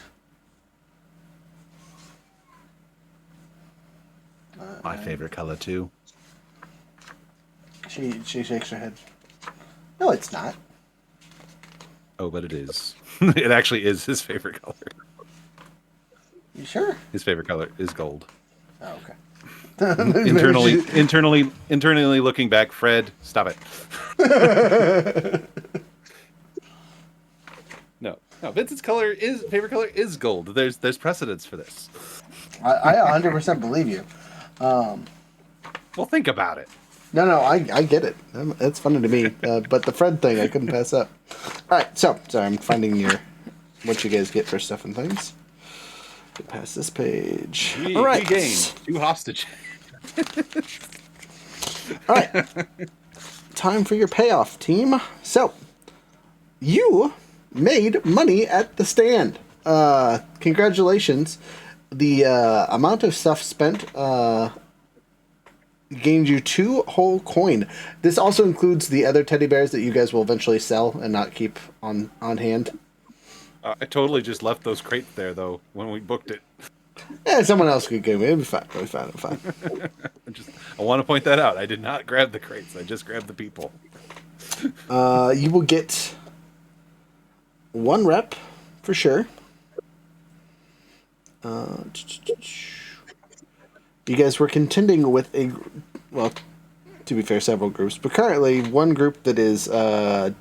D: My favorite color too.
B: She shakes her head. No, it's not.
D: Oh, but it is. It actually is his favorite color.
B: You sure?
D: His favorite color is gold.
B: Oh, okay.
D: Internally looking back, Fred, stop it. No, Vincent's favorite color is gold. There's precedence for this.
B: I 100% believe you.
D: Well, think about it.
B: No, I get it. It's funny to me. But the Fred thing, I couldn't pass up. All right, so sorry, I'm finding what you guys get for stuff and things. Get past this page. All right,
D: we gained 2 hostages.
B: All right, time for your payoff, team. So you made money at the stand. Congratulations. The amount of stuff spent gained you 2 whole coin. This also includes the other teddy bears that you guys will eventually sell and not keep on hand.
D: I totally just left those crates there, though, when we booked it.
B: Yeah, someone else could give me. It'll be fine. It'll be fine.
D: I want to point that out. I did not grab the crates. I just grabbed the people.
B: You will get 1 rep for sure. You guys were contending with to be fair, several groups, but currently one group that is 1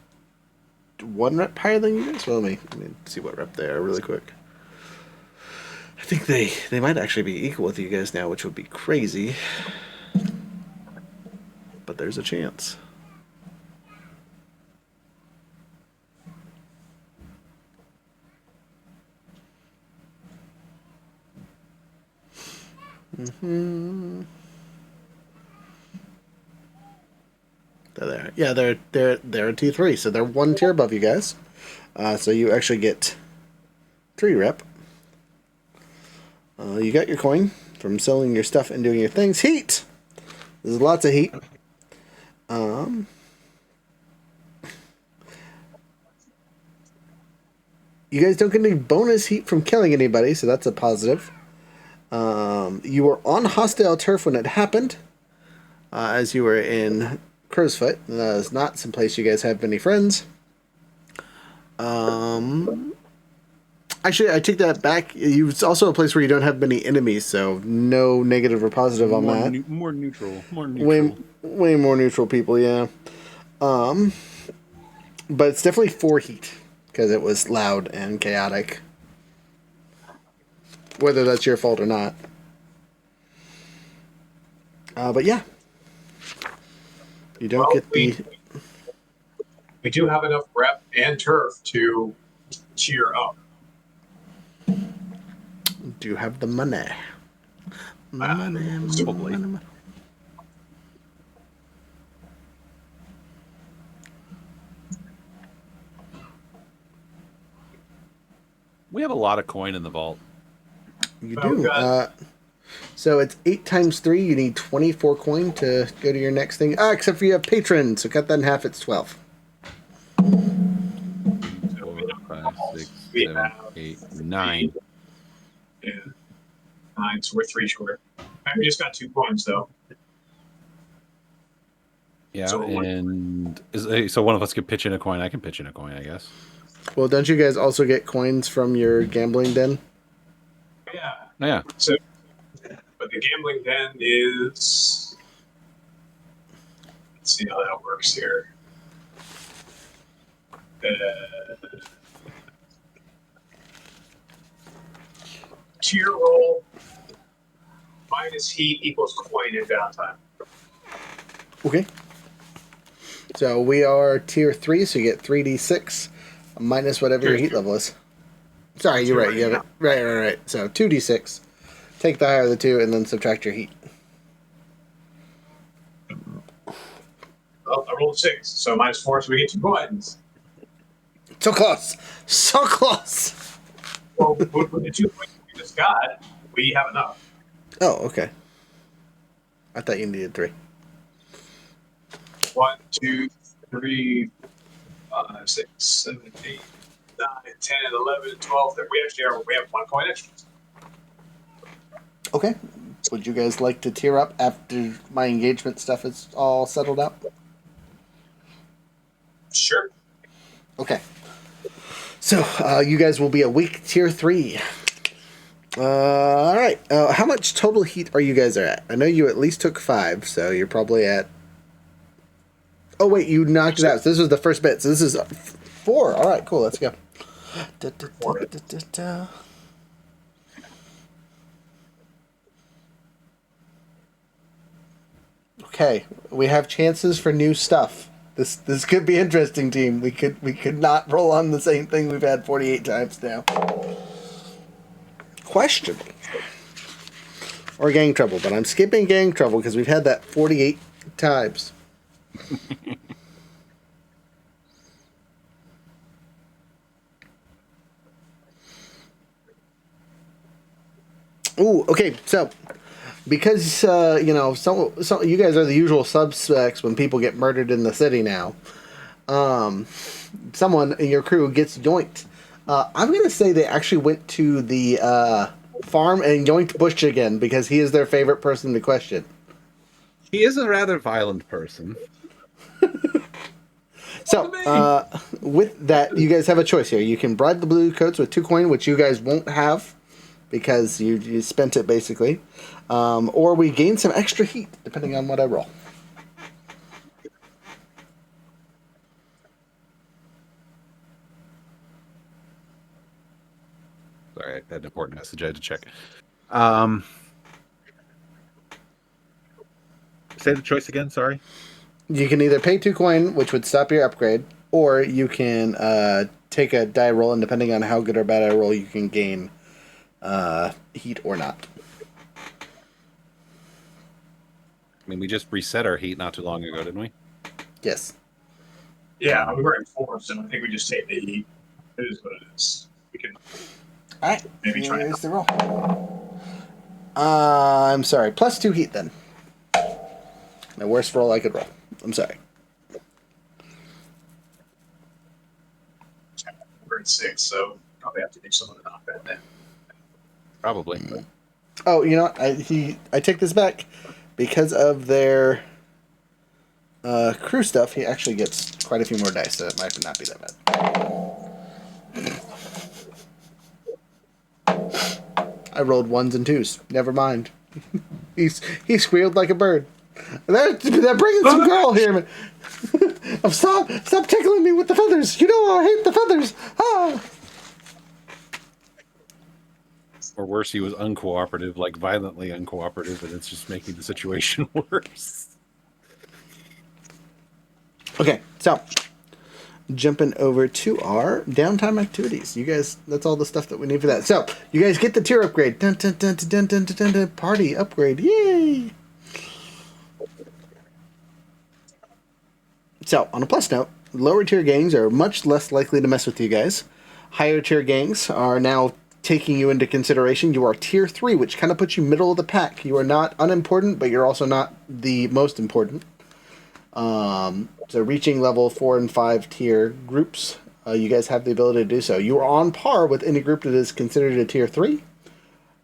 B: rep higher than you guys. Well, let me see what rep they are really quick. I think they might actually be equal with you guys now, which would be crazy. But there's a chance. They're a T3, so they're 1 tier above you guys. So you actually get 3 rep. You got your coin from selling your stuff and doing your things. Heat! There's lots of heat. You guys don't get any bonus heat from killing anybody, so that's a positive. You were on hostile turf when it happened, as you were in Crow's Foot. Is not some place you guys have many friends. Actually, I take that back. It's also a place where you don't have many enemies, so no negative or positive on that.
D: More neutral.
B: Way more neutral people, yeah. But it's definitely 4 heat because it was loud and chaotic. Whether that's your fault or not. But yeah, you don't get the.
C: We do have enough rep and turf to cheer up.
B: Do you have the money? Money.
D: We have a lot of coin in the vault.
B: You
C: Oh,
B: do.
C: God.
B: So it's 8 times 3. You need 24 coin to go to your next thing. Except for you have patron, so cut that in half. It's 12.
D: 4, 5, 6,
C: We
D: 7,
C: have
D: 8, 9.
C: Yeah. 9, so we're 3 short. We just got 2 coins, though.
D: Yeah,
C: So
D: so one of us could pitch in a coin. I can pitch in a coin, I guess.
B: Well, don't you guys also get coins from your gambling den?
C: Yeah.
D: Oh, yeah.
C: So, but the gambling den is. Let's see how that works here. Tier roll minus heat equals coin in downtime.
B: Okay. So we are tier 3, so you get 3d6 minus whatever your heat level is. Sorry, you're right. You have it. Right. So 2d6. Take the higher of the 2 and then subtract your heat.
C: Well, I rolled 6, so minus 4, so we get 2 coins.
B: So close. So close.
C: Well, with the 2 coins we just got, we have enough.
B: Oh, okay. I thought you needed 3.
C: 1, 2, 3, 5, 6, 7, 8, 9, 10, 11, 12. We have 1 coin extra.
B: Okay. Would you guys like to tier up after my engagement stuff is all settled out?
C: Sure.
B: Okay. So, you guys will be a weak tier 3. All right. How much total heat are you guys at? I know you at least took 5, so you're probably at... Oh, wait, you knocked it out. So this was the first bit. So this is 4. All right, cool. Let's go. Okay, we have chances for new stuff. This could be interesting, team. We could not roll on the same thing we've had 48 times now. Questioning. Or gang trouble, but I'm skipping gang trouble because we've had that 48 times. Ooh, okay, so because some you guys are the usual suspects when people get murdered in the city now. Someone in your crew gets yoinked. I'm gonna say they actually went to the farm and yoinked Bush again because he is their favorite person to question.
D: He is a rather violent person.
B: So, with that, you guys have a choice here. You can bribe the blue coats with 2 coin, which you guys won't have because you spent it basically. Or we gain some extra heat, depending on what I roll.
D: Sorry, I had an important message I had to check. Say the choice again, sorry.
B: You can either pay 2 coin, which would stop your upgrade, or you can take a die roll, and depending on how good or bad I roll, you can gain heat or not.
D: I mean, we just reset our heat not too long ago, didn't we?
B: Yes.
C: Yeah, we were in 4, so I think we just take the heat. It is what it is. We can
B: All right.
C: maybe try it.
B: Here's the roll. I'm sorry. Plus 2 heat then. The worst roll I could roll. I'm sorry.
C: We're at 6, so probably have to do something to knock that down.
D: Probably.
B: Oh, you know what? I take this back. Because of their crew stuff, he actually gets quite a few more dice, so it might not be that bad. I rolled 1s and 2s. Never mind. He squealed like a bird. They're bringing some girl here. Man. Stop tickling me with the feathers. You know I hate the feathers. Ah.
D: Or worse, he was uncooperative, like violently uncooperative, and it's just making the situation worse.
B: Okay, so jumping over to our downtime activities. You guys, that's all the stuff that we need for that. So you guys get the tier upgrade. Dun, dun, dun, dun, dun, dun, dun, dun, party upgrade. Yay! So on a plus note, lower tier gangs are much less likely to mess with you guys. Higher tier gangs are now taking you into consideration. You are tier 3, which kind of puts you middle of the pack. You are not unimportant, but you're also not the most important. So reaching level 4 and 5 tier groups, you guys have the ability to do so. You are on par with any group that is considered a tier 3.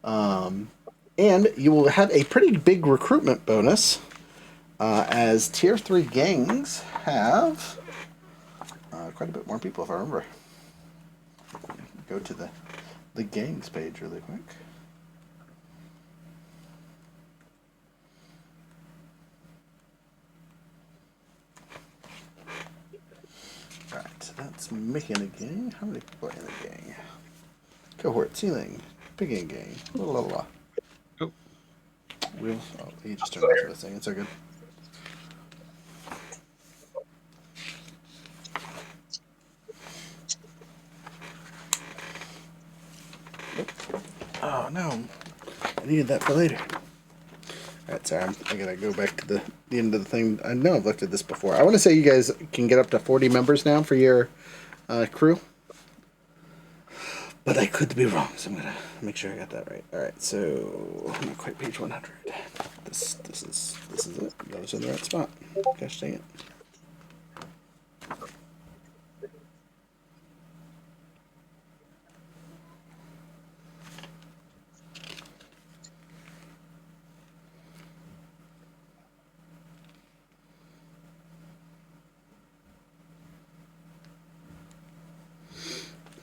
B: And you will have a pretty big recruitment bonus, as tier 3 gangs have quite a bit more people, if I remember. Go to the gangs page really quick. Alright, so that's making a gang. How many people are in a gang? Cohort, ceiling, picking gang, blah blah blah.
D: Oh.
B: Wheels. Oh, he just turned off this thing. It's so good. Oh no, I needed that for later. Alright, sorry, I gotta go back to the end of the thing. I know I've looked at this before. I want to say you guys can get up to 40 members now for your crew. But I could be wrong, so I'm gonna make sure I got that right. Alright, so I'm not quite page 100. This is it. I was in the right spot. Gosh dang it.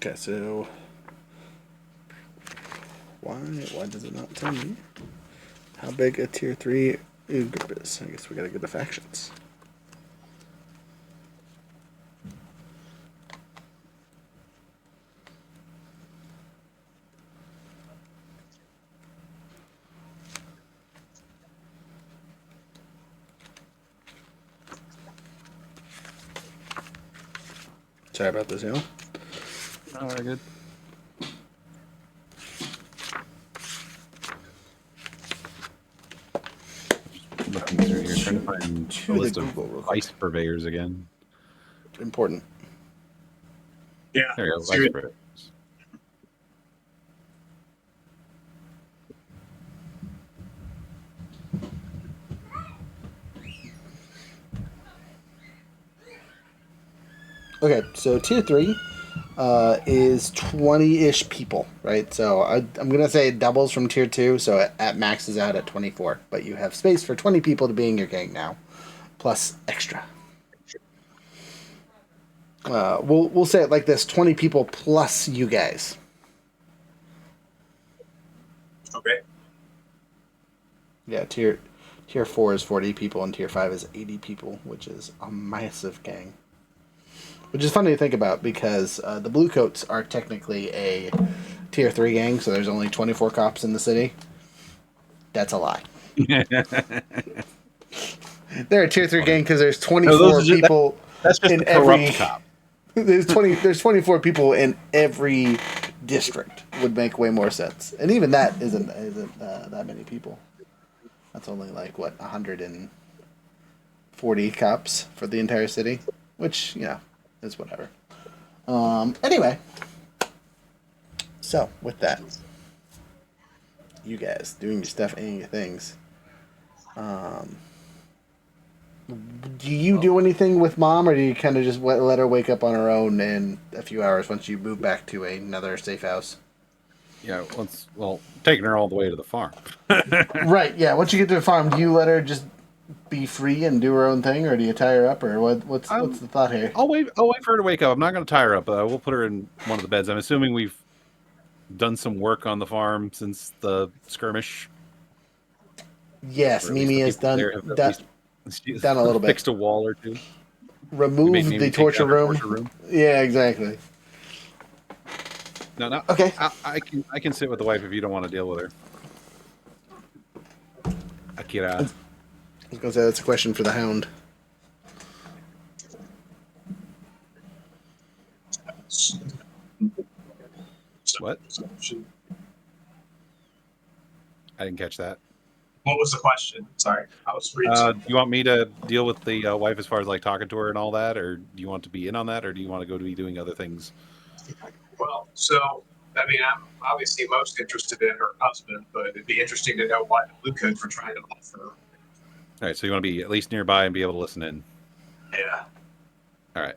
B: Okay, so why does it not tell me how big a tier 3 group is? I guess we gotta go to factions. Sorry about this, y'all.
D: Oh, very good. Looking through here, trying to find
B: To
D: a
B: the
D: list of
B: Google real quick.
D: vice purveyors again.
B: Important.
C: Yeah.
D: There you go,
C: So
D: vice
C: you're-
D: purveyors.
B: Okay, so tier 3 is 20-ish people, right? So I'm going to say it doubles from tier 2, so it maxes out at 24. But you have space for 20 people to be in your gang now, plus extra. We'll say it like this, 20 people plus you guys.
C: Okay.
B: Yeah, tier 4 is 40 people, and tier 5 is 80 people, which is a massive gang. Which is funny to think about because the Bluecoats are technically a tier 3 gang, so there's only 24 cops in the city. That's a lie. They're a tier 3 gang because there's 24 people
D: That's just
B: in
D: a corrupt
B: every
D: cop.
B: There's 24 people in every district. Would make way more sense. And even that isn't that many people. That's only like what 140 cops for the entire city, which is whatever. Anyway, so with that, you guys doing your stuff and your things. Do you do anything with Mom, or do you kind of just let her wake up on her own in a few hours once you move back to another safe house?
D: Yeah, taking her all the way to the farm.
B: Right, yeah. Once you get to the farm, do you let her just be free and do her own thing, or do you tie her up, or what's the thought here?
D: I'll wait for her to wake up. I'm not going to tie her up. We'll put her in one of the beds. I'm assuming we've done some work on the farm since the skirmish.
B: Yes,
D: Or at least
B: Mimi
D: the
B: has
D: people there have at least
B: done a little bit.
D: fixed a wall or two.
B: Removed
D: Maybe
B: the
D: take
B: torture
D: down her
B: room.
D: torture room.
B: Yeah, exactly.
D: No.
B: Okay.
D: I can sit with the wife if you don't want to deal with her. Akira.
B: I was gonna say that's a question for the Hound.
D: What? I didn't catch that.
C: What was the question? Sorry, I was reading.
D: Do you want me to deal with the wife as far as like talking to her and all that, or do you want to be in on that, or do you want to go to be doing other things?
C: Well, so I mean, I'm obviously most interested in her husband, but it'd be interesting to know what Luke could for trying to offer.
D: All right, so you want to be at least nearby and be able to listen in.
C: Yeah.
D: All right.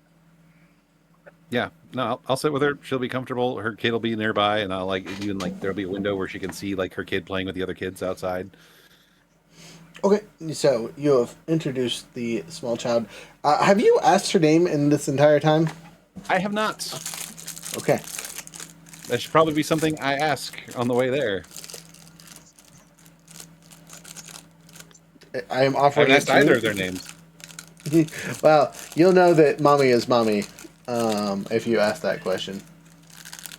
D: Yeah, no, I'll sit with her. She'll be comfortable. Her kid will be nearby, and I'll even there'll be a window where she can see like her kid playing with the other kids outside.
B: Okay, so you have introduced the small child. Have you asked her name in this entire time?
D: I have not.
B: Okay.
D: That should probably be something I ask on the way there.
B: I am
D: I
B: offering
D: haven't asked
B: it to
D: either
B: you.
D: of their names.
B: Well, you'll know that mommy is mommy if you ask that question.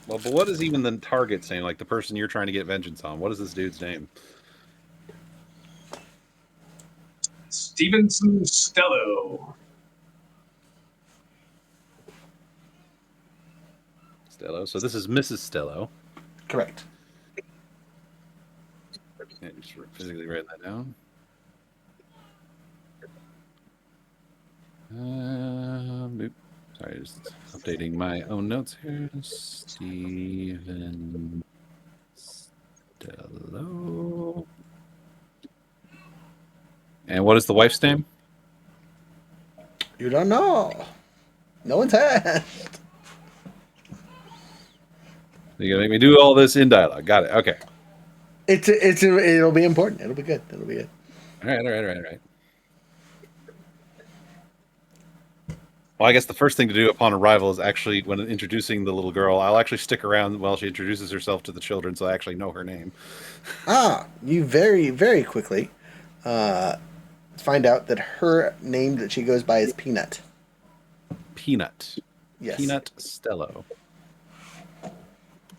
D: Well, but what is even the target saying? Like the person you're trying to get vengeance on? What is this dude's name?
C: Stevenson Stello.
D: Stello. So this is Mrs. Stello.
B: Correct.
D: Yeah, just physically write that down. Oop. Sorry, just updating my own notes here. Steven Stello. And what is the wife's name?
B: You don't know. No one's asked.
D: You're gonna make me do all this in dialogue. Got it. Okay.
B: It'll be important. It'll be good. It'll be good.
D: All right. Well, I guess the first thing to do upon arrival is actually, when introducing the little girl, I'll actually stick around while she introduces herself to the children, so I actually know her name.
B: You very, very quickly find out that her name that she goes by is Peanut.
D: Peanut.
B: Yes.
D: Peanut Stello.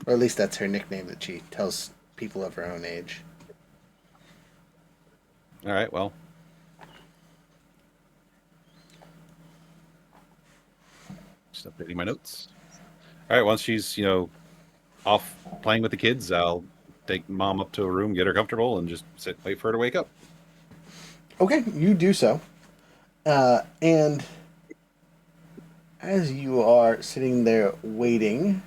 B: Or at least that's her nickname that she tells people of her own age.
D: All right, well. Just updating my notes. All right, once she's, off playing with the kids, I'll take mom up to a room, get her comfortable, and just wait for her to wake up.
B: Okay, you do so. And as you are sitting there waiting,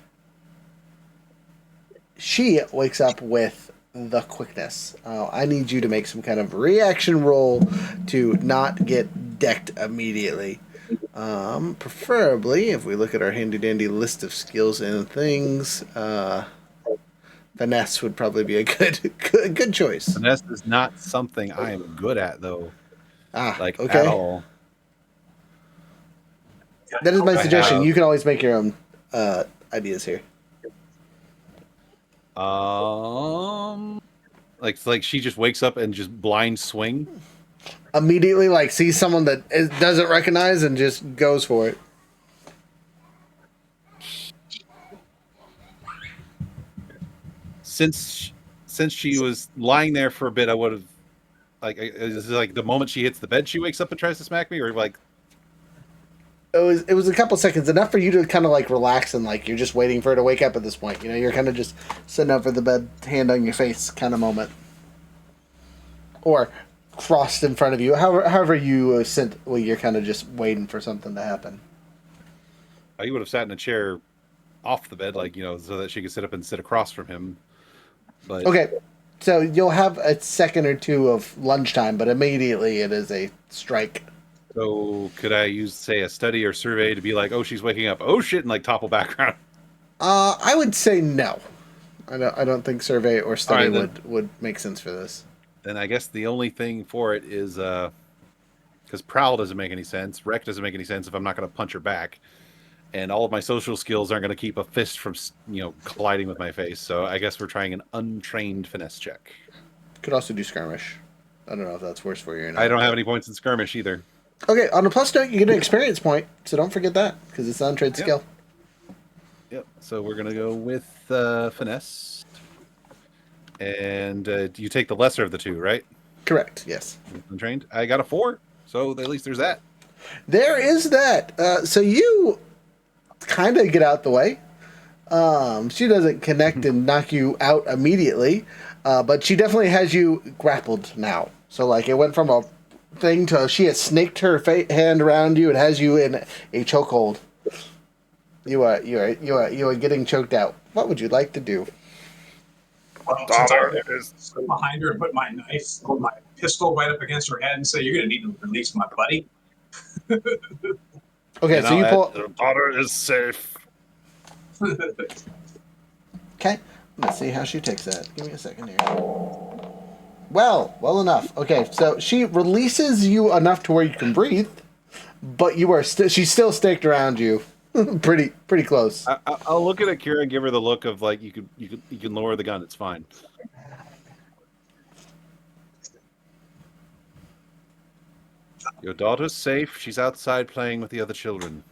B: she wakes up with the quickness. I need you to make some kind of reaction roll to not get decked immediately. Preferably, if we look at our handy-dandy list of skills and things, finesse would probably be a good choice.
D: Finesse is not something I am good at, though.
B: Okay.
D: At all.
B: That is my
D: I
B: suggestion.
D: have-
B: You can always make your own ideas here.
D: Like she just wakes up and just blind swing.
B: Immediately, sees someone that doesn't recognize and just goes for it.
D: Since she was lying there for a bit, I would have is it like the moment she hits the bed, she wakes up and tries to smack me, or like
B: It was a couple seconds, enough for you to kind of relax and you're just waiting for her to wake up at this point. You're kind of just sitting over the bed, hand on your face kind of moment. Or crossed in front of you. However you you're kind of just waiting for something to happen.
D: you would have sat in a chair off the bed, so that she could sit up and sit across from him. But
B: Okay, so you'll have a second or two of lunchtime, but immediately it is a strike.
D: So could I use, say, a study or survey to be like, oh, she's waking up, oh shit, and topple background?
B: I would say no. I don't think survey or study
D: All right,
B: would make sense for this.
D: Then I guess the only thing for it is because prowl doesn't make any sense. Wreck doesn't make any sense if I'm not going to punch her back. And all of my social skills aren't going to keep a fist from, colliding with my face. So I guess we're trying an untrained finesse check.
B: Could also do skirmish. I don't know if that's worse for you or not.
D: I don't have any points in skirmish either.
B: Okay, on a plus note, you get an experience point, so don't forget that, because it's an untrained skill.
D: Yep. So we're going to go with finesse. And you take the lesser of the two, right?
B: Correct, yes.
D: Untrained. I got a 4, so at least there's that.
B: There is that. So you kind of get out the way. She doesn't connect and knock you out immediately, but she definitely has you grappled now. So like it went from a thing to she has snaked her hand around you and has you in a chokehold. You are getting choked out. What would you like to do?
C: Well, since I stood behind her and put my knife or my pistol right up against her head and say, "You're going to need to release my buddy."
B: Okay, so you pull.
D: The daughter is safe.
B: Okay, let's see how she takes that. Give me a second here. Well enough. Okay, so she releases you enough to where you can breathe, but you are she's still staked around you, pretty close.
D: I'll look at Akira and give her the look of like you can lower the gun. It's fine. Your daughter's safe. She's outside playing with the other children.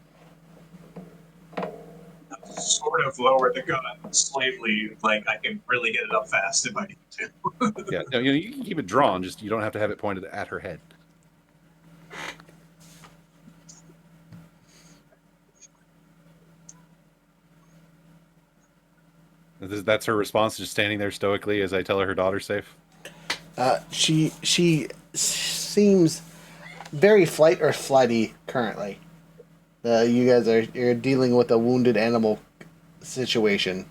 C: Sort of lower the gun slightly, like I can really get it up fast if I need to.
D: Yeah, no, you can keep it drawn. Just you don't have to have it pointed at her head. That's her response, just standing there stoically as I tell her daughter's safe.
B: She seems very flight or flighty currently. You guys you're dealing with a wounded animal situation.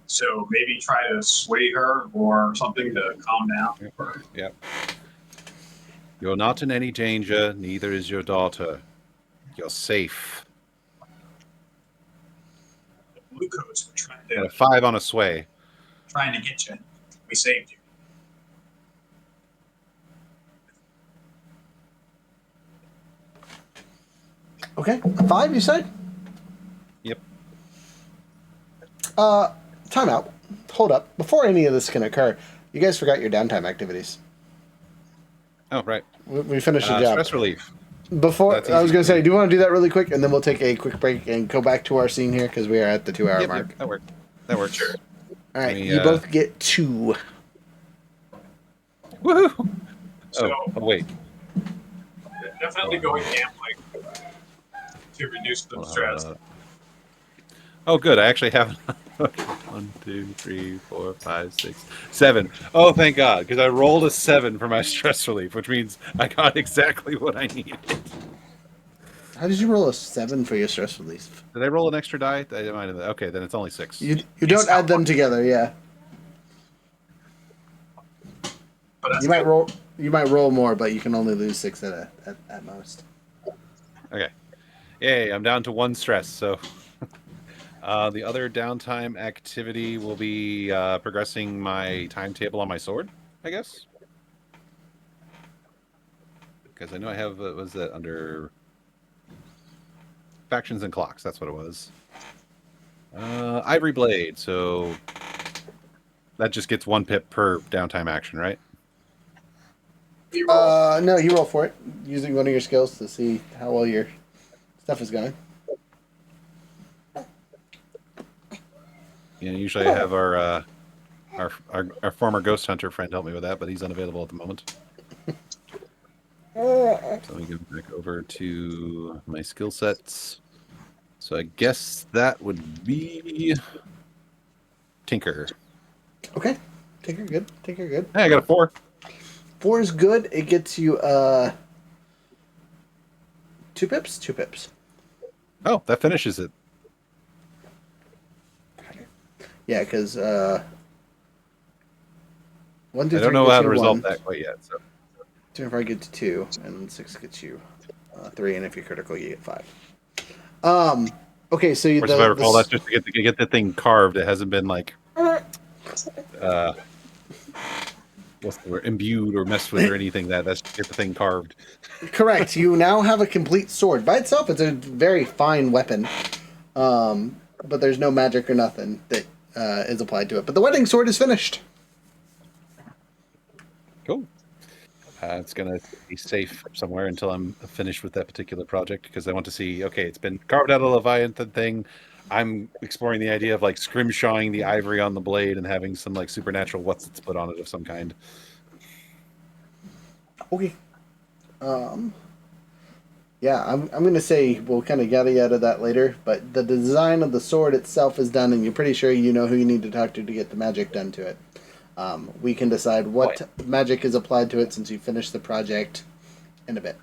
C: So maybe try to sway her or something to calm down.
D: Yep. You're not in any danger. Neither is your daughter. You're safe.
C: The blue coats were trying
D: Got a
C: to
D: 5 on a sway.
C: get you. We saved you.
B: Okay, 5 you said?
D: Yep.
B: Time out. Hold up. Before any of this can occur, you guys forgot your downtime activities.
D: Oh, right.
B: We finished the job.
D: Stress relief.
B: Before
D: That's
B: I was
D: easy.
B: going to say, do you want to do that really quick, and then we'll take a quick break and go back to our scene here because we are at the 2-hour mark.
D: Yep, that works. That works. Sure.
B: All right,
D: We,
B: you both get 2.
D: Woohoo!
C: So
D: Oh, wait.
C: definitely going gambling to reduce the stress.
D: Oh, good. I actually have 1, 2, 3, 4, 5, 6, 7. Oh, thank God, because I rolled a 7 for my stress relief, which means I got exactly what I needed.
B: How did you roll a 7 for your stress relief?
D: Did I roll an extra die? I might have. Okay, then it's only 6.
B: You don't add them together, yeah.
C: But that's
B: You might
C: good.
B: roll more, but you can only lose 6 at most.
D: Okay. Yay, I'm down to 1 stress, so... the other downtime activity will be progressing my timetable on my sword, I guess. Because I know I have, was that under factions and clocks? That's what it was. Ivory blade, so that just gets 1 pip per downtime action, right?
B: No, you roll for it using one of your skills to see how well your stuff is going.
D: Yeah, usually I have our former ghost hunter friend help me with that, but he's unavailable at the moment. So let me go back over to my skill sets. So I guess that would be Tinker.
B: Okay, take her good. Take her good.
D: Hey, I got a 4.
B: 4 is good. It gets you 2 pips. 2 pips.
D: Oh, that finishes it.
B: Yeah, because 1, 2, 3
D: I don't know
B: gets
D: how
B: you
D: to resolve
B: 1.
D: that quite yet. So
B: 2 and 5 gets 2, and 6 gets you 3, and if you're critical, you get 5. Okay, so
D: of course, if I recall, that's just to get the thing carved. It hasn't been like, what what's the word, imbued or messed with or anything. That's just get the thing carved.
B: Correct. You now have a complete sword. By itself, it's a very fine weapon. But there's no magic or nothing that is applied to it. But the wedding sword is finished.
D: Cool. It's going to be safe somewhere until I'm finished with that particular project because I want to see, okay, it's been carved out of the Leviathan thing. I'm exploring the idea of like scrimshawing the ivory on the blade and having some like supernatural what's it's put on it of some kind.
B: Okay. Yeah, I'm going to say we'll kind of yada that later, but the design of the sword itself is done, and you're pretty sure you know who you need to talk to get the magic done to it. We can decide what magic is applied to it since you finished the project in a bit.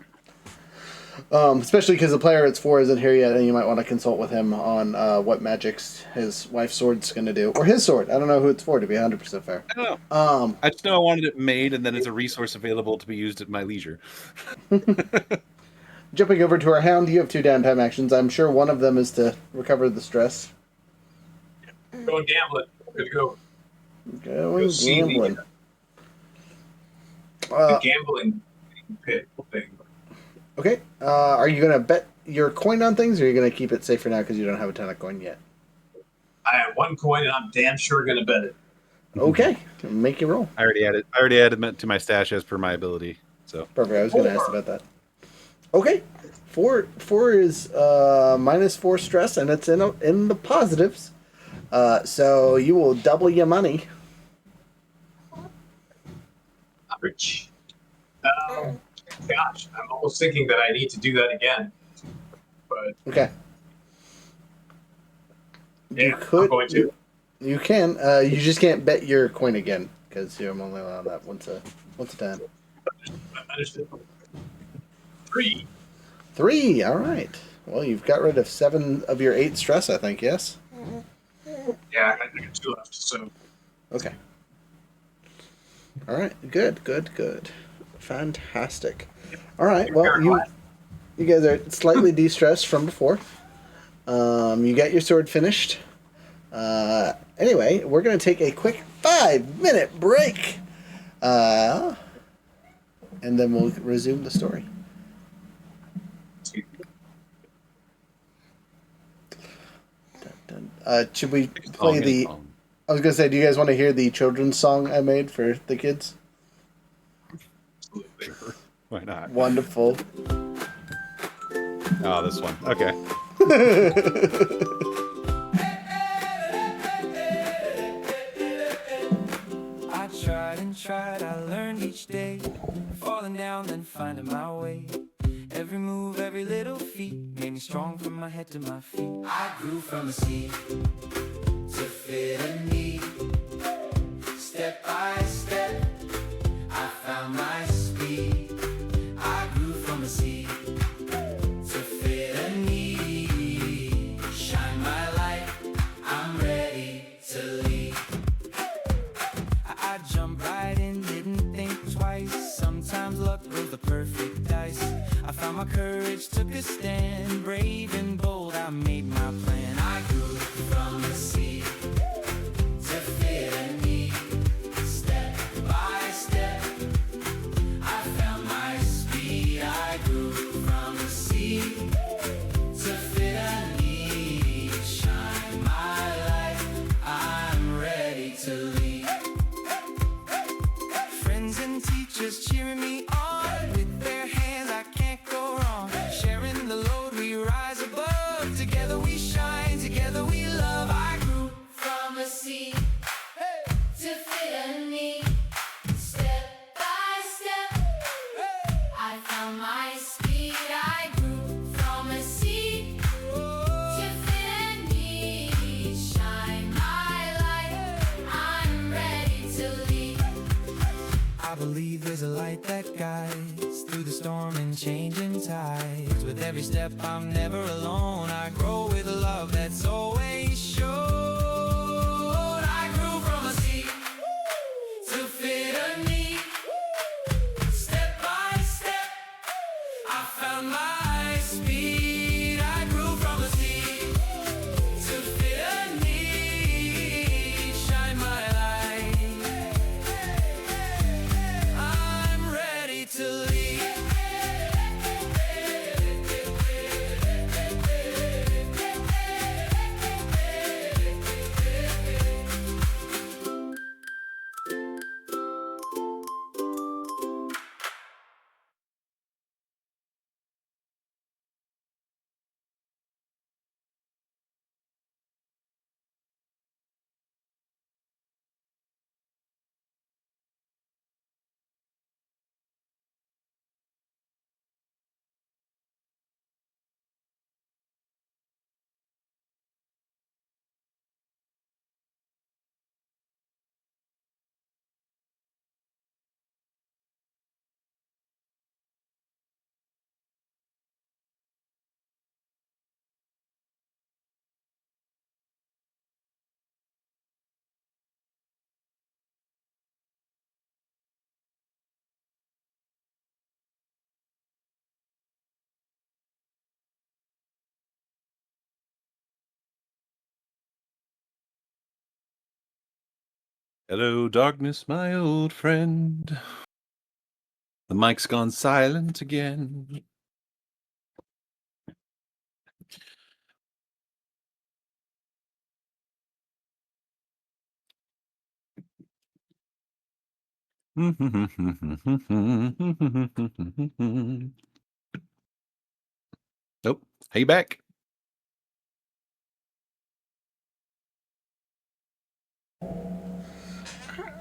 B: Especially because the player it's for isn't here yet, and you might want to consult with him on what magics his wife's sword's going to do. Or his sword. I don't know who it's for, to be 100% fair.
D: I don't know. I just know I wanted it made, and then it's a resource available to be used at my leisure.
B: Jumping over to our hound, you have 2 downtime actions. I'm sure one of them is to recover the stress.
C: Going gambling. Good to go.
B: Going
C: see
B: gambling.
C: The gambling pit thing.
B: Okay. Are you going to bet your coin on things, or are you going to keep it safe for now because you don't have a ton of coin yet?
C: I have 1 coin, and I'm damn sure going to bet it.
B: Okay. Make your roll.
D: I already added it to my stash as per my ability. So
B: Perfect. I was going to ask about that. Okay. 4 is -4 stress, and it's in the positives. So you will double your money.
C: Ouch. Gosh, I'm almost thinking that I need to do that again. But
B: Okay.
C: yeah,
B: You could.
C: I'm going to.
B: You can. You just can't bet your coin again because you're only allowed that once a time.
C: Understood. 3.
B: 3. All right. Well, you've got rid of 7 of your 8 stress, I think. Yes.
C: Yeah, I got 2 left. So
B: Okay. All right. Good. Fantastic. All right. Well, you guys are slightly de-stressed from before. You got your sword finished. Anyway, we're going to take a quick 5-minute break. And then we'll resume the story. Should we play the... I was going to say, do you guys want to hear the children's song I made for the kids?
D: sure. Why not?
B: Wonderful.
D: Oh, this one. Okay.
A: I tried and tried, I learned each day, falling down then finding my way. Every move, every little feat made me strong from my head to my feet. I grew from a seed to fit a need. Step by step, I found my speed. I grew from a seed to fit a need. Shine my light, I'm ready to lead. I jumped right in, didn't think twice. Sometimes luck rolls the perfect dice. I found my courage, took a stand. Brave and bold, I made my plan. I grew from a seed to fit a need. Step by step, I found my speed. I grew from a seed to fit a need. Shine my light, I'm ready to lead. Friends and teachers cheering me on. With their hands I can't go wrong. Sharing the load we rise above. Together we shine, together we love. I grew
F: From a seed to fit a need. Step by step, I found my speed. I grew from a seed to fit a need. Shine my light, I'm ready to lead.
A: I believe there's a light that guides through the storm and changing tides. With every step I'm never alone. I grow with a love that's always shown. I grew from a seed to fit a need. Step by step, I found my speed. I grew from a seed to fit a need. Shine my light.
D: Hello, darkness, my old friend. The mic's gone silent again. Nope. Hey, back.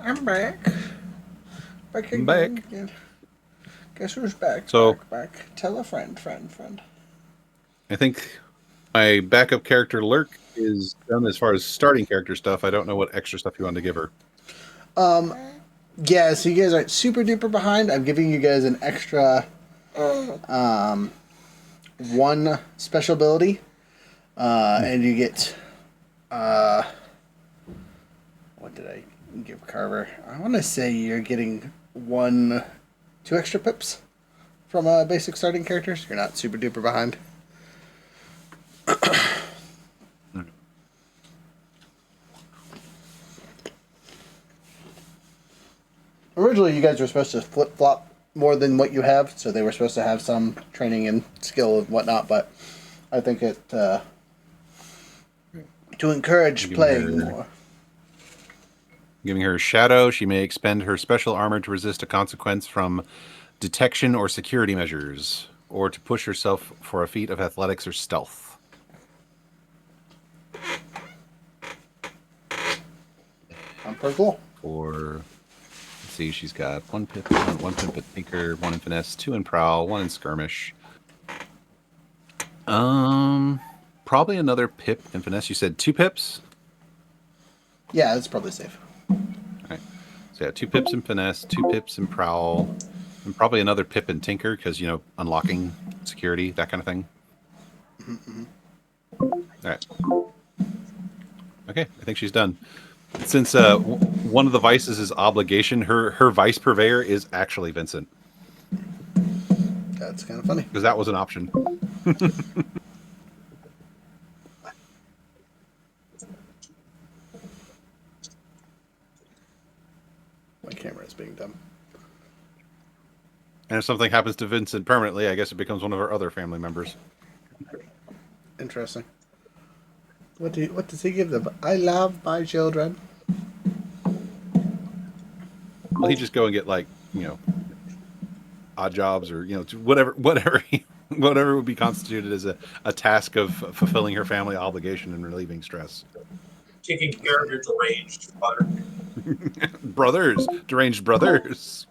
B: I'm back. Back
D: I'm
B: again.
D: back.
B: Yeah. Guess who's back?
D: So-
B: back. Tell a friend.
D: I think my backup character Lurk is done as far as starting character stuff. I don't know what extra stuff you want to give her.
B: Yeah, so you guys aren't super duper behind. I'm giving you guys an extra one special ability. And you get what did I give Carver? I want to say you're getting 2 extra pips from basic starting characters. You're not super duper behind. Originally, you guys were supposed to flip flop more than what you have, so they were supposed to have some training and skill and whatnot. But I think it to encourage
D: Giving
B: playing
D: her-
B: more.
D: Giving her Shadow, she may expend her special armor to resist a consequence from detection or security measures, or to push herself for a feat of athletics or stealth.
B: Pretty cool.
D: Let's see, she's got 1 pip, 1 pip at Tinker, 1 in Finesse, 2 in Prowl, 1 in Skirmish. Probably another pip in Finesse. You said 2 pips?
B: Yeah, it's probably safe.
D: Alright. So yeah, 2 pips in Finesse, 2 pips in Prowl, and probably another pip in Tinker, because, unlocking security, that kind of thing. Alright. Okay, I think she's done. Since one of the vices is obligation, her vice purveyor is actually Vincent.
B: That's kind of funny.
D: Because that was an option.
B: My camera is being dumb.
D: And if something happens to Vincent permanently, I guess it becomes one of our other family members.
B: Interesting. What does he give them? I love my children.
D: Well, he'd just go and get odd jobs or whatever would be constituted as a task of fulfilling her family obligation and relieving stress.
C: Taking care of your deranged mother.
D: Deranged brothers.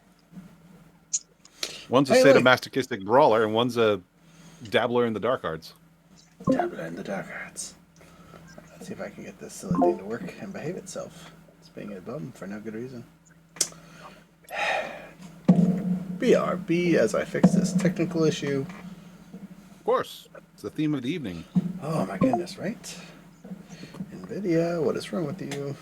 D: One's a
B: Hey, look.
D: sadomasochistic brawler, and one's a dabbler in the dark arts.
B: Dabbler in the dark arts. Let's see if I can get this silly thing to work and behave itself. It's being a bum for no good reason. BRB as I fix this technical issue.
D: Of course, it's the theme of the evening.
B: Oh my goodness, right? NVIDIA, what is wrong with you?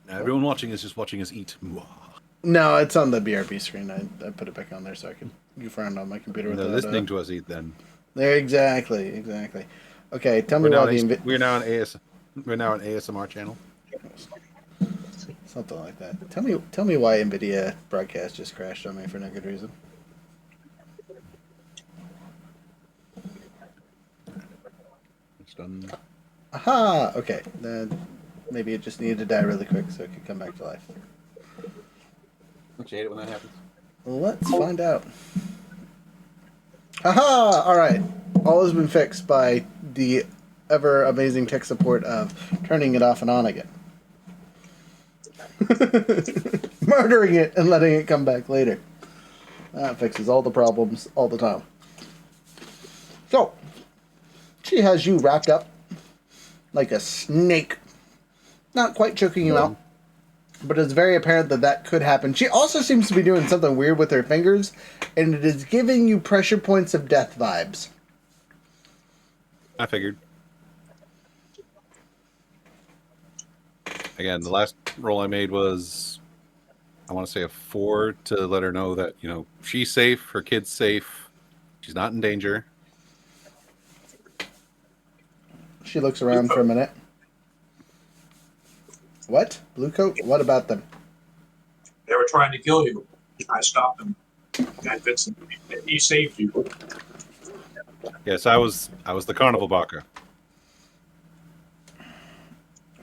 D: Now, everyone watching is just watching us eat.
B: No, it's on the BRB screen. I put it back on there so I can goof around on my computer
D: They're
B: without
D: listening to us eat then.
B: There, exactly. Okay, tell me why the
D: We're now an ASMR channel.
B: something like that. Tell me why NVIDIA broadcast just crashed on me for no good reason.
D: It's done.
B: Aha! Okay, then maybe it just needed to die really quick so it could come back to life.
D: Don't you hate it when that happens?
B: Let's find out. Aha! Alright. All has been fixed by the ever amazing tech support of turning it off and on again. Murdering it and letting it come back later. That fixes all the problems all the time. So, she has you wrapped up like a snake. Not quite choking you out, but it's very apparent that could happen. She also seems to be doing something weird with her fingers, and it is giving you pressure points of death vibes.
D: I figured. Again, the last roll I made was, I want to say a 4 to let her know that, she's safe, her kid's safe, she's not in danger.
B: She looks around for a minute. What? Blue coat? What about them?
C: They were trying to kill you. I stopped them. And Vincent, he saved you.
D: Yes, I was the carnival barker.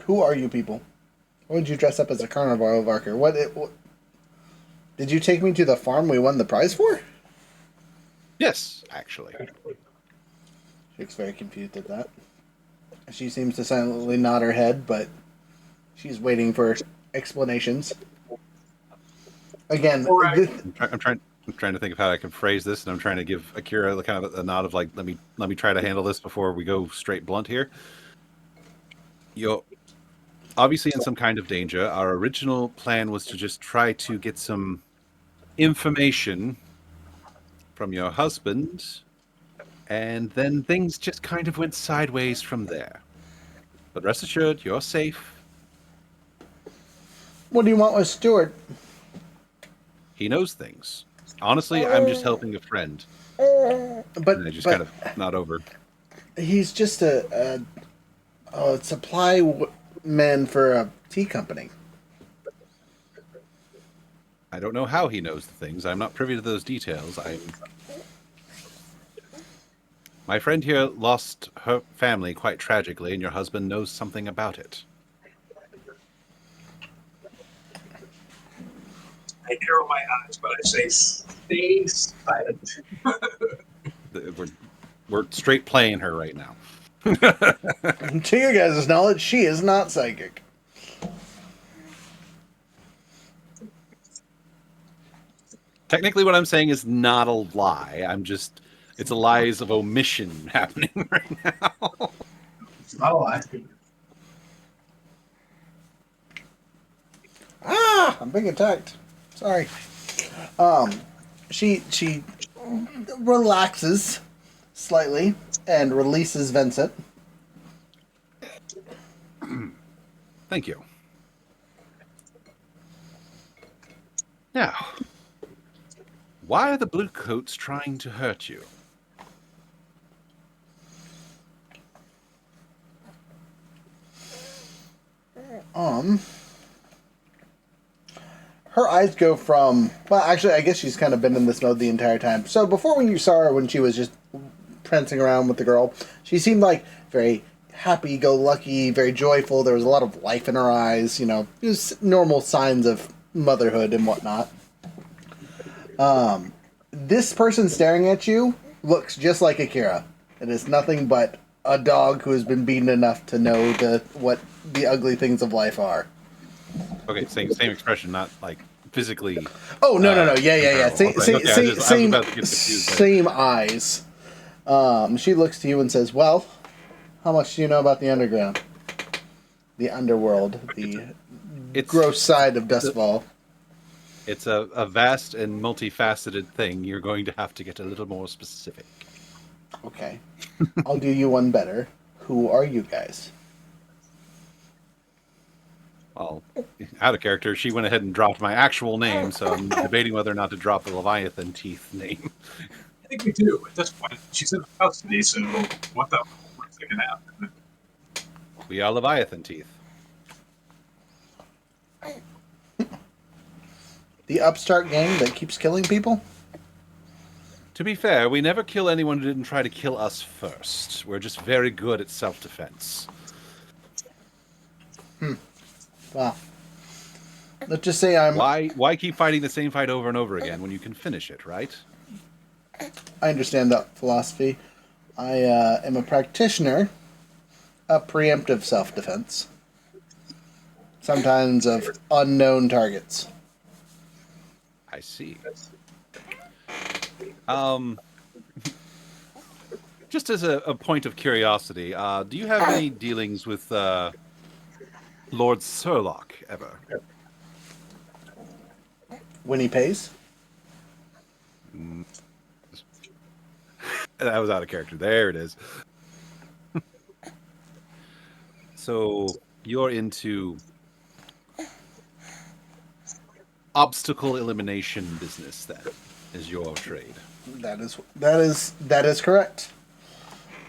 B: Who are you people? Why would you dress up as a carnival barker? What did you take me to the farm we won the prize for?
D: Yes, actually.
B: She looks very confused at that. She seems to silently nod her head, but she's waiting for explanations. Again,
C: Right.
D: I'm trying to think of how I can phrase this, and I'm trying to give Akira kind of a nod of like, let me try to handle this before we go straight blunt here. You're obviously in some kind of danger. Our original plan was to just try to get some information from your husband, and then things just kind of went sideways from there. But rest assured, you're safe.
B: what do you want with Stuart?
D: He knows things. Honestly, I'm just helping a friend.
B: But
D: And I just kind of nod over.
B: he's just a supply man for a tea company.
D: I don't know how he knows the things. I'm not privy to those details. My friend here lost her family quite tragically, and your husband knows something about it.
C: I narrow my eyes, but I say, stay silent.
D: We're straight playing her right now.
B: To your guys' knowledge, she is not psychic.
D: Technically, what I'm saying is not a lie. It's a lies of omission happening right now.
C: It's not a lie.
B: Ah, I'm being attacked. Sorry. She relaxes slightly and releases Vincent.
D: Thank you. Now, why are the Bluecoats trying to hurt you?
B: Her eyes go from, well, actually, I guess she's kind of been in this mode the entire time. So before, when you saw her when she was just prancing around with the girl, she seemed like very happy-go-lucky, very joyful. There was a lot of life in her eyes, just normal signs of motherhood and whatnot. This person staring at you looks just like Akira. It is nothing but a dog who has been beaten enough to know what the ugly things of life are.
D: Okay, same expression, not like physically.
B: Oh no. Yeah.
D: Same
B: Same eyes. She looks to you and says, "Well, how much do you know about the underground, the underworld, the gross side of Dustfall?"
D: It's a vast and multifaceted thing. You're going to have to get a little more specific.
B: Okay, I'll do you one better. Who are you guys?
D: Well, out of character, she went ahead and dropped my actual name, so I'm debating whether or not to drop the Leviathan Teeth name.
C: I think we do at this point. She's in custody, so what the worst that can happen?
D: We are Leviathan Teeth.
B: The upstart gang that keeps killing people?
D: To be fair, we never kill anyone who didn't try to kill us first. We're just very good at self-defense.
B: Well, let's just say
D: Why keep fighting the same fight over and over again when you can finish it, right?
B: I understand that philosophy. I am a practitioner of preemptive self-defense. Sometimes of unknown targets.
D: I see. Just as a point of curiosity, do you have any dealings with Lord Surlock ever?
B: When he pays?
D: That was out of character. There it is. So you're into obstacle elimination business, then, is your trade.
B: That is correct.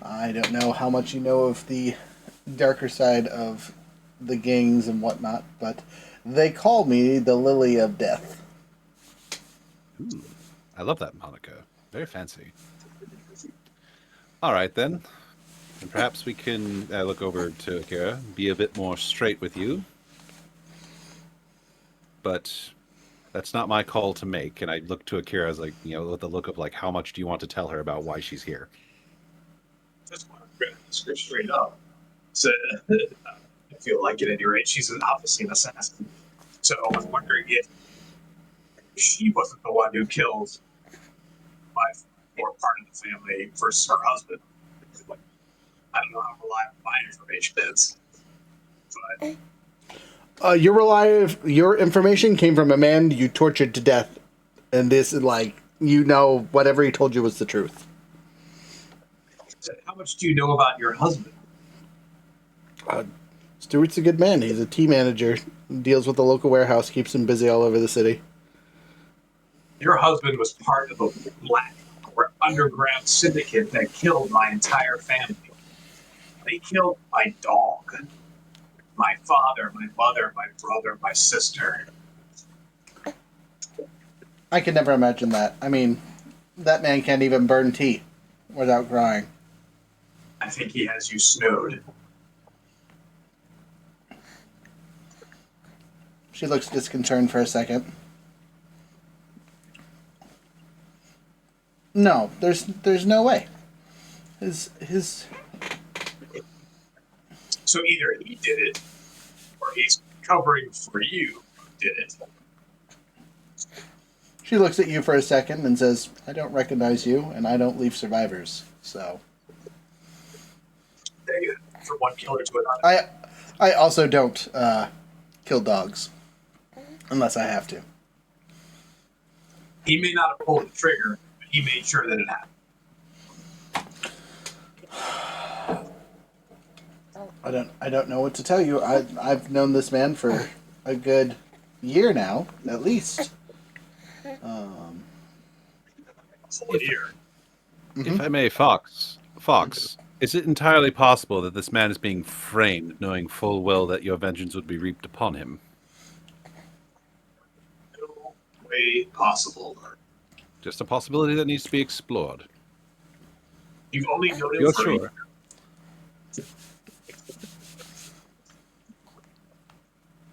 B: I don't know how much you know of the darker side of the gangs and whatnot, but they call me the Lily of Death.
D: Ooh, I love that moniker. Very fancy. All right, then. And perhaps we can look over to Akira, be a bit more straight with you. But that's not my call to make. And I look to Akira as like, with the look of like, how much do you want to tell her about why she's here?
C: Just want to screw straight up. So, I feel like at any rate, she's obviously an assassin. So I was wondering if she wasn't the one who killed my or part of the family versus her husband. I don't know how reliable my information is, but
B: Your information came from a man you tortured to death, and this is like whatever he told you was the truth.
C: how much do you know about your husband?
B: Stewart's a good man. He's a tea manager, deals with the local warehouse, keeps him busy all over the city.
C: Your husband was part of a black underground syndicate that killed my entire family. They killed my dog, my father, my mother, my brother, my sister.
B: I could never imagine that. I mean, that man can't even burn tea without crying.
C: I think he has you snowed.
B: She looks disconcerted for a second. No, there's no way. His
C: So either he did it, or he's covering for you who did it.
B: She looks at you for a second and says, "I don't recognize you, and I don't leave survivors." So
C: From one killer to another.
B: I also don't kill dogs unless I have to.
C: He may not have pulled the trigger, but he made sure that it happened.
B: I don't know what to tell you. I've known this man for a good year now, at least.
C: Whole year.
D: If I may, Fox, is it entirely possible that this man is being framed, knowing full well that your vengeance would be reaped upon him?
C: No way possible.
D: Just a possibility that needs to be explored.
C: You've only known him
D: You're
C: for
D: sure?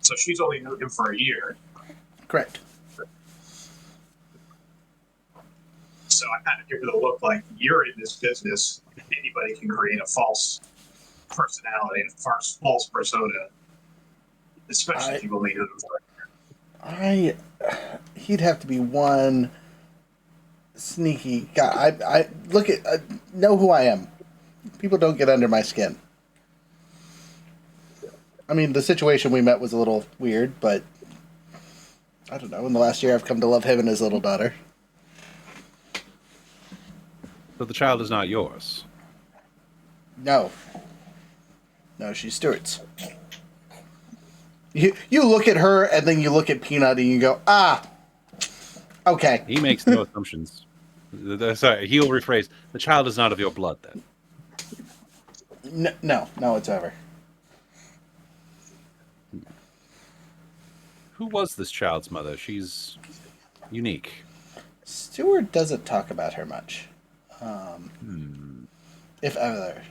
C: So she's only known him for a year.
B: Correct.
C: So I kind of give it a look like you're in this business. Anybody can create a false personality, a false persona, especially if you've only known him for a year.
B: He'd have to be one sneaky guy. I look at know who I am. People don't get under my skin. I mean, the situation we met was a little weird, but I don't know. In the last year, I've come to love him and his little daughter.
D: But the child is not yours.
B: No, she's Stewart's. You look at her and then you look at Peanut and you go, okay.
D: He makes no assumptions. Sorry, he'll rephrase. The child is not of your blood, then.
B: No whatsoever.
D: Who was this child's mother? She's unique.
B: Stewart doesn't talk about her much. If ever.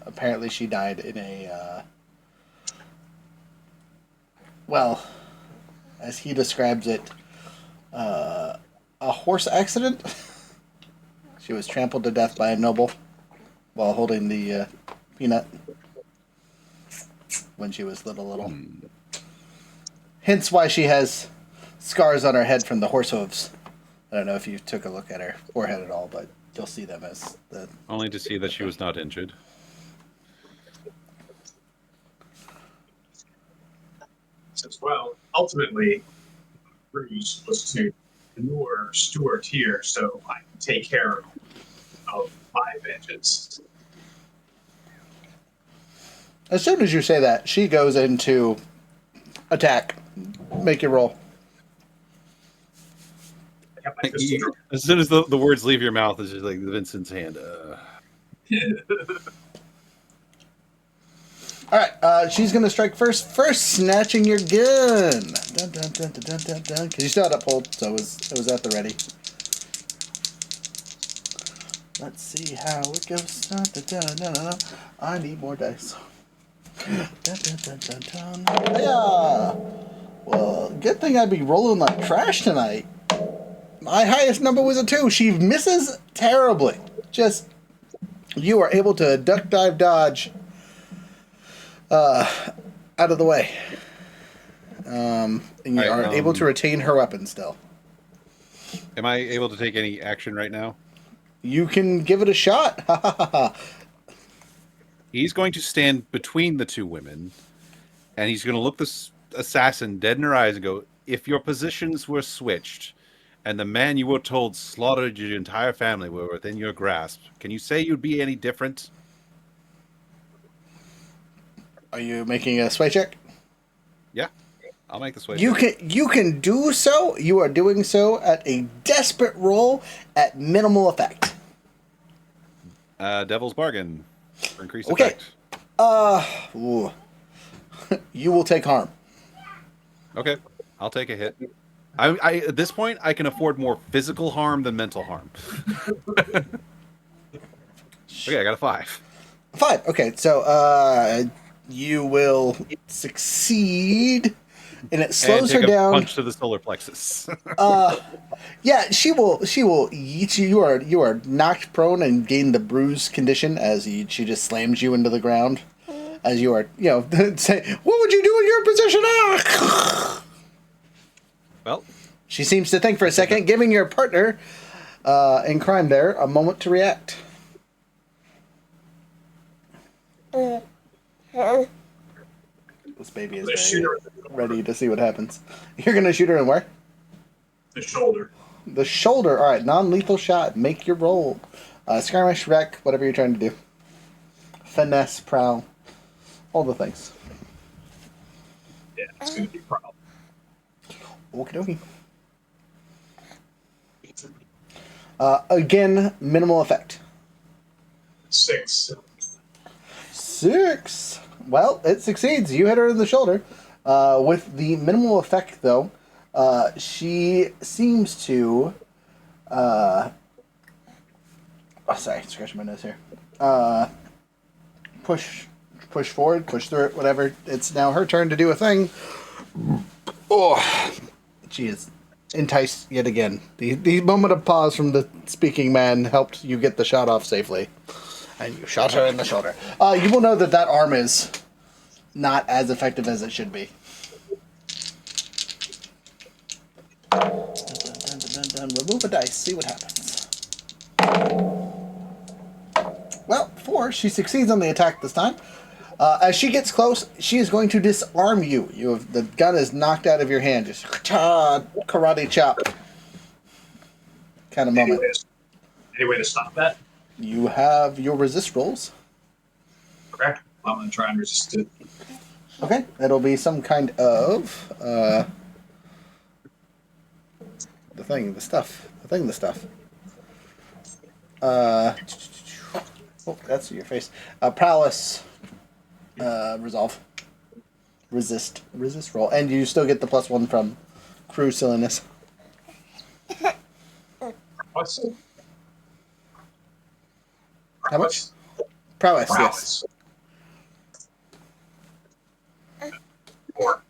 B: Apparently she died in a, as he describes it, a horse accident. She was trampled to death by a noble while holding the peanut when she was little. Hence why she has scars on her head from the horse hooves. I don't know if you took a look at her forehead at all, but you'll see them as the...
D: Only to see that she was not injured.
C: Says, well, ultimately, Bruce was to lure Stewart here so I can take care of my vengeance.
B: As soon as you say that, she goes into attack. Make your roll.
C: kept my pistol drawn.
D: As soon as the words leave your mouth, it's just like Vincent's hand.
B: All right, she's gonna strike first. First, snatching your gun. Dun dun dun dun dun dun dun. Cause you still had it pulled, so it was at the ready. Let's see how it goes. Dun, dun, dun, dun, dun, dun. I need more dice. Dun, dun, dun, dun, dun. Yeah. Well, good thing I'd be rolling like trash tonight. My highest number was a 2. She misses terribly. Just you are able to duck, dive, dodge. Out of the way. And you are able to retain her weapon still.
D: Am I able to take any action right now?
B: You can give it a shot.
D: He's going to stand between the two women, and he's going to look this assassin dead in her eyes and go, if your positions were switched, and the man you were told slaughtered your entire family were within your grasp, can you say you'd be any different?
B: Are you making a sway check?
D: Yeah, I'll make the sway.
B: You can do so. You are doing so at a desperate roll at minimal effect.
D: Devil's bargain for increased
B: Okay.
D: effect.
B: Ooh. You will take harm.
D: Okay, I'll take a hit. I at this point I can afford more physical harm than mental harm. Okay, I got a 5.
B: 5. Okay, so you will succeed, and it slows her down.
D: Punch to the solar plexus.
B: Yeah, she will eat you. You are knocked prone and gain the bruise condition as she just slams you into the ground. As you are, say, what would you do in your position?
D: Well,
B: she seems to think for a second, giving your partner in crime there a moment to react. This baby is very ready to see what happens. You're gonna shoot her in where?
C: The shoulder.
B: The shoulder. All right, non-lethal shot. Make your roll. Skirmish, wreck, whatever you're trying to do. Finesse, prowl, all the things.
C: Yeah, it's gonna be a problem.
B: Okie dokie. Again, minimal effect.
C: 6.
B: 6. Well, it succeeds. You hit her in the shoulder. With the minimal effect, though, she seems to. Sorry, scratching my nose here. Push forward, push through it, whatever. It's now her turn to do a thing. Oh, she is enticed yet again. The moment of pause from the speaking man helped you get the shot off safely. And you shot her in the shoulder. You will know that arm is not as effective as it should be. Remove a dice, see what happens. Well, 4. She succeeds on the attack this time. As she gets close, she is going to disarm you. The gun is knocked out of your hand. Just karate chop kind of moment.
C: Any way to stop that?
B: You have your resist rolls.
C: Correct. I'm going to try and resist it.
B: Okay, it'll be some kind of the stuff. Oh, that's your face. Prowess, resolve, resist roll, and you still get the +1 from crew silliness.
C: What's it?
B: How much? Prowess, yes.
C: 4.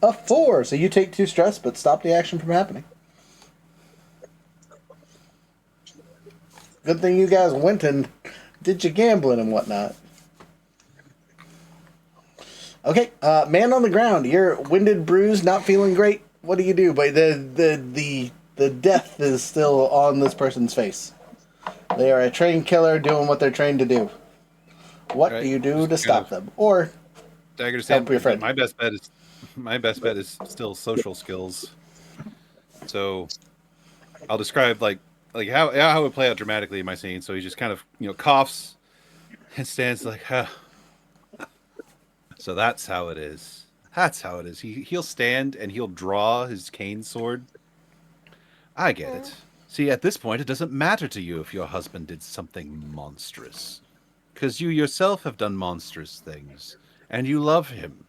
B: A 4, so you take 2 stress, but stop the action from happening. Good thing you guys went and did your gambling and whatnot. Okay, man on the ground. You're winded, bruised, not feeling great. What do you do? But the death is still on this person's face. They are a trained killer doing what they're trained to do. What do you do to stop them? Or
D: Dagger to
B: help your friend?
D: My best bet is still social skills. So I'll describe like how it would play out dramatically in my scene. So he just kind of coughs and stands like, huh. So that's how it is. He'll stand and he'll draw his cane sword, I get it. See, at this point, it doesn't matter to you if your husband did something monstrous. Because you yourself have done monstrous things, and you love him.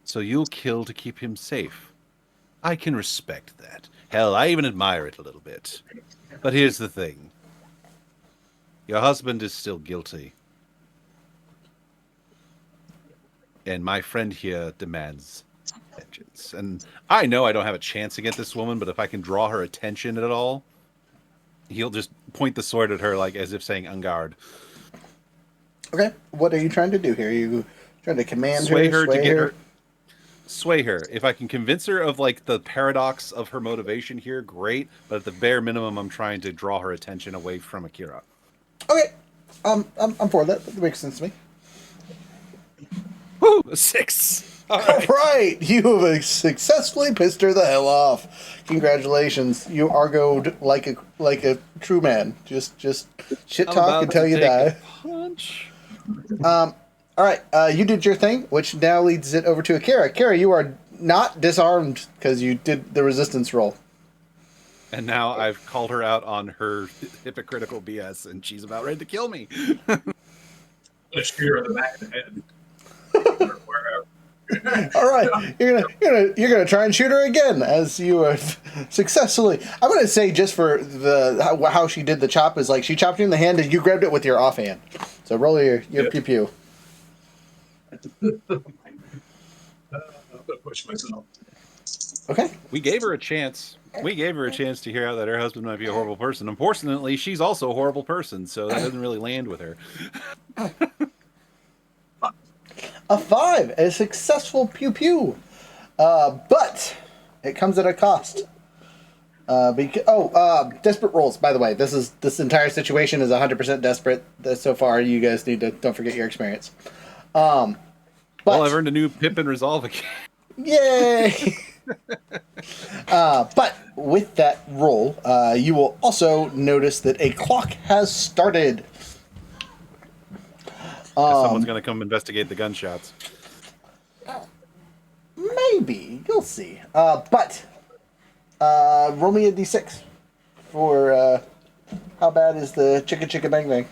D: So you'll kill to keep him safe. I can respect that. Hell, I even admire it a little bit. But here's the thing. Your husband is still guilty. And my friend here demands vengeance. And I know I don't have a chance against this woman, but if I can draw her attention at all, he'll just point the sword at her like as if saying, "En garde."
B: Okay, what are you trying to do here? Are you trying to command
D: Sway
B: her,
D: her
B: sway
D: to get
B: her?
D: her. Sway her. If I can convince her of like the paradox of her motivation here, great. But at the bare minimum, I'm trying to draw her attention away from Akira.
B: Okay, I'm for that. That makes sense to me.
D: Woo! A 6. All
B: All
D: right.
B: right, you have successfully pissed her the hell off. Congratulations, you argoed like a true man. Just shit
D: I'm
B: talk
D: about
B: until
D: to
B: you
D: take a
B: die.
D: punch.
B: All right, you did your thing, which now leads it over to Akira. Akira, you are not disarmed because you did the resistance roll.
D: And now I've called her out on her hypocritical BS, and she's about ready to kill me.
C: Let's shoot her in the back of the head. Or wherever.
B: All right, you're gonna try and shoot her again as you have successfully. I'm gonna say just for the how she did the chop is like she chopped you in the hand and you grabbed it with your offhand. So roll your
C: Yeah.
B: pew pew.
C: I'm gonna push myself.
B: Okay.
D: We gave her a chance. We gave her a chance to hear out that her husband might be a horrible person. Unfortunately, she's also a horrible person, so that doesn't really land with her.
B: A 5, a successful pew pew, but it comes at a cost. Desperate rolls. By the way, this entire situation is 100% desperate. So far, you guys need to don't forget your experience. But
D: Well, I've earned a new pip and resolve again.
B: yay! But with that roll, you will also notice that a clock has started.
D: Someone's going to come investigate the gunshots.
B: Maybe you'll see. But roll me a d6 for how bad is the chicka chicka bang bang?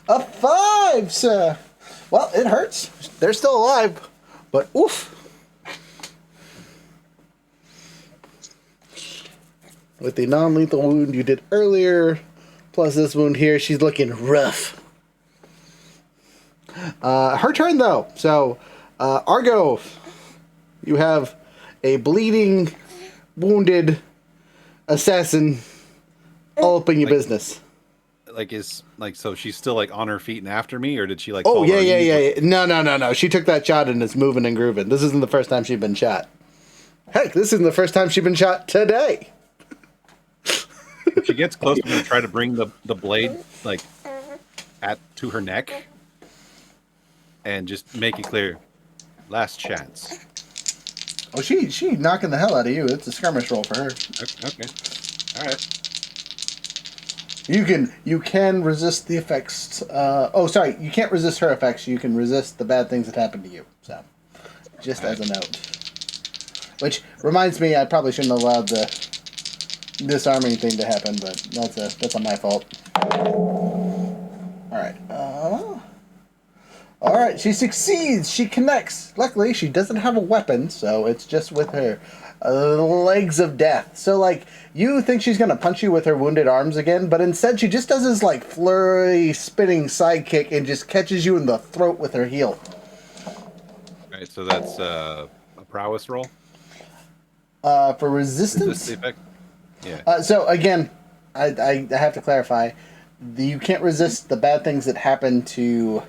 B: A 5, sir. Well, it hurts. They're still alive, but oof. With the non-lethal wound you did earlier, plus this wound here, she's looking rough. Her turn though. So, Argo, you have a bleeding, wounded assassin all up in your business.
D: So she's still like on her feet and after me, or did she like?
B: Oh
D: fall
B: yeah,
D: on her
B: yeah,
D: knees?
B: yeah. No. She took that shot and it's moving and grooving. This isn't the first time she's been shot. Heck, this isn't the first time she's been shot today.
D: If she gets close, I'm gonna try to bring the blade like to her neck, and just make it clear, last chance.
B: Oh, she knocking the hell out of you. It's a skirmish roll for her.
D: Okay, all right.
B: You can resist the effects. You can't resist her effects. You can resist the bad things that happen to you. So, just as a note. Which reminds me, I probably shouldn't have allowed the disarming thing to happen, but that's on my fault. All right. All right. She succeeds. She connects. Luckily, she doesn't have a weapon, so it's just with her legs of death. So, like, you think she's gonna punch you with her wounded arms again, but instead she just does this like flurry spinning side kick and just catches you in the throat with her heel.
D: All right, so that's a prowess roll.
B: For
D: Is this
B: resistance.
D: the effect? Yeah.
B: So again, I have to clarify. You can't resist the bad things that happen to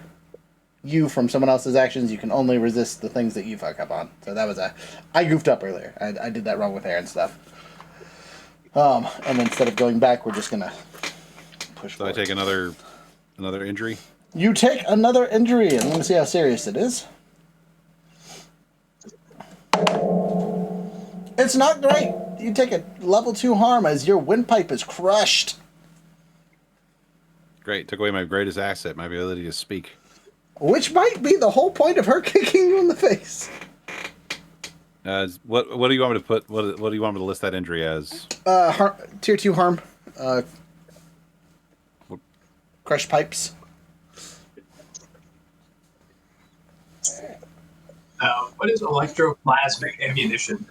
B: you from someone else's actions. You can only resist the things that you fuck up on. So that was I goofed up earlier. I did that wrong with hair and stuff. And instead of going back, we're just gonna push
D: So
B: forward.
D: I take another injury.
B: You take another injury, and let me see how serious it is. It's not great. You take a level 2 harm as your windpipe is crushed.
D: Great. Took away my greatest asset, my ability to speak.
B: Which might be the whole point of her kicking you in the face.
D: What do you want me to put? What do you want me to list that injury as?
B: Tier 2 harm. Crushed pipes.
C: What is electroplasmic ammunition?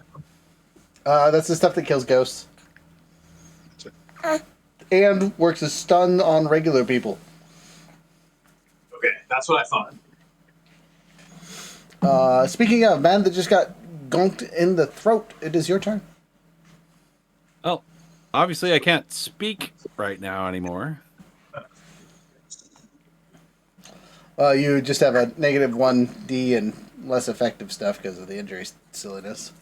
B: That's the stuff that kills ghosts. And works as stun on regular people.
C: Okay, that's what I thought.
B: Speaking of, man that just got gonked in the throat, it is your turn.
D: Well, obviously I can't speak right now anymore.
B: You just have a -1D and less effective stuff because of the injury silliness.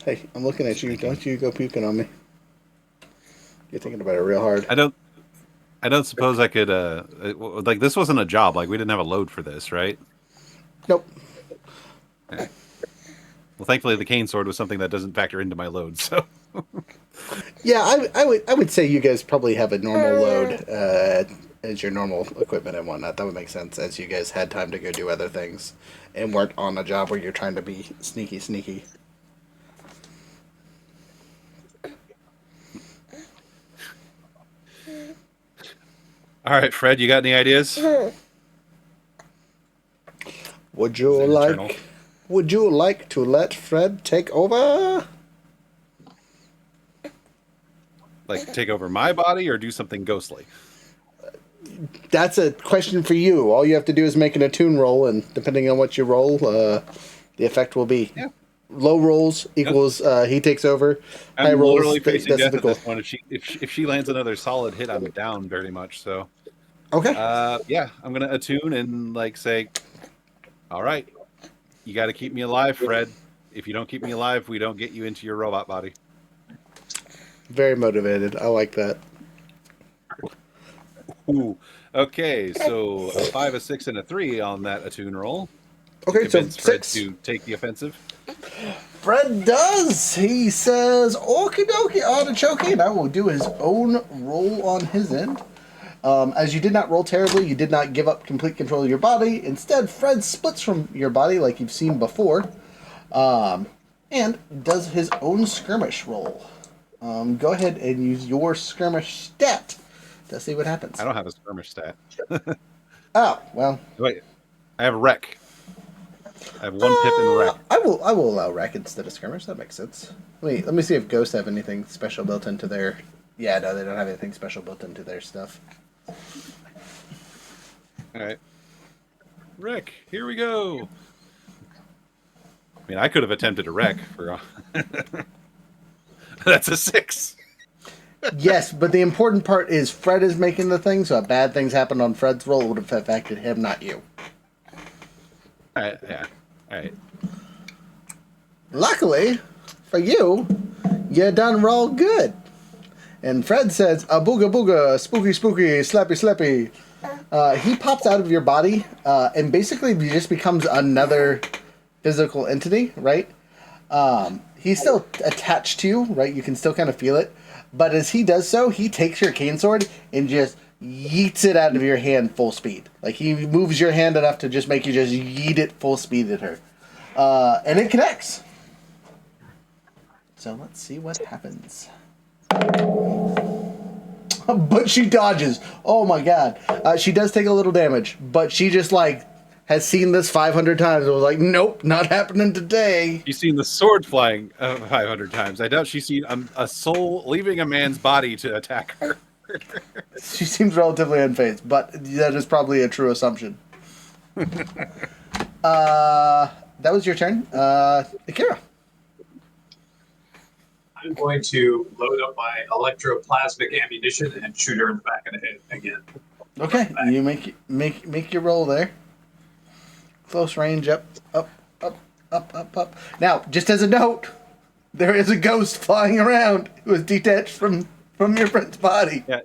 B: Hey, I'm looking at you. Don't you go puking on me. You're thinking about it real hard.
D: I don't suppose I could. Like this wasn't a job. Like we didn't have a load for this, right?
B: Nope.
D: Okay. Well, thankfully the cane sword was something that doesn't factor into my load. So.
B: Yeah, I would say you guys probably have a normal load as your normal equipment and whatnot. That would make sense as you guys had time to go do other things and weren't on a job where you're trying to be sneaky.
D: All right, Fred, you got any ideas?
B: Would you like to let Fred take over?
D: Like take over my body or do something ghostly?
B: That's a question for you. All you have to do is make an attune roll, and depending on what you roll, the effect will be.
D: Yeah.
B: Low rolls equals he takes over. High
D: I'm
B: rolls,
D: literally facing
B: that's
D: death
B: the
D: at
B: goal.
D: this point. If she lands another solid hit, I'm down very much. So,
B: Okay.
D: yeah, I'm gonna attune and like say, all right, you got to keep me alive, Fred. If you don't keep me alive, we don't get you into your robot body.
B: Very motivated. I like that.
D: Ooh. Okay, so a 5, a 6, and a 3 on that attune roll.
B: Okay, so
D: Convince Fred
B: 6.
D: to take the offensive.
B: Fred does. He says, "Okie dokie, artichoke," and I will do his own roll on his end. As you did not roll terribly, you did not give up complete control of your body. Instead, Fred splits from your body like you've seen before, and does his own skirmish roll. Go ahead and use your skirmish stat to see what happens.
D: I don't have a skirmish stat.
B: Oh, well.
D: Wait, I have wreck. I have 1 pip in wreck.
B: I will allow wreck instead of skirmish. That makes sense. Let me see if ghosts have anything special built into their. Yeah, no, they don't have anything special built into their stuff.
D: All right, wreck. Here we go. I mean, I could have attempted a wreck for. That's a 6.
B: Yes, but the important part is Fred is making the thing, so if bad things happened on Fred's roll, it would have affected him, not you.
D: All right, yeah. All right.
B: Luckily, for you, you done roll good. And Fred says, "A booga booga, spooky spooky, slappy slappy." He pops out of your body, and basically he just becomes another physical entity, right? He's still attached to you, right? You can still kind of feel it. But as he does so, he takes your cane sword and just yeets it out of your hand full speed. Like he moves your hand enough to just make you just yeet it full speed at her. And it connects. So let's see what happens. But she dodges. Oh my god. She does take a little damage, but she just like has seen this 500 times and was like, nope, not happening today.
D: She's seen the sword flying 500 times. I doubt she's seen a soul leaving a man's body to attack her.
B: She seems relatively unfazed, but that is probably a true assumption. That was your turn. Akira.
C: I'm going to load up my electroplasmic ammunition and shoot her in the back of the head again.
B: Okay, you make your roll there. Close range, up. Now, just as a note, there is a ghost flying around who is detached from your friend's body.
D: Yeah,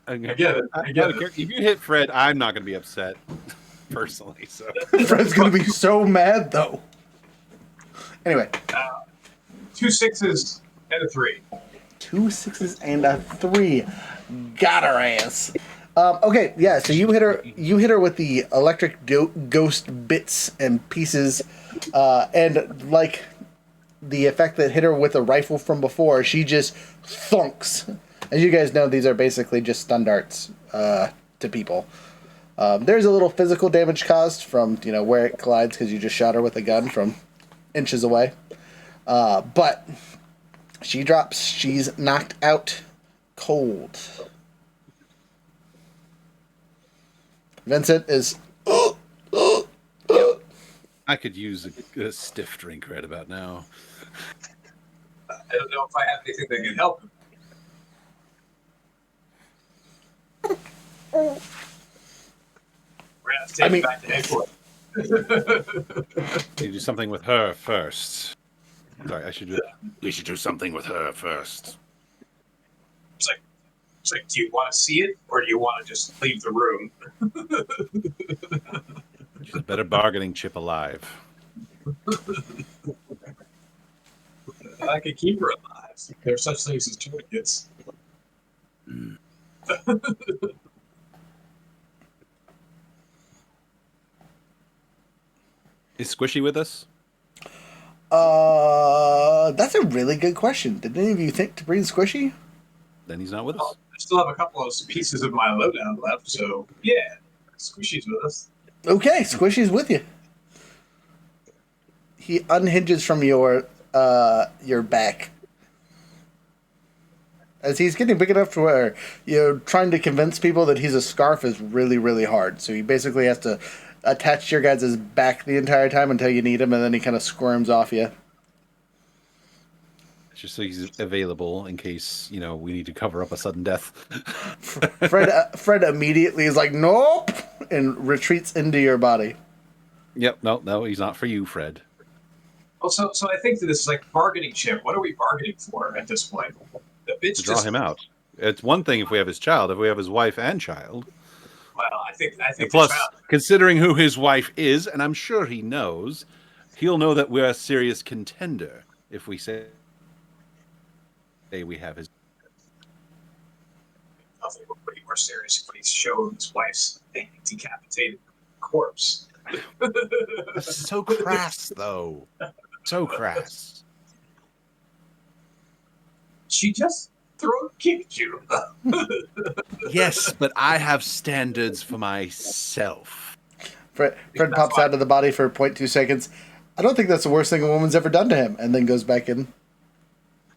C: I get it.
D: if you hit Fred, I'm not going to be upset personally. So
B: Fred's gonna be so mad though. Anyway,
C: 2 6s and a 3.
B: 2 6s and a 3. Got her ass. Okay, yeah. So you hit her. You hit her with the electric ghost bits and pieces, and like the effect that hit her with a rifle from before, she just thunks. As you guys know, these are basically just stun darts to people. There's a little physical damage caused from where it collides because you just shot her with a gun from inches away. But she drops. She's knocked out cold. Vincent is.
D: I could use a stiff drink right about now.
C: I don't know if I have anything that can help him. We're gonna have to take him back to headquarters.
D: You do something with her first. Sorry, I should do that. We should do something with her first.
C: It's like, do you want to see it, or do you want to just leave the room?
D: She's a better bargaining chip alive.
C: I could keep her alive. There's such things as tourniquets.
D: Is Squishy with us?
B: That's a really good question. Did any of you think to bring Squishy?
D: Then he's not with us.
C: I still have a couple of pieces of my loadout left, so yeah, Squishy's with us.
B: Okay, Squishy's with you. He unhinges from your back. As he's getting big enough to where trying to convince people that he's a scarf is really, really hard. So he basically has to attach to your guys' back the entire time until you need him, and then he kind of squirms off you.
D: Just so he's available in case, we need to cover up a sudden death.
B: Fred immediately is like, nope, and retreats into your body.
D: Yep, no, he's not for you, Fred.
C: Well, so I think that this is like bargaining chip. What are we bargaining for at this point? The bitch
D: To draw him out. It's one thing if we have his child. If we have his wife and child.
C: Well, I think.
D: And plus, considering who his wife is, and I'm sure he knows, he'll know that we're a serious contender if we say we have his.
C: Nothing would be more serious if he showed his wife's decapitated corpse.
D: That's so crass, though. So crass.
C: She just throat kicked you.
D: Yes, but I have standards for myself.
B: Fred pops out of the body for 0.2 seconds. I don't think that's the worst thing a woman's ever done to him, and then goes back in.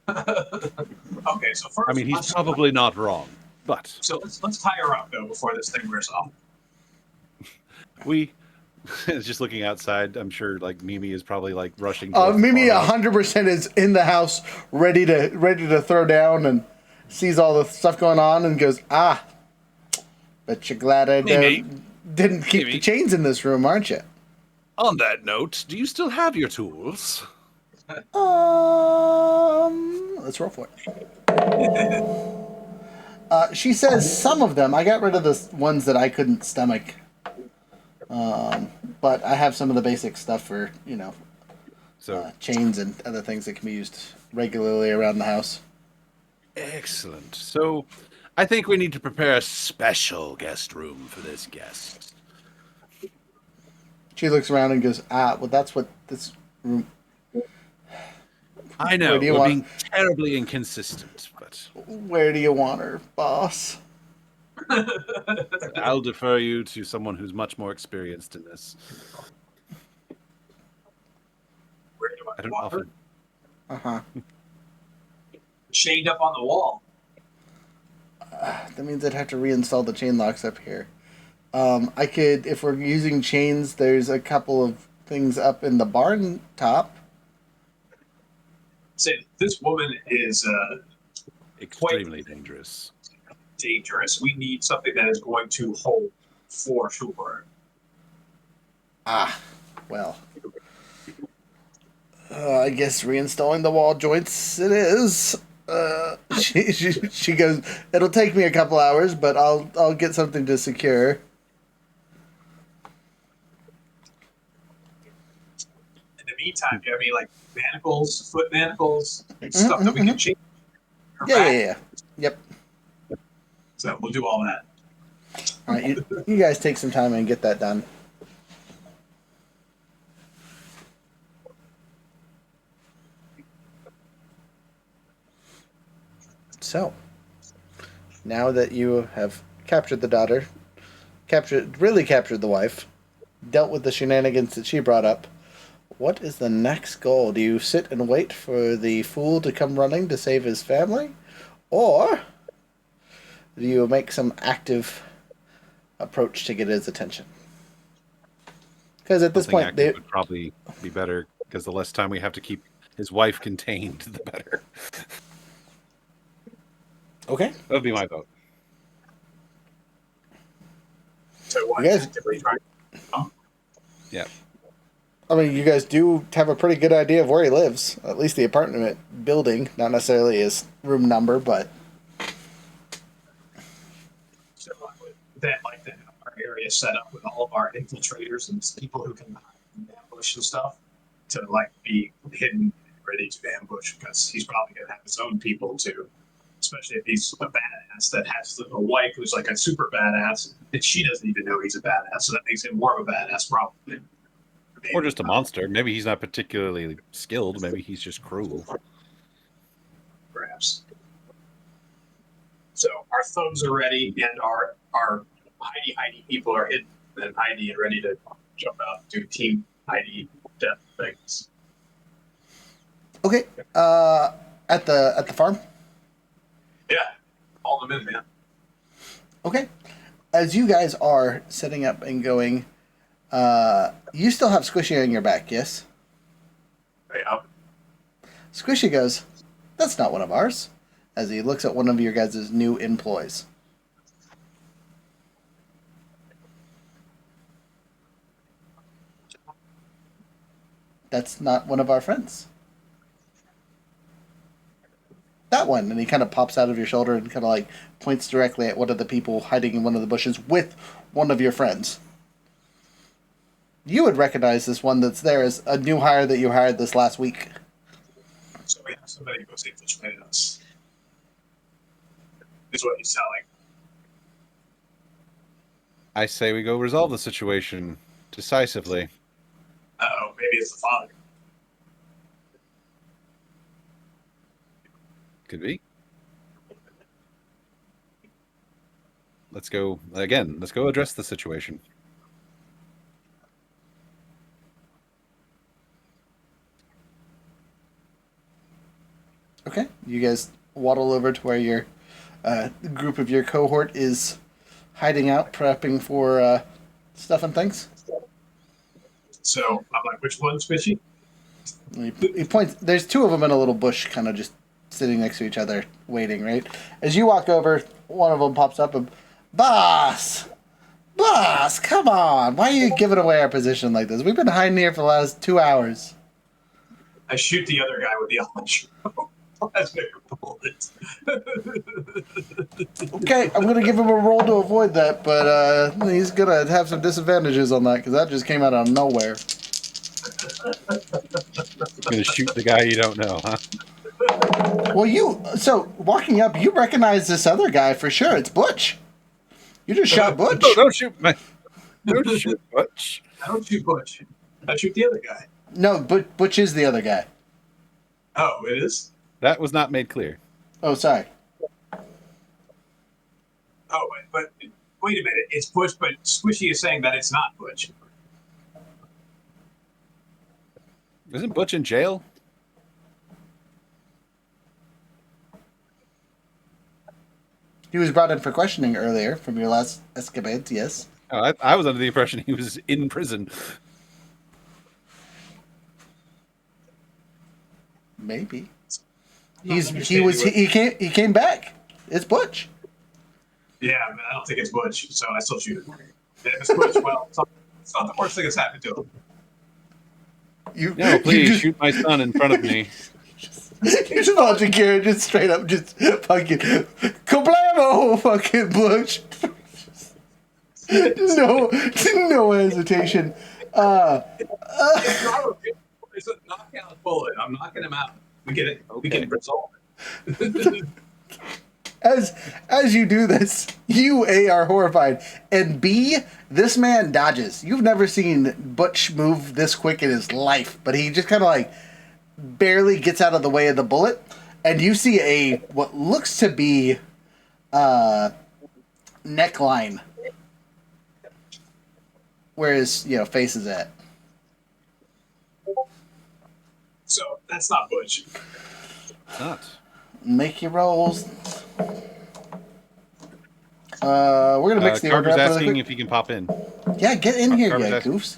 C: Okay, so first,
D: I mean, he's probably not wrong, but
C: so let's tie her up though before this thing wears off.
D: Just looking outside, I'm sure like Mimi is probably like rushing.
B: Mimi 100% is in the house, ready to throw down, and sees all the stuff going on, and goes, bet you're glad I didn't keep the chains in this room, aren't you?
D: On that note, do you still have your tools?
B: Let's roll for it. She says some of them. I got rid of the ones that I couldn't stomach. But I have some of the basic stuff for, chains and other things that can be used regularly around the house.
D: Excellent. So I think we need to prepare a special guest room for this guest.
B: She looks around and goes, well, that's what this room...
D: I know, we're being terribly inconsistent, but...
B: Where do you want her, boss?
D: I'll defer you to someone who's much more experienced in this.
C: Where do I want her?
B: Uh-huh.
C: Chained up on the wall.
B: That means I'd have to reinstall the chain locks up here. I could, if we're using chains, there's a couple of things up in the barn top.
C: Say, this woman is
D: extremely dangerous.
C: We need something that is going to hold for sure.
B: Well. I guess reinstalling the wall joints it is. She goes, it'll take me a couple hours, but I'll get something to secure.
C: In the meantime, do you have any like manacles, foot manacles, stuff that we can change? Her back?
B: Yeah. Yep.
C: So we'll do all that.
B: All right, you guys take some time and get that done. So, now that you have captured the daughter, really captured the wife, dealt with the shenanigans that she brought up, what is the next goal? Do you sit and wait for the fool to come running to save his family? Or do you make some active approach to get his attention? Because at this
D: Something
B: point,
D: active would probably be better, because the less time we have to keep his wife contained, the better.
B: okay.
D: That would be my vote.
C: So what?
B: You guys-
C: Actively trying.
D: Yeah.
B: I mean, you guys do have a pretty good idea of where he lives. At least the apartment building, not necessarily his room number, but
C: So I would then like to have our area set up with all of our infiltrators and people who can hide and ambush and stuff to like be hidden, ready to ambush, because he's probably gonna have his own people too. Especially if he's a badass that has a wife who's like a super badass, and she doesn't even know he's a badass, so that makes him more of a badass, probably.
D: Or just a monster. Maybe he's not particularly skilled. Maybe he's just cruel.
C: Perhaps. So our thumbs are ready, and our hidey people are hidden and hidey and ready to jump out and do team hidey death things.
B: okay. At the farm.
C: Yeah, all them in, man.
B: Okay. As you guys are setting up and going, you still have Squishy on your back, yes?
C: Yeah.
B: Squishy goes, "That's not one of ours," as he looks at one of your guys' new employees. "That's not one of our friends." "That one," and he kind of pops out of your shoulder and kind of like points directly at one of the people hiding in one of the bushes with one of your friends. You would recognize this one that's there as a new hire that you hired this last week.
C: So we have somebody who goes infiltrated us. Is what he's telling.
D: I say we go resolve the situation decisively.
C: Oh, maybe it's the father.
D: Could be. Let's go again. Let's go address the situation.
B: Okay, you guys waddle over to where your group of your cohort is hiding out, prepping for stuff and things.
C: So I'm like, which one's fishy?
B: He points. There's two of them in a little bush, kind of just sitting next to each other, waiting. Right as you walk over, one of them pops up and, "Boss, come on! Why are you giving away our position like this? We've been hiding here for the last 2 hours."
C: I shoot the other guy with the plasma bullet.
B: Okay, I'm gonna give him a roll to avoid that, but he's gonna have some disadvantages on that because that just came out of nowhere.
D: Gonna shoot the guy you don't know, huh?
B: Well, so walking up, you recognize this other guy for sure. It's Butch. You just shot Butch.
D: No, don't shoot my. Don't shoot Butch.
C: I don't shoot Butch. I shoot the other guy.
B: No, Butch is the other guy.
C: Oh, it is?
D: That was not made clear.
B: Oh, sorry.
C: Oh, but wait a minute. It's Butch, but Squishy is saying that it's not Butch.
D: Isn't Butch in jail?
B: He was brought in for questioning earlier from your last escapades, yes.
D: Oh, I was under the impression he was in prison.
B: Maybe. He came back. It's Butch.
C: Yeah, man, I don't think it's Butch, so I still shoot him. If it's Butch, well, it's not the worst thing that's happened to him.
D: No, please shoot my son in front of me.
B: You just watch Karen just straight up just fucking kablamo fucking Butch. No hesitation.
C: It's bullet. I'm knocking him out. We get it. We
D: Okay.
C: can resolve it.
B: As you do this, you A are horrified, and B, this man dodges. You've never seen Butch move this quick in his life, but he just kind of like barely gets out of the way of the bullet, and you see a what looks to be neckline where his face is at.
C: So that's not Butch.
D: It's not.
B: Make your rolls. We're gonna mix the order
D: Carver's
B: up really
D: asking
B: quick.
D: if he can pop in.
B: Yeah, get in here,
D: Carver's
B: you
D: asking.
B: goofs.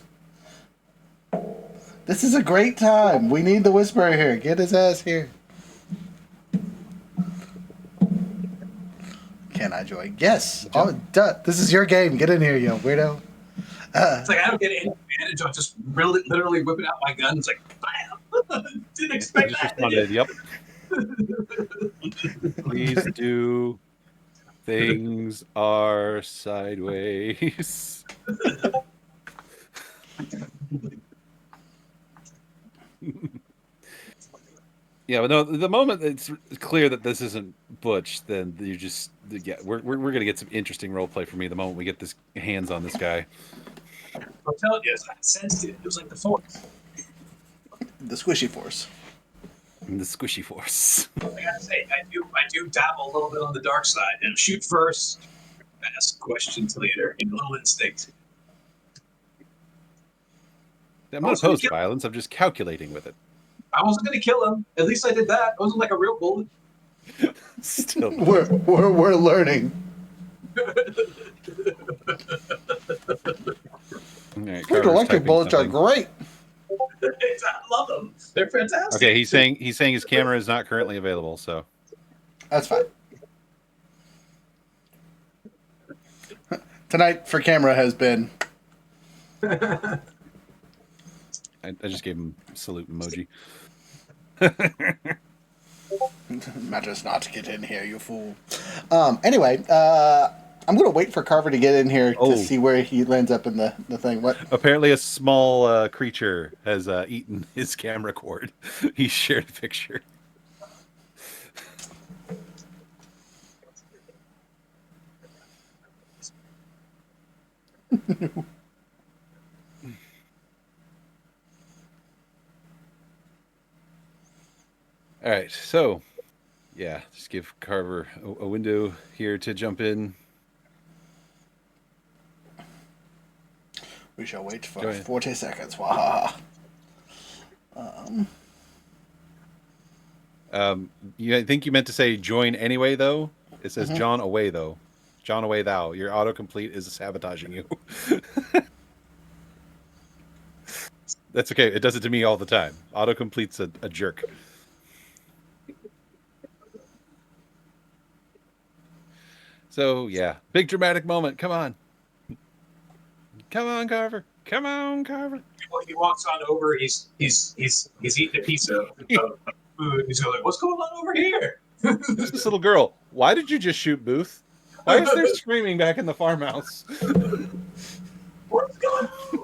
B: This is a great time. We need the Whisperer here. Get his ass here. Can I join? Yes. Oh, duh. This is your game. Get in here, you weirdo.
C: It's like I don't get any advantage on just really, literally whipping out my gun. It's like, bam! Didn't
D: I
C: expect
D: just
C: that.
D: responded, yep. Please do. Things are sideways. Yeah, but no, the moment it's clear that this isn't Butch, then you just, yeah, we're going to get some interesting role play for me the moment we get this hands on this guy.
C: I'm telling you, I sensed it. It was like the force.
B: The squishy force.
D: The squishy force.
C: I gotta say, I do dabble a little bit on the dark side and shoot first, ask questions later. A little instinct.
D: I'm not opposed to violence. I'm just calculating with it.
C: I wasn't gonna kill him. At least I did that. It wasn't like a real bullet.
D: Still,
B: We're learning.
D: all right,
B: These
D: Carver's
B: electric
D: typing
B: bullets are
D: something.
B: great.
C: I love them. They're fantastic.
D: Okay, he's saying his camera is not currently available, so
B: That's fine. Tonight for camera has been
D: I just gave him salute emoji.
B: matters not to get in here, you fool. Anyway, I'm gonna wait for Carver to get in here to see where he lands up in the thing. What?
D: Apparently, a small creature has eaten his camera cord. He shared a picture. All right, so yeah, just give Carver a window here to jump in.
B: We shall wait
D: Go
B: for
D: ahead.
B: 40 seconds. Wahaha.
D: I think you meant to say join anyway, though. It says John away, though. John away, thou. Your autocomplete is sabotaging you. That's okay. It does it to me all the time. Autocomplete's a jerk. So yeah, big dramatic moment. Come on, come on, Carver. Come on, Carver.
C: He walks on over. He's eating a piece of food. He's going like, "What's going on over here?"
D: This little girl. Why did you just shoot Booth? Why is there screaming back in the farmhouse?
C: What's going on?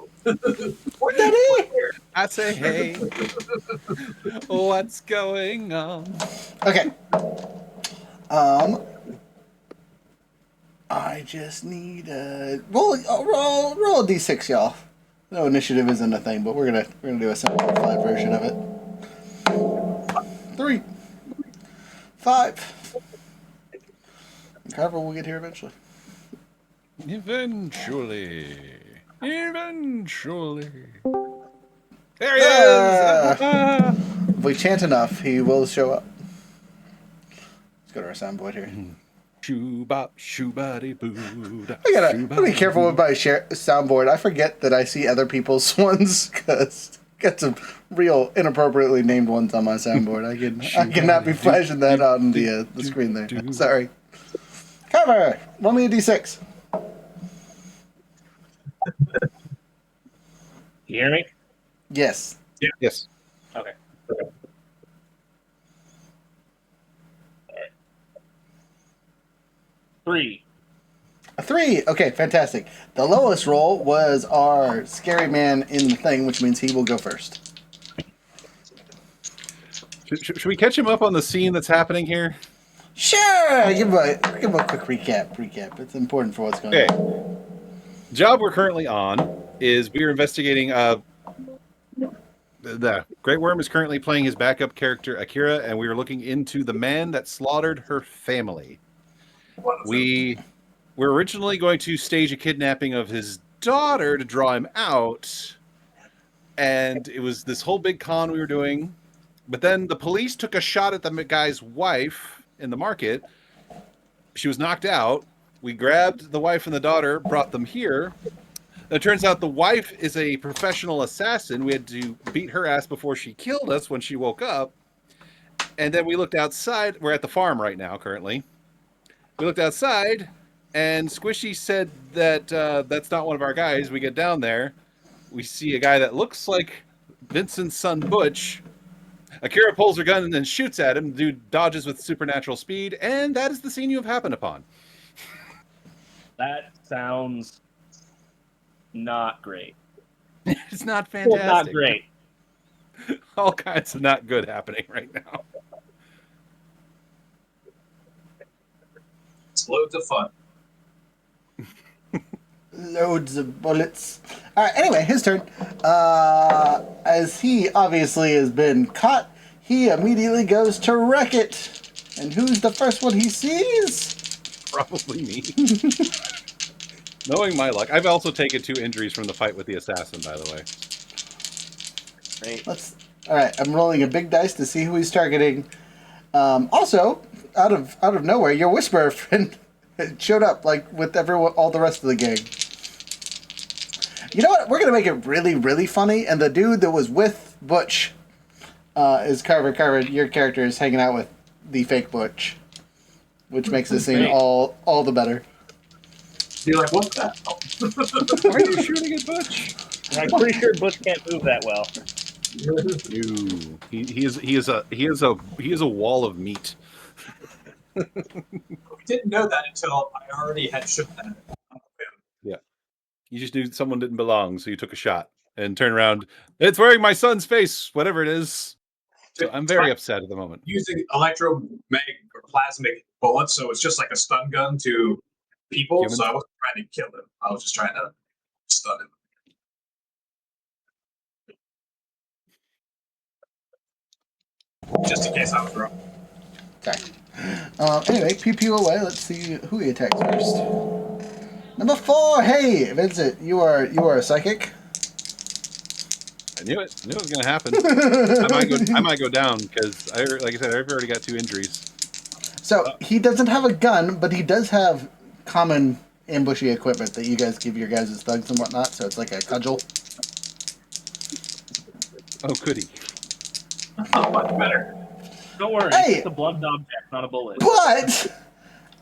B: What that is?
D: I say, hey, what's going on?
B: Okay. I just need a roll a d6, y'all. No, initiative isn't a thing, but we're gonna do a simplified version of it. 3, 5. Carver will get here eventually.
D: Eventually. There he
B: Ah! If we chant enough, he will show up. Let's go to our soundboard here.
D: Shoobop, shoobody boo.
B: I gotta be careful with my soundboard. I forget that I see other people's ones because got some real inappropriately named ones on my soundboard. I cannot be flashing that on the screen there. Sorry. Cover. Roll me a d6.
G: You hear me?
B: Yes.
D: Yes.
G: Okay. Three.
B: A 3. Okay, fantastic. The lowest roll was our scary man in the thing, which means he will go first.
D: Should we catch him up on the scene that's happening here?
B: Sure. Give him a quick recap. It's important for what's going
D: Okay.
B: on.
D: Job we're currently on is we are investigating. The Great Worm is currently playing his backup character Akira, and we are looking into the man that slaughtered her family. We were originally going to stage a kidnapping of his daughter to draw him out, and it was this whole big con we were doing. But then the police took a shot at the guy's wife in the market. She was knocked out. We grabbed the wife and the daughter, brought them here. It turns out the wife is a professional assassin. We had to beat her ass before she killed us when she woke up. And then we looked outside. We're at the farm right now, currently. We looked outside, and Squishy said that that's not one of our guys. We get down there. We see a guy that looks like Vincent's son, Butch. Akira pulls her gun and then shoots at him. The dude dodges with supernatural speed, and that is the scene you have happened upon.
G: That sounds not great.
D: It's not
G: Well,
D: fantastic.
G: not great.
D: All kinds of not good happening right now.
C: It's loads of fun.
B: Loads of bullets. All right. Anyway, his turn. As he obviously has been caught, he immediately goes to wreck it. And who's the first one he sees?
D: Probably me. Knowing my luck. I've also taken 2 injuries from the fight with the assassin, by the way.
G: Great.
B: All right. I'm rolling a big dice to see who he's targeting. Also, out of nowhere, your Whisperer friend showed up like with everyone, all the rest of the gang. You know what? We're gonna make it really, really funny. And the dude that was with Butch is Carver. Carver, your character is hanging out with the fake Butch, which makes the scene
G: Great.
B: all the better.
C: Be like, what the hell?
D: Why are you shooting at Butch?
G: I'm pretty sure Butch can't move that well.
D: He is a wall of meat.
C: We didn't know that until I already had shot that.
D: Yeah. You just knew someone didn't belong, so you took a shot and turned around. It's wearing my son's face, whatever it is. So I'm very upset at the moment.
C: Using electromagnetic or plasmic bullets, so it's just like a stun gun to people.
D: Humans?
C: So I wasn't trying to kill him. I was just trying to stun him. Just in case I was wrong.
B: Okay. Anyway, pew pew away. Let's see who he attacks first. Number 4. Hey, Vincent, you are a psychic.
D: I knew it. I knew it was going to happen. I might go down because, like I said, I've already got 2 injuries.
B: So he doesn't have a gun, but he does have common ambushy equipment that you guys give your guys as thugs and whatnot. So it's like a cudgel.
D: Oh, goody.
C: Much better.
G: Don't worry,
B: Hey!
G: it's a blunt object, not a bullet.
B: But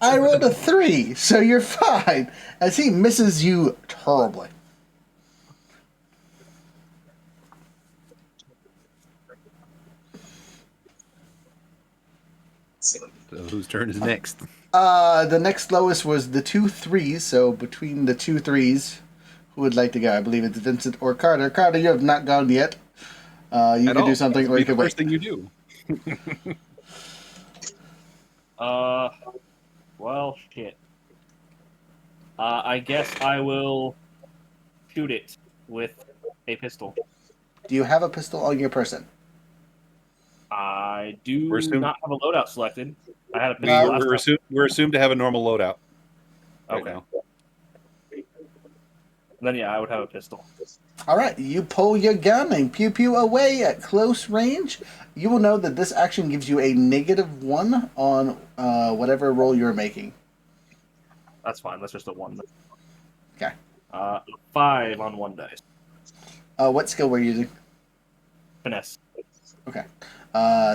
B: I rolled a 3, so you're fine. As he misses you terribly.
D: So whose turn is next?
B: The next lowest was the 2 3s. So between the 2 3s, who would like to go? I believe it's Vincent or Carter. Carter, you have not gone yet. You can do something, or you can
D: the
B: wait.
D: first thing you do.
G: Well, shit. I guess I will shoot it with a pistol.
B: Do you have a pistol on your person?
G: I do
D: We're assumed-
G: not have a loadout selected. I had a pistol last time.
D: We're assumed to have a normal loadout right
G: Okay.
D: now.
G: Then yeah, I would have a pistol.
B: All right, you pull your gun and pew pew away at close range. You will know that this action gives you a -1 on whatever roll you're making.
G: That's fine. That's just a 1.
B: Okay.
G: 5 on 1 dice.
B: What skill we're using?
G: Finesse.
B: Okay.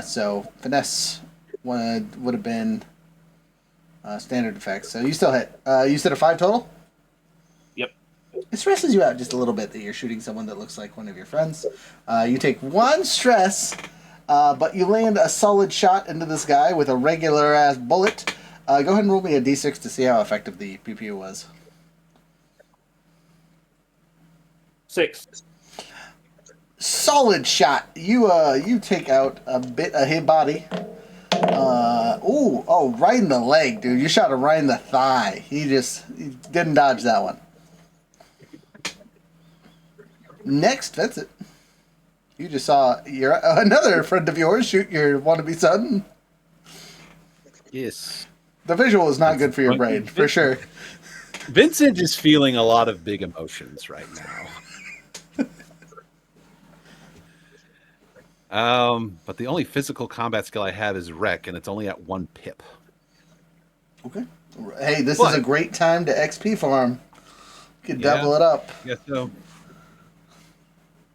B: So finesse would have been standard effects. So you still hit. You said a 5 total?
G: Yep.
B: It stresses you out just a little bit that you're shooting someone that looks like one of your friends. You take 1 stress, but you land a solid shot into this guy with a regular ass bullet. Go ahead and roll me a d6 to see how effective the PPU was.
G: 6.
B: solid shot. You take out a bit of his body. Right in the leg, dude. You shot him right in the thigh. He didn't dodge that one. Next, that's it. You just saw another friend of yours shoot your wannabe son.
D: Yes.
B: The visual is not good for your brain, for sure.
D: Vincent is feeling a lot of big emotions right now. But the only physical combat skill I have is Wreck, and it's only at 1 pip.
B: Okay. Hey, this is a great time to XP farm. You can double it up.
D: Yes, so.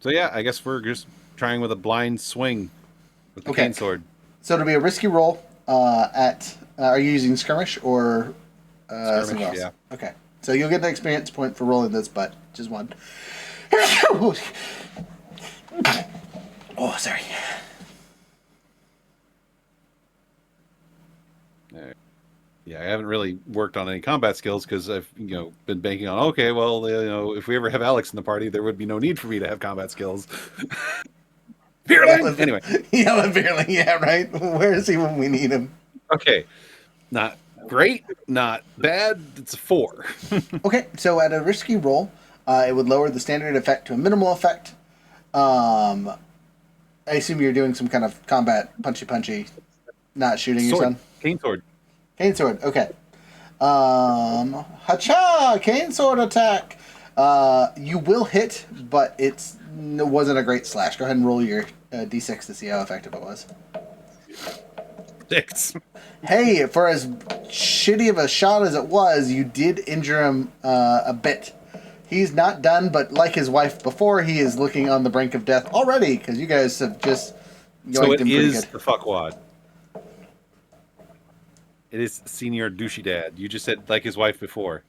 D: So yeah, I guess we're just trying with a blind swing with the cane sword.
B: So it'll be a risky roll are you using skirmish or something else?
D: Yeah.
B: Okay. So you'll get an experience point for rolling this, but just one. Oh, sorry.
D: Yeah, I haven't really worked on any combat skills because I've been banking on if we ever have Alex in the party, there would be no need for me to have combat skills. Fearling! Anyway.
B: Yeah, Fearling, yeah, right? Where is he when we need him?
D: Okay. Not great, not bad. It's a 4.
B: Okay, so at a risky roll, it would lower the standard effect to a minimal effect. I assume you're doing some kind of combat punchy, not shooting your son?
D: Cane sword.
B: Cane sword, okay. Hacha! Cane sword attack! You will hit, but it wasn't a great slash. Go ahead and roll your d6 to see how effective it was.
D: 6.
B: Hey, for as shitty of a shot as it was, you did injure him a bit. He's not done, but like his wife before, he is looking on the brink of death already, because you guys have just yoinked him pretty good.
D: The fuckwad. It is Senior Douchey Dad. You just said like his wife before.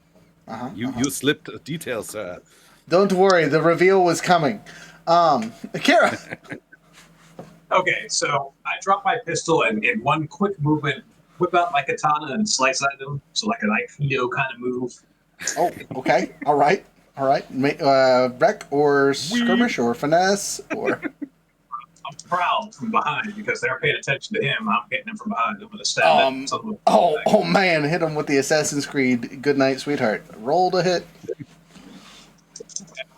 D: You slipped a detail, sir.
B: Don't worry, the reveal was coming. Akira!
C: Okay, so I drop my pistol and in one quick movement, whip out my katana and slice at him. So like an Aikido kind of move.
B: Oh, okay. All right. Wreck or skirmish or finesse or...
C: I'm proud from behind because they're paying attention to him. I'm hitting him from behind. I'm going to stab him.
B: Oh man, hit him with the Assassin's Creed Goodnight Sweetheart. Roll to hit.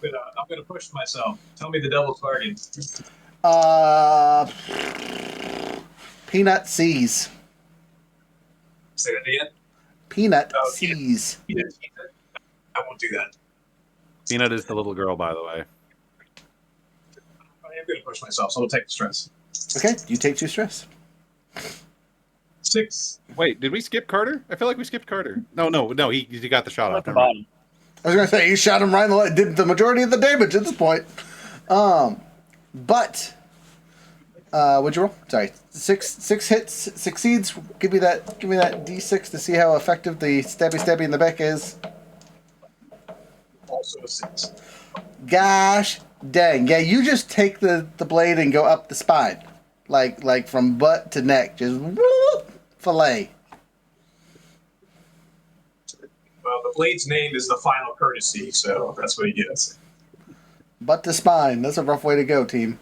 C: I'm gonna push myself. Tell me the devil's bargain.
B: Peanut C's.
C: Say that again.
B: Peanut C's.
C: I won't do that.
D: Peanut is the little girl, by the way.
C: I am gonna push myself, so I'll take the stress.
B: Okay, you take 2 stress.
C: 6.
D: Wait, did we skip Carter? I feel like we skipped Carter. No, he got the shot off.
G: the bottom.
B: I was gonna say you shot him right in the leg. Did the majority of the damage at this point. But what'd you roll? Sorry, 6 hits succeeds. Give me that d6 to see how effective the stabby in the back is.
C: Also a 6.
B: Gosh dang! Yeah, you just take the blade and go up the spine, like from butt to neck, just fillet.
C: Well, the blade's name is the final courtesy, so that's what he gets.
B: Butt to spine. That's a rough way to go, team.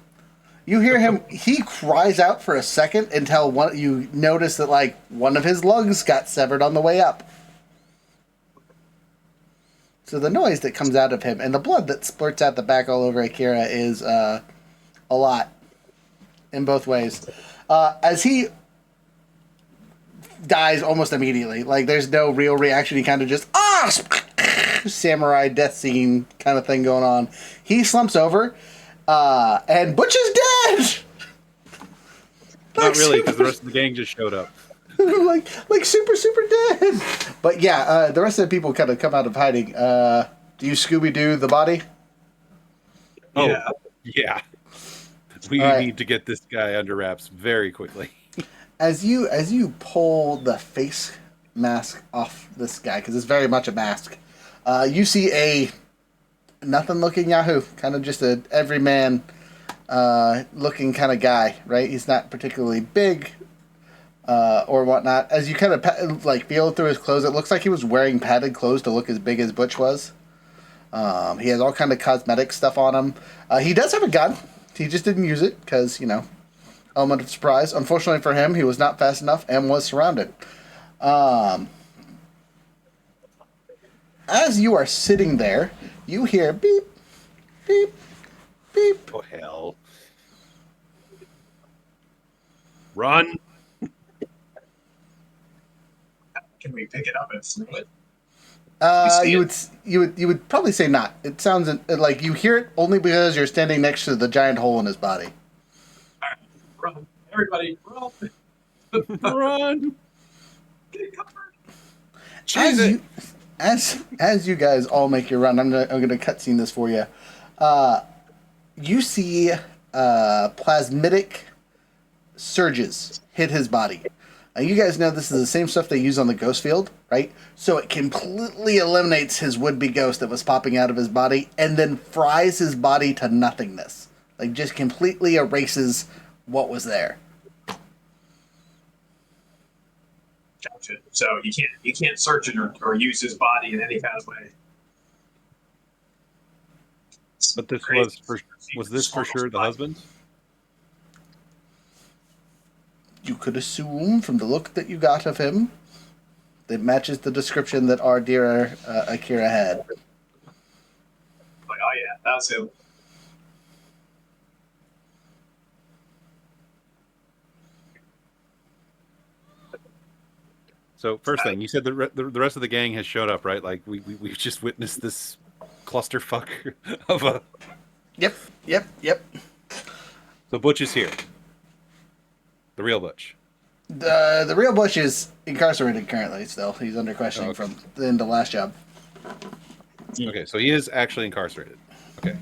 B: You hear him. He cries out for a second until you notice that one of his lungs got severed on the way up. So the noise that comes out of him and the blood that splurts out the back all over Akira is a lot in both ways. As he dies almost immediately, there's no real reaction. He kind of just samurai death scene kind of thing going on. He slumps over, and Butch is dead.
D: Not really, because the rest of the gang just showed up.
B: super dead. But yeah, the rest of the people kind of come out of hiding. Do you Scooby-Doo the body?
D: Oh, yeah. We need to get this guy under wraps very quickly.
B: As you pull the face mask off this guy, because it's very much a mask, you see a nothing-looking Yahoo, kind of just a everyman looking kind of guy, right? He's not particularly big. Or whatnot. As you kind of feel through his clothes, it looks like he was wearing padded clothes to look as big as Butch was. He has all kind of cosmetic stuff on him. He does have a gun. He just didn't use it because, element of surprise. Unfortunately for him, he was not fast enough and was surrounded. As you are sitting there, you hear beep, beep, beep.
D: Oh, hell.
E: Run.
C: Can we pick it up and throw it?
B: You would probably say not. It sounds like you hear it only because you're standing next to the giant hole in his body.
C: All right, run, everybody, run!
E: Run.
C: Get covered.
B: As you guys all make your run, I'm gonna cutscene this for you. You see plasmitic surges hit his body. You guys know this is the same stuff they use on the ghost field, right? So it completely eliminates his would-be ghost that was popping out of his body and then fries his body to nothingness. Like, just completely erases what was there.
C: Gotcha. So you can't search it or use his body in any kind of way.
D: But this was this for sure the husband?
B: You could assume from the look that you got of him that matches the description that our dear Akira had.
C: Like, oh yeah, that's him.
D: So first thing, you said the rest of the gang has showed up, right? Like we've just witnessed this clusterfuck of a.
B: Yep.
D: So Butch is here. The real Butch.
B: The real Butch is incarcerated currently. Still, he's under questioning
D: Okay.
B: from the end of the last job.
D: Okay, so he is actually incarcerated. Okay.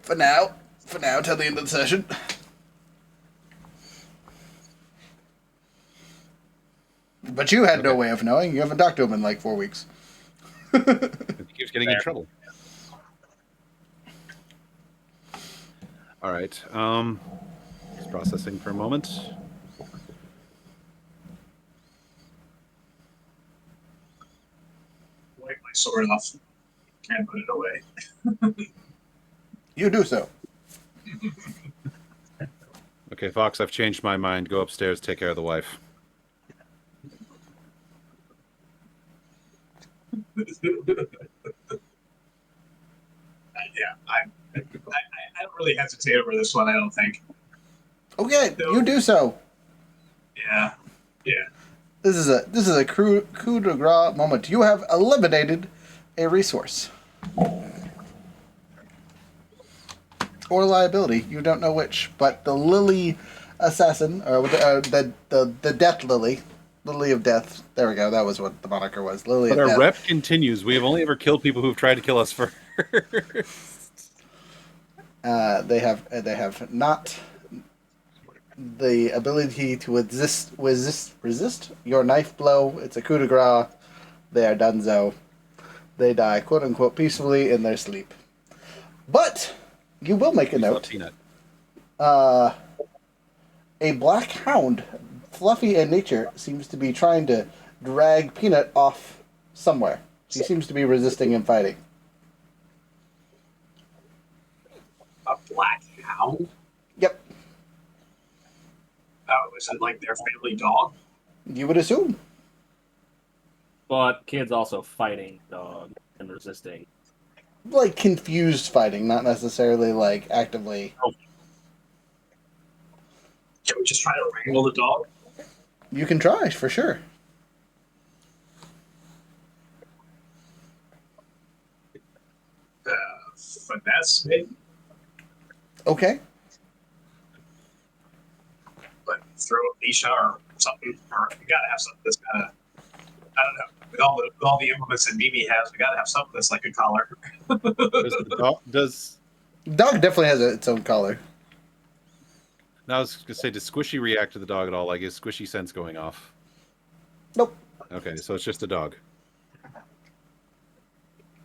B: For now, till the end of the session. But you had no way of knowing. You haven't talked to him in like 4 weeks.
D: He keeps getting in trouble. All right. Just processing for a moment.
C: Wipe my sword off and put it away.
B: You do so.
D: Okay, Fox, I've changed my mind. Go upstairs, take care of the wife.
C: Yeah, I don't really hesitate over this one. I don't think.
B: Okay, you do so.
C: Yeah.
B: This is a coup de grace moment. You have eliminated a resource or liability. You don't know which, but the Lily assassin, or the Death Lily of Death. There we go. That was what the moniker was. Lily
D: But
B: of
D: our
B: Death.
D: rep continues. We have only ever killed people who've tried to kill us first.
B: They have not the ability to resist your knife blow. It's a coup de grace. They are donezo. They die, quote unquote, peacefully in their sleep. But you will make a note.
D: Peanut.
B: A black hound, fluffy in nature, seems to be trying to drag Peanut off somewhere. She seems to be resisting and fighting.
C: A black hound?
B: Yep,
C: Oh, is it like their family dog?
B: you would assume.
G: But kids also fighting dog and resisting.
B: Like confused fighting, not necessarily like actively.
C: Can we just try to wrangle the dog?
B: You can try, for sure.
C: Finesse, maybe?
B: Okay.
C: Like throw a leash or something. Or we gotta have something that's kind of, I don't know. With all the implements that Mimi has, we gotta have something that's like a collar.
D: Does
B: Dog definitely has its own collar.
D: now I was gonna say, does Squishy react to the dog at all? Like, is Squishy sense going off?
B: Nope.
D: Okay, so it's just a dog.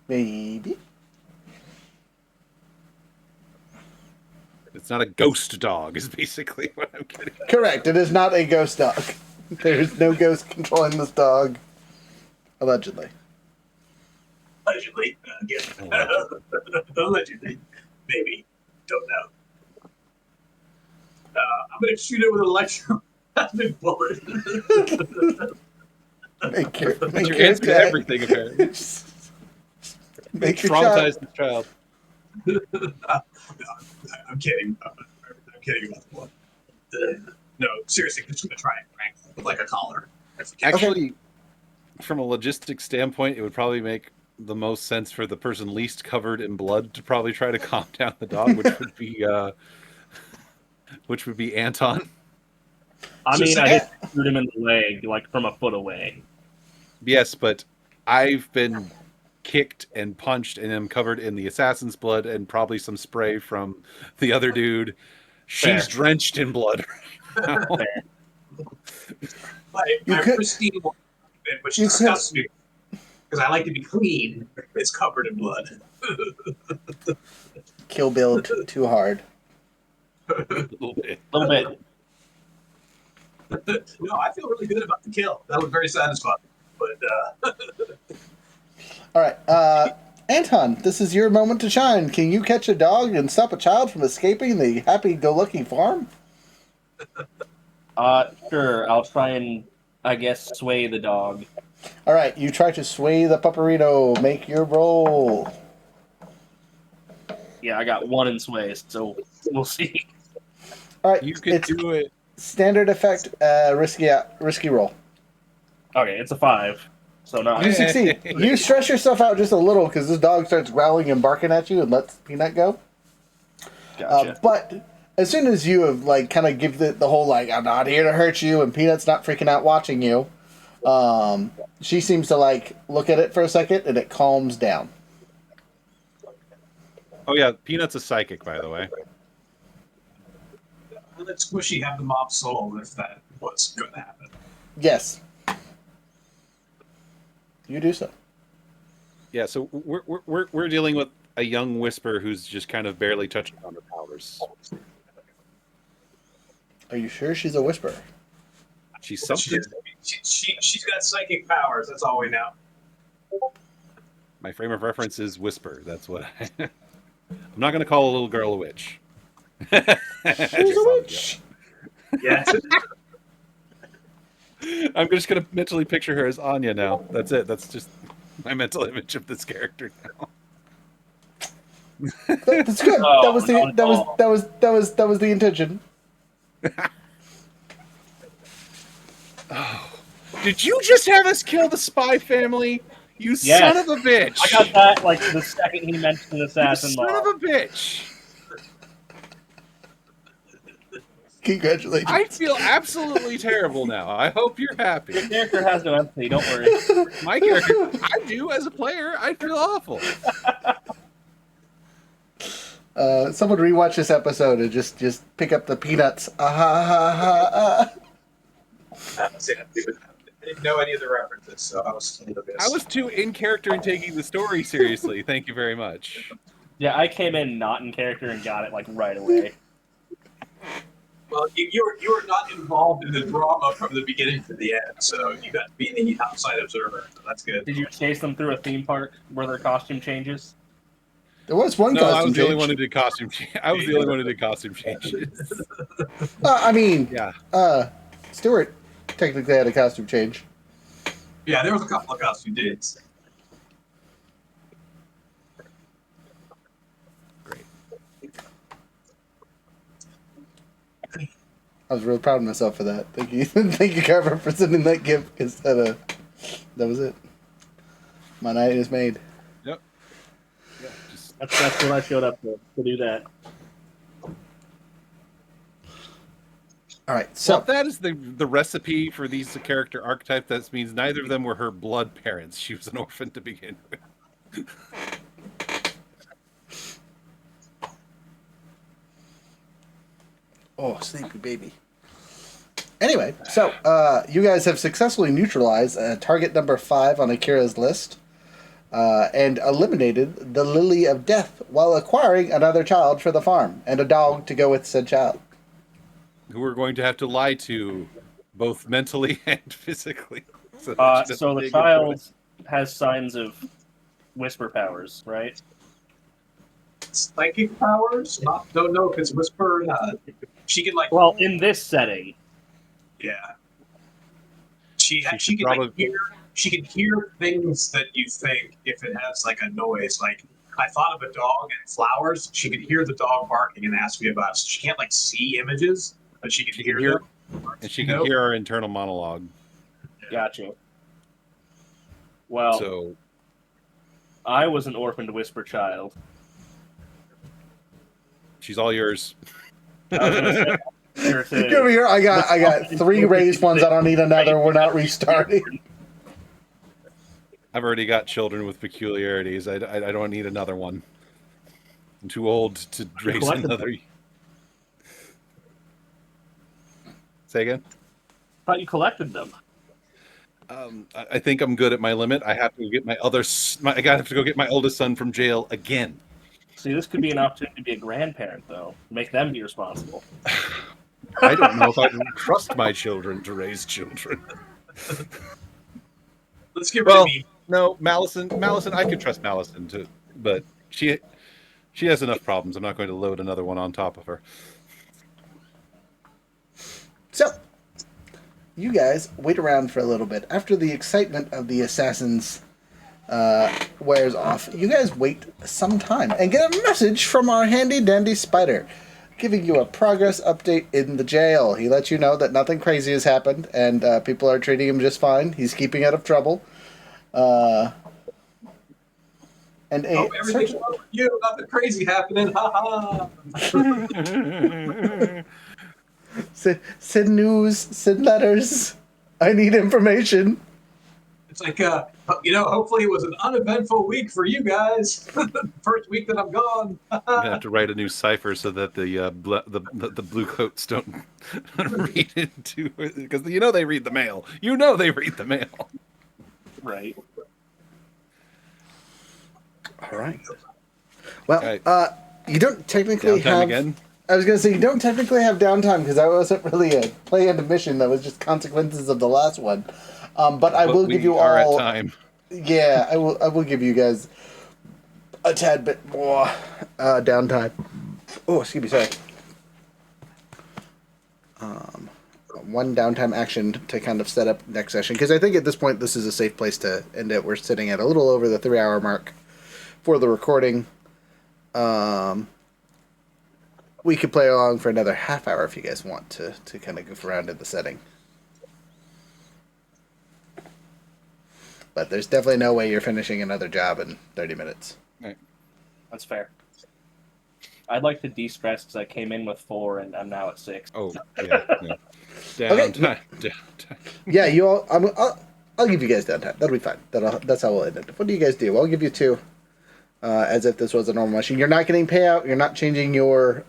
B: Maybe.
D: It's not a ghost dog, is basically what I'm getting.
B: Correct. It is not a ghost dog. There is no ghost controlling this dog. Allegedly.
C: Allegedly. Again. Allegedly. Maybe. Don't know. I'm going to shoot it with an electromagnetic bullet.
B: Make your
D: Your answer to
B: attack.
D: everything, apparently.
B: Make your shot.
D: Traumatize the child.
C: I'm kidding. I'm kidding about the bullet. No, seriously, I'm just going to try and wrangle it with like a collar.
D: Actually, from a logistics standpoint, it would probably make the most sense for the person least covered in blood to probably try to calm down the dog, which would be Anton.
G: I
C: So
G: mean, I
C: say-
G: just shoot him in the leg, like from a foot away.
D: Yes, but I've been kicked and punched and am covered in the assassin's blood and probably some spray from the other dude. She's
G: Fair.
D: drenched in blood right now.
C: my pristine one, which disgusts me because I like to be clean, is covered in blood.
B: Kill Bill too hard.
D: A little bit.
G: A little bit.
C: No, I feel really good about the kill. That was very satisfying. But
B: All right, Anton, this is your moment to shine. Can you catch a dog and stop a child from escaping the happy-go-lucky farm?
G: Sure. I'll try and, I guess, sway the dog.
B: All right, you try to sway the pupperino. Make your roll.
G: Yeah, I got 1 in sway, so we'll see.
B: All right,
D: You can
B: it's
D: do it.
B: standard effect, risky roll.
G: Okay, it's a 5. So not.
B: You succeed. You stress yourself out just a little because this dog starts growling and barking at you and lets Peanut go.
G: Gotcha.
B: But as soon as you have like kind of give the whole like I'm not here to hurt you and Peanut's not freaking out watching you, she seems to like look at it for a second and it calms down.
D: Oh yeah, Peanut's a psychic, by the way.
C: let Squishy have the mob soul if that was going to happen.
B: Yes. You do so.
D: Yeah, so we're dealing with a young Whisper who's just kind of barely touching on her powers.
B: Are you sure she's a whisperer?
D: She's something.
C: She's got psychic powers. That's all we know.
D: My frame of reference is Whisper. That's what I'm not going to call a little girl a witch.
B: She's a witch.
C: Yes.
D: I'm just going to mentally picture her as Anya now. That's it. That's just my mental image of this character now.
B: That's good.
G: Oh,
B: that was the intention.
D: Oh. Did you just have us kill the spy family? You
G: Yes.
D: son of a bitch!
G: I got that like the second he mentioned assassin
D: You son
G: mob.
D: of a bitch!
B: Congratulations.
D: I feel absolutely terrible now. I hope you're happy.
G: Your character has no empathy. Don't worry.
D: My character, I do as a player. I feel awful.
B: Someone rewatch this episode and just pick up the peanuts.
C: See, I didn't know any of the references, so I was.
D: I was too in character and taking the story seriously. Thank you very much.
G: Yeah, I came in not in character and got it like right away.
C: Well, you were not involved in the drama from the beginning to the end, so you got to be the outside observer. So that's good.
G: Did you chase them through a theme park where their costume changes?
B: There was one
D: No, I
B: costume
D: was the only
B: change.
D: one who did costume. I was the only one who did costume changes.
B: I mean,
D: Yeah.
B: Stuart technically had a costume change.
C: Yeah, there was a couple of costume dates.
D: Great.
B: I was really proud of myself for that. Thank you, thank you, Carver, for sending that gift because that was it. My night is made.
D: Yep. Yeah, just,
G: That's what I showed up to do that.
B: All right,
D: so
B: so
D: if that is the recipe for these character archetype, that means neither of them were her blood parents. She was an orphan to begin with.
B: oh, sleepy baby. Anyway, so you guys have successfully neutralized target number 5 on Akira's list and eliminated the Lily of Death while acquiring another child for the farm and a dog to go with said child.
D: Who we're going to have to lie to, both mentally and physically. So
G: So the child has signs of whisper powers, right?
C: Psychic powers? Don't know if it's whisper or not. She can like
G: Well, in this setting,
C: yeah. She
D: should
C: can like
D: probably-
C: hear. She can hear things that you think if it has like a noise. Like I thought of a dog and flowers. She could hear the dog barking and ask me about it. So she can't like see images, but she can
D: She
C: hear
D: can hear,
C: them.
D: and she can hear our internal monologue.
G: gotcha. Well,
D: So
G: I was an orphaned whisper child.
D: she's all yours.
G: I was gonna say, sure to-
B: Give me here. I got 3 raised ones. I don't need another. We're not restarting.
D: I've already got children with peculiarities. I don't need another one. I'm too old to raise
G: collected
D: another. Say again?
G: thought you collected them.
D: I think I'm good at my limit. I have to get I have to go get my oldest son from jail again.
G: See, this could be an opportunity to be a grandparent, though. Make them be responsible.
D: I don't know if I can trust my children to raise children.
C: Let's get rid of me.
D: No, Malison, I could trust Malison to, but she has enough problems. I'm not going to load another one on top of her.
B: So, you guys wait around for a little bit. After the excitement of the assassins wears off, you guys wait some time and get a message from our handy dandy spider, giving you a progress update in the jail. He lets you know that nothing crazy has happened and people are treating him just fine. He's keeping out of trouble. And
C: Everything's wrong with you. Nothing crazy happening. Ha ha.
B: send news, send letters. I need information.
C: It's like hopefully it was an uneventful week for you guys. First week that I'm gone.
D: I'm gonna have to write a new cipher so that the blue coats don't read into it, because they read the mail. They read the mail.
G: Right.
B: All right. Well,
D: Okay.
B: you don't technically
D: Downtime
B: have.
D: again?
B: I was going to say you don't technically have downtime because that wasn't really a planned mission. That was just consequences of the last one. But I will give you
D: we are
B: all.
D: at time.
B: Yeah, I will. I will give you guys a tad bit more downtime. Oh, excuse me. Sorry. One downtime action to kind of set up next session, because I think at this point this is a safe place to end it. We're sitting at a little over the 3-hour mark for the recording. We could play along for another half hour if you guys want to kind of goof around in the setting. But there's definitely no way you're finishing another job in 30 minutes.
D: Right.
G: That's fair. I'd like to de-stress because I came in with 4 and I'm now at 6.
D: Oh, yeah.
B: Okay.
D: Downtime.
B: Yeah, you all. I'll give you guys downtime. That'll be fine. That's how we'll end it. What do you guys do? I'll give you 2, as if this was a normal machine. You're not getting payout. You're not changing your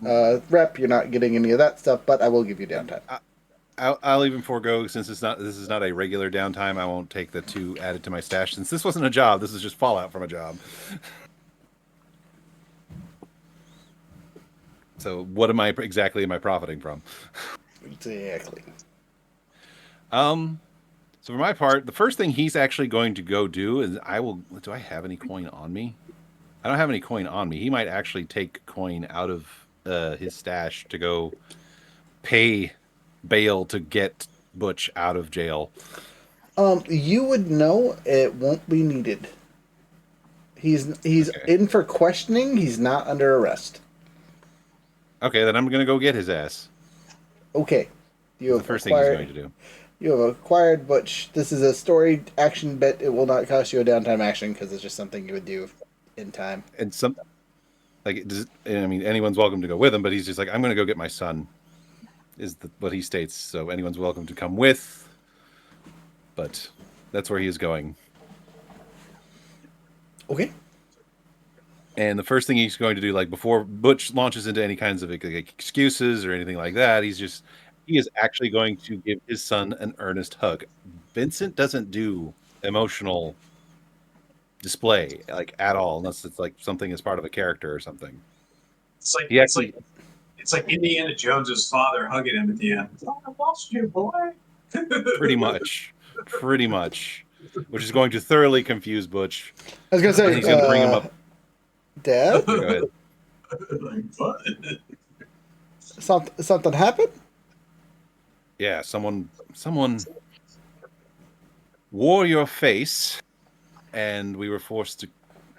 B: rep. You're not getting any of that stuff. But I will give you downtime.
D: I'll even forego, since this is not a regular downtime. I won't take the 2 added to my stash, since this wasn't a job. This is just fallout from a job. So what am I profiting from?
B: Exactly.
D: So for my part, the first thing he's actually going to go do is do I have any coin on me? I don't have any coin on me. He might actually take coin out of his stash to go pay bail to get Butch out of jail.
B: You would know it won't be needed. He's
D: Okay.
B: in for questioning. He's not under arrest.
D: Okay, then I'm going to go get his ass.
B: Okay. You
D: The
B: have
D: first thing he's going to do.
B: You have acquired Butch. This is a story action bit. It will not cost you a downtime action because it's just something you would do in time.
D: And anyone's welcome to go with him, but he's just like, I'm going to go get my son, is what he states. So anyone's welcome to come with, but that's where he is going.
B: Okay.
D: And the first thing he's going to do, like before Butch launches into any kinds of excuses or anything like that, he is actually going to give his son an earnest hug. Vincent doesn't do emotional display at all, unless it's like something as part of a character or something.
C: It's like
D: He actually,
C: it's like Indiana Jones's father hugging him at the end. Oh, I lost you, boy.
D: pretty much, which is going to thoroughly confuse Butch.
B: I was gonna say
D: And he's going to bring him up.
B: Dad.
D: Go ahead.
C: Like, what?
B: Something happened?
D: Yeah, someone wore your face, and we were forced to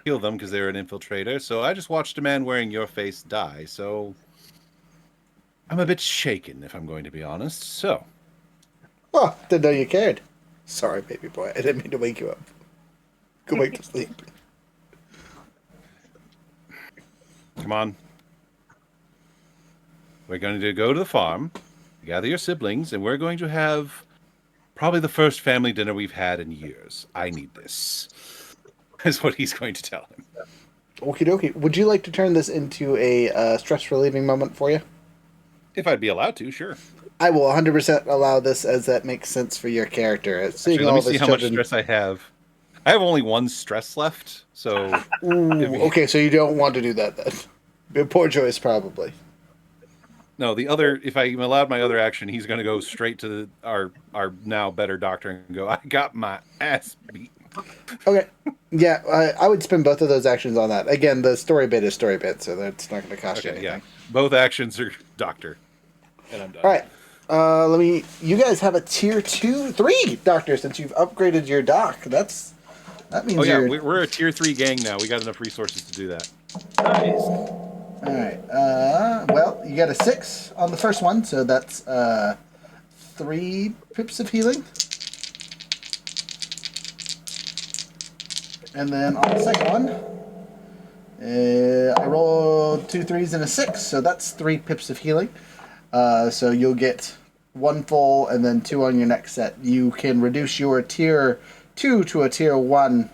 D: kill them because they were an infiltrator. So I just watched a man wearing your face die. So I'm a bit shaken, if I'm going to be honest. So
B: Oh, didn't know you cared. Sorry, baby boy. I didn't mean to wake you up. Go back to sleep.
D: come on, we're going to go to the farm, gather your siblings, and we're going to have probably the first family dinner we've had in years. I need this, is what he's going to tell him.
B: Okie dokie. Would you like to turn this into a stress relieving moment for you?
D: If I'd be allowed to, sure.
B: I will 100% allow this as that makes sense for your character. Seeing
D: Actually, let
B: all
D: me
B: of
D: see
B: his
D: how much
B: children.
D: stress I have. I have only one stress left, so
B: Ooh, okay, so you don't want to do that then. A poor choice, probably.
D: no. The other, if I'm allowed my other action, he's going to go straight to our now better doctor and go, "I got my ass beat."
B: Okay. Yeah, I would spend both of those actions on that. Again, the story bit is story bit, so that's not going to cost you
D: Okay,
B: anything.
D: yeah. Both actions are doctor, and I'm done.
B: All right. Let me. You guys have a tier 3 doctor since you've upgraded your doc. That means
D: Oh yeah,
B: you're.
D: we're a tier 3 gang now. We got enough resources to do that.
G: Nice.
B: All right. Well, you got a 6 on the first one, so that's 3 pips of healing. And then on the second one, I rolled 2 3s and a 6, so that's 3 pips of healing. So you'll get 1 full and then 2 on your next set. You can reduce your tier 2 to a tier 1.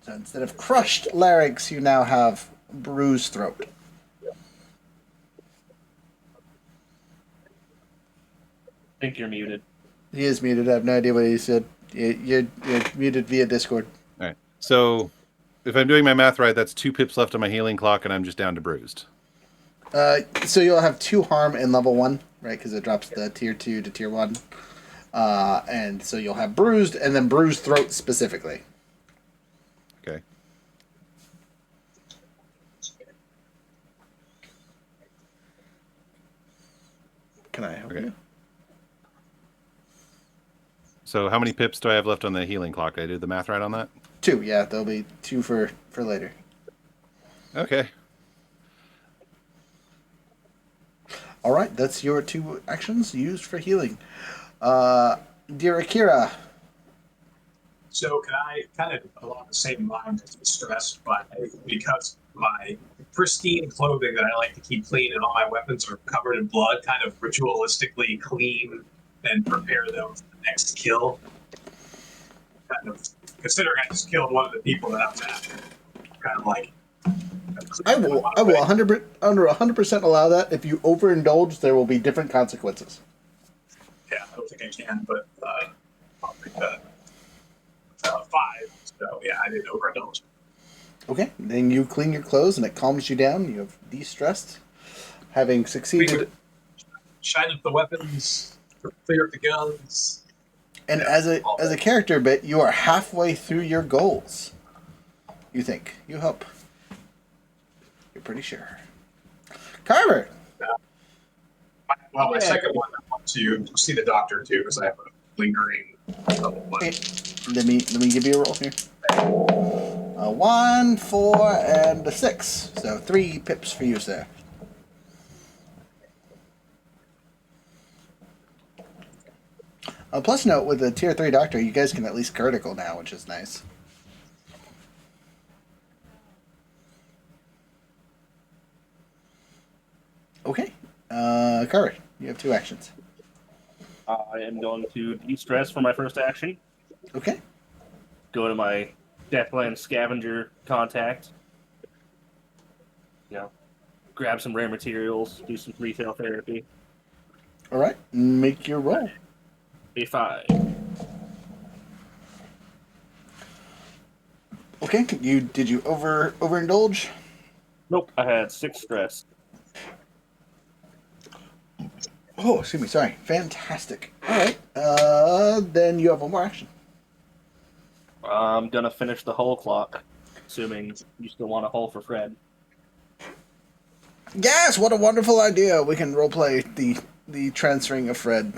B: So instead of crushed larynx, you now have bruised throat.
G: I think you're muted.
B: He is muted. I have no idea what he said. You're muted via Discord.
D: All right. So if I'm doing my math right, that's 2 pips left on my healing clock, and I'm just down to bruised.
B: So you'll have 2 harm in level 1, right? Because it drops the tier 2 to tier 1. And so you'll have bruised and then bruised throat specifically.
D: Okay.
B: Can I help
D: Okay.
B: you?
D: So how many pips do I have left on the healing clock? Did I do the math right on that?
B: 2, yeah. There'll be 2 for later.
D: Okay.
B: All right, that's your 2 actions used for healing. Dear Akira.
C: So can I kind of along the same line as the stress, but because my pristine clothing that I like to keep clean and all my weapons are covered in blood, kind of ritualistically clean and prepare them for the next kill. Kind of considering I just killed one of the people that I was after. Kind of like
B: I will 100% allow that. If you overindulge, there will be different consequences.
C: Yeah, I don't think I can, but I'll take that. 5. So yeah, I didn't overindulge.
B: Okay, then you clean your clothes and it calms you down. You have de-stressed, having succeeded.
C: Shine up the weapons, clear up the guns.
B: And
C: Yeah,
B: as a character bit, you are halfway through your goals. You think? You hope. You're pretty sure. Carver.
C: Well, my
G: Yeah.
C: second one, I want to see the doctor too because I have a lingering level 1.
B: Okay, let me give you a roll here. 1, 4, and a 6. So 3 pips for you, sir. Plus note, with the tier 3 doctor, you guys can at least critical now, which is nice. Okay. Carver, you have 2 actions.
G: I am going to de-stress for my first action.
B: Okay.
G: Go to my Deathland Scavenger contact. You know, grab some rare materials, do some retail therapy.
B: All right. Make your roll.
G: A 5.
B: Okay. Did you overindulge?
G: Nope, I had 6 stress.
B: Oh, excuse me. Sorry. Fantastic. All right. Then you have 1 more action.
G: I'm gonna finish the hull clock, assuming you still want a hull for Fred.
B: Yes, what a wonderful idea. We can roleplay the transferring of Fred.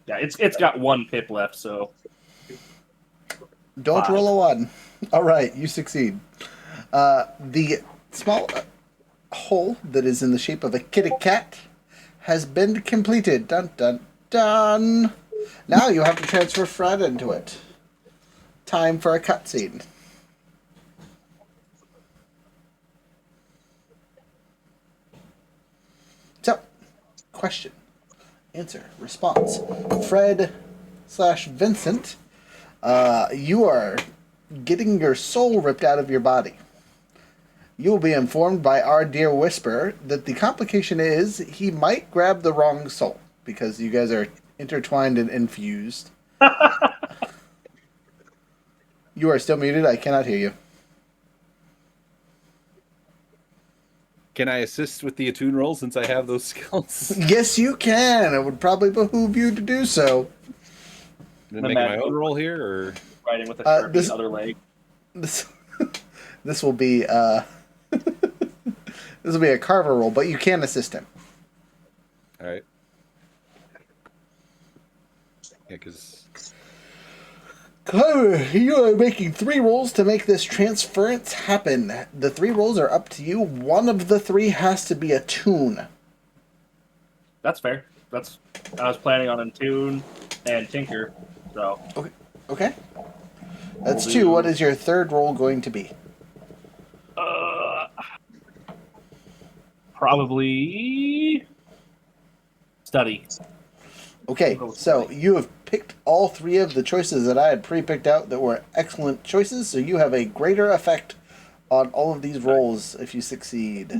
G: Yeah, it's got 1 pip left, so
B: Don't
G: 5.
B: roll a 1. All right, you succeed. The small hole that is in the shape of a kitty cat has been completed. Dun dun dun. Now you have to transfer Fred into it. Time for a cutscene. So, question, answer, response. Fred / Vincent, you are getting your soul ripped out of your body. You will be informed by our dear Whisper that the complication is he might grab the wrong soul because you guys are intertwined and infused. You are still muted. I cannot hear you.
D: Can I assist with the attune roll since I have those skills?
B: Yes, you can. It would probably behoove you to do so.
D: Then making my own roll here, or
G: Riding with a Sharpie
B: this-
G: other leg.
B: This, this will be this will be a Carver roll, but you can assist him.
D: all right? Yeah, because
B: Carver, you are making 3 rolls to make this transference happen. The 3 rolls are up to you. One of the 3 has to be a tune.
G: That's fair. I was planning on Attune and Tinker, so
B: Okay. That's
G: We'll
B: 2.
G: do-
B: What is your 3rd roll going to be?
G: probably study.
B: Okay, so you have picked all 3 of the choices that I had pre-picked out that were excellent choices, so you have a greater effect on all of these rolls if you succeed.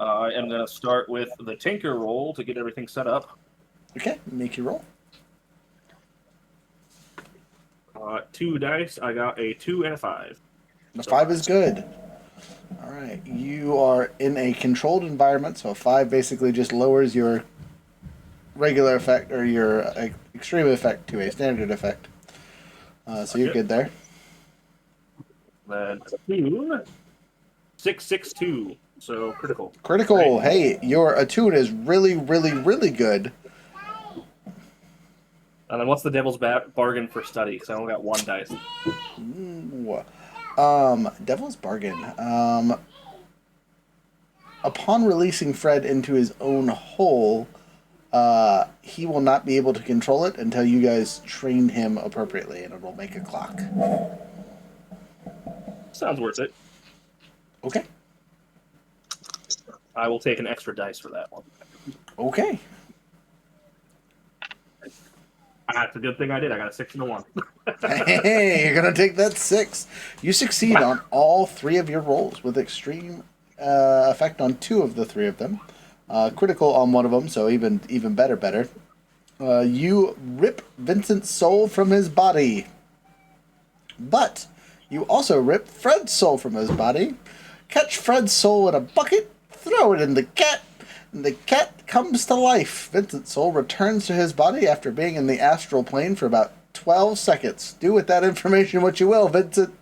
G: I am going to start with the Tinker roll to get everything set up.
B: Okay, make your roll.
G: 2 dice. I got a 2 and a 5.
B: The 5 is good. All right, you are in a controlled environment, so a 5 basically just lowers your regular effect or your extreme effect to a standard effect. So you're good there.
G: Then Attune 662. So critical.
B: Critical.
G: Right.
B: Hey, your attune is really, really, really good.
G: And then what's the devil's bargain for study? Because I only got 1 dice.
B: Devil's bargain. Upon releasing Fred into his own hole, he will not be able to control it until you guys train him appropriately, and it will make a clock.
G: Sounds worth it.
B: Okay.
G: I will take an extra dice for that one.
B: Okay.
G: That's a good thing I did. I got a 6 and a 1.
B: Hey, you're gonna take that 6. You succeed on all 3 of your rolls with extreme effect on 2 of the 3 of them. Critical on 1 of them, so even better. You rip Vincent's soul from his body, but you also rip Fred's soul from his body. Catch Fred's soul in a bucket, throw it in the cat, and the cat comes to life. Vincent's soul returns to his body after being in the astral plane for about 12 seconds. Do with that information what you will, Vincent.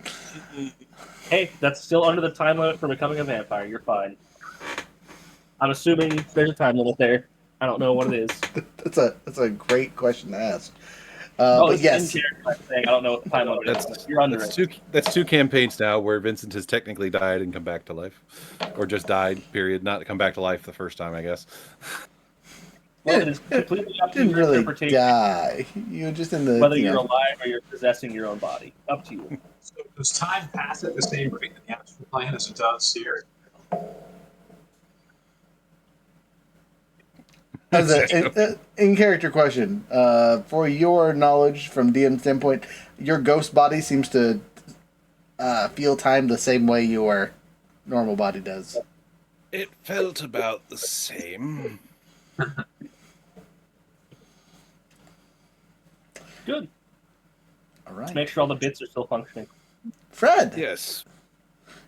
G: Hey, that's still under the time limit for becoming a vampire. You're fine. I'm assuming there's a time limit there. I don't know what it is.
B: That's a great question to ask.
G: Oh,
B: But
G: it's
B: yes,
G: in character. I'm saying I don't know what the time limit is. You're under it.
D: that's 2 campaigns now where Vincent has technically died and come back to life, or just died. Period. Not come back to life the first time, I guess.
G: Well, it is completely up to
B: didn't
G: your
B: really
G: interpretation.
B: die. You're just in the
G: Whether
B: you
G: you're
B: know.
G: alive or you're possessing your own body. Up to you.
C: So does time pass at the same rate in the astral plane as it does here?
B: As an in-character question, for your knowledge from DM standpoint, your ghost body seems to feel time the same way your normal body does.
D: It felt about the same.
G: Good.
B: All right.
G: Make sure all the bits are still functioning.
B: Fred
D: Yes.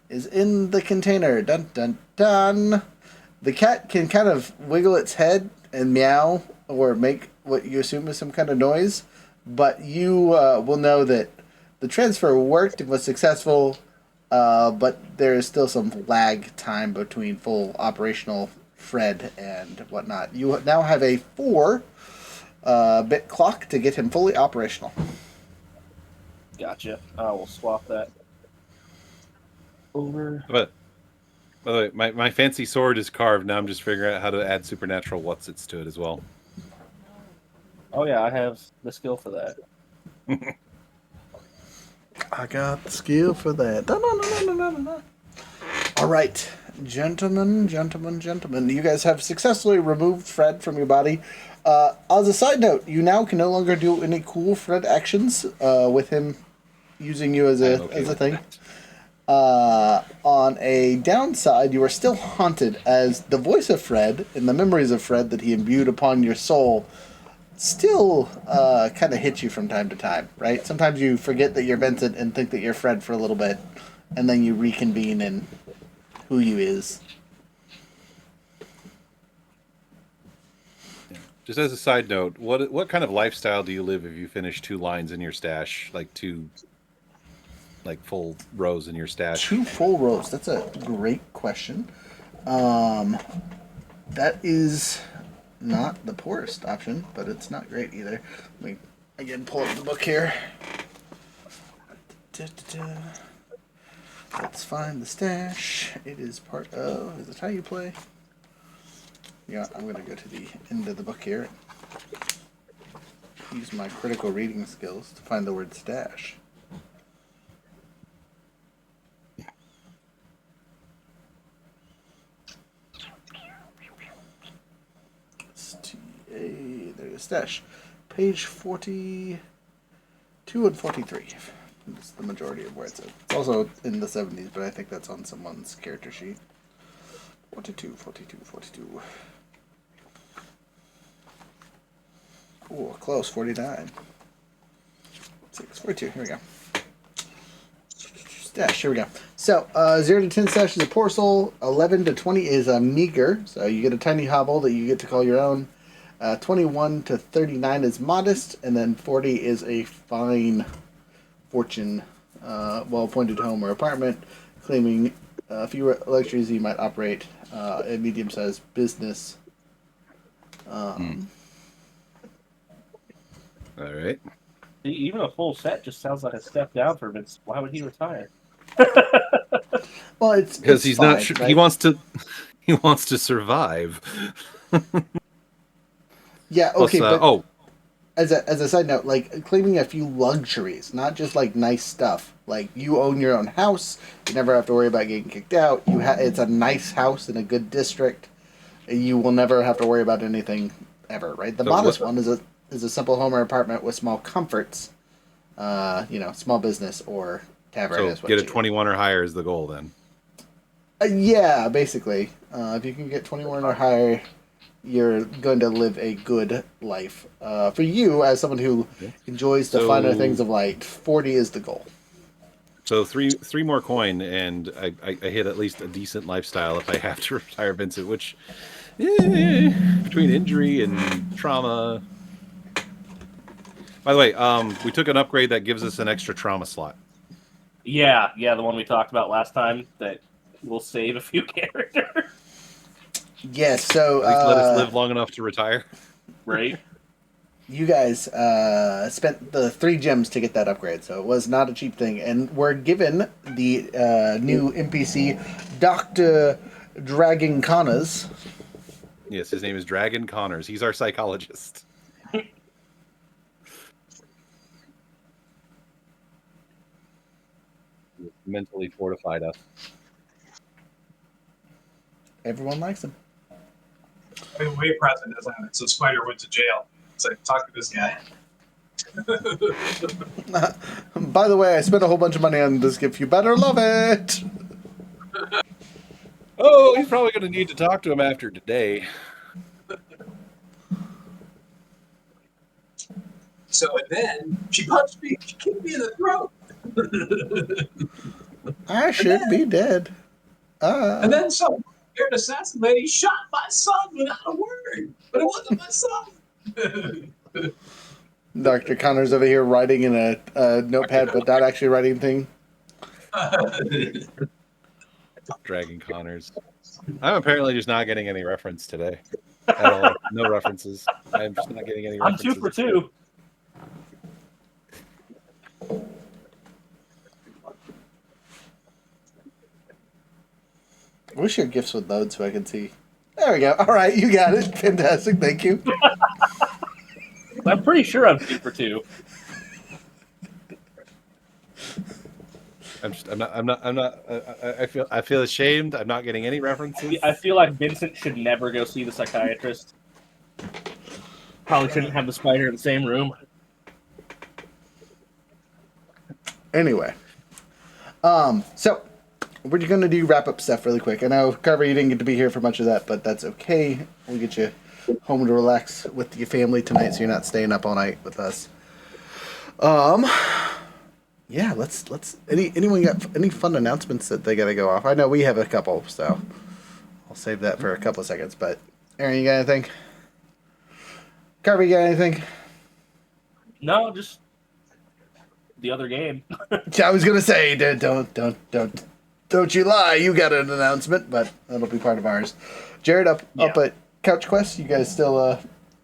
B: is in the container. Dun dun dun. The cat can kind of wiggle its head and meow or make what you assume is some kind of noise, but you will know that the transfer worked and was successful but there is still some lag time between full operational Fred and whatnot. You now have a 4-bit clock to get him fully operational.
G: Gotcha. I will swap that over.
D: But by the way, my fancy sword is carved. Now I'm just figuring out how to add supernatural whatsits to it as well.
G: Oh yeah, I have the skill for that.
B: I got the skill for that. No. All right, gentlemen. You guys have successfully removed Fred from your body. As a side note, you now can no longer do any cool Fred actions with him using you as a thing. On a downside, you are still haunted as the voice of Fred and the memories of Fred that he imbued upon your soul still kind of hit you from time to time, right? Sometimes you forget that you're Vincent and think that you're Fred for a little bit, and then you reconvene in who you is.
D: Just as a side note, what kind of lifestyle do you live if you finish 2 lines in your stash, like 2 full rows in your stash?
B: 2 full rows. That's a great question. That is not the poorest option, but it's not great either. Let me again pull up the book here. Let's find the stash. It is part of. Is it how you play? Yeah, I'm going to go to the end of the book here. Use my critical reading skills to find the word stash. There's stash. Page 42 and 43. It's the majority of where it's at. It's also in the 70s, but I think that's on someone's character sheet. 42. Oh, close. 49. 42. Here we go. Stash. Here we go. So, 0 to 10 stash is a poor soul. 11 to 20 is a meager. So you get a tiny hovel that you get to call your own. 21 to 39 is modest, and then 40 is a fine fortune, well-appointed home or apartment, claiming fewer luxuries you might operate a medium-sized business.
D: All right.
G: Even a full set just sounds like a step down for Vince. Why would he retire?
B: Well, it's
D: Because he's
B: fine,
D: not sure.
B: right?
D: He wants to survive.
B: Yeah, okay,
D: Plus,
B: but as a side note, like claiming a few luxuries, not just like nice stuff. Like you own your own house, you never have to worry about getting kicked out. It's a nice house in a good district. You will never have to worry about anything ever, right? The modest one is a simple home or apartment with small comforts. Small business or tavern.
D: so
B: Is what
D: get a
B: you
D: 21 or higher is the goal then.
B: Yeah, basically. If you can get 21 or higher, you're going to live a good life. For you, as someone who enjoys the finer things of life, 40 is the goal.
D: So three more coin, and I hit at least a decent lifestyle if I have to retire Vincent, which, between injury and trauma. By the way, we took an upgrade that gives us an extra trauma slot.
G: Yeah, the one we talked about last time that will save a few characters.
B: Yes, so
D: At least let us live long enough to retire.
G: Right?
B: You guys spent the 3 gems to get that upgrade, so it was not a cheap thing. And we're given the new NPC, Dr. Dragon Connors.
D: Yes, his name is Dragon Connors. He's our psychologist. He mentally fortified us.
B: Everyone likes him.
C: I mean, way present doesn't have it. So Spider went to jail. It's like, talk to this guy.
B: By the way, I spent a whole bunch of money on this gift. You better love it.
D: Oh, he's probably going to need to talk to him after today.
C: So, and then she punched me. She kicked me in the throat.
B: I should be dead.
C: And then some weird assassin lady shot my son without a word. But it wasn't my son.
B: Dr. Connors over here writing in a notepad, but not actually writing thing.
D: Dragon Connors. I'm apparently just not getting any reference today at all. No references. I'm just not getting any
G: I'm
D: references.
G: 2 for 2.
B: I wish your gifts would load so I could see. There we go. All right, you got it. Fantastic. Thank you.
G: I'm pretty sure I'm 2 for 2.
D: I feel ashamed. I'm not getting any references.
G: I feel like Vincent should never go see the psychiatrist. Probably shouldn't have the spider in the same room.
B: Anyway, so we're going to do wrap up stuff really quick. I know, Carver, you didn't get to be here for much of that, but that's okay. We'll get you home to relax with your family tonight, so you're not staying up all night with us. Yeah, let's. Anyone got any fun announcements that they got to go off? I know we have a couple, so I'll save that for a couple of seconds. But Aaron, you got anything? Carver, you got anything?
G: No, just the other game.
B: I was gonna say, don't you lie. You got an announcement, but that'll be part of ours. Jared, up at Couch Quest. You guys still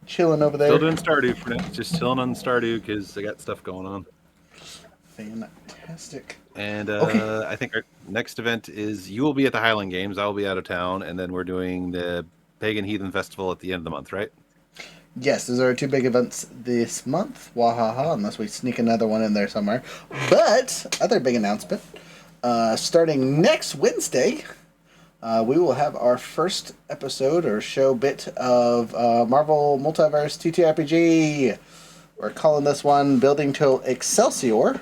B: chilling over there?
D: Still doing Stardew for now. Just chilling on Stardew because I got stuff going on.
B: Fantastic.
D: And
B: Okay.
D: I think our next event is you will be at the Highland Games. I will be out of town, and then we're doing the Pagan Heathen Festival at the end of the month, right?
B: Yes, those are our 2 big events this month. Wahaha, unless we sneak another one in there somewhere. But, other big announcement. Starting next Wednesday, we will have our first episode or show bit of Marvel Multiverse TTRPG. We're calling this one Building to Excelsior.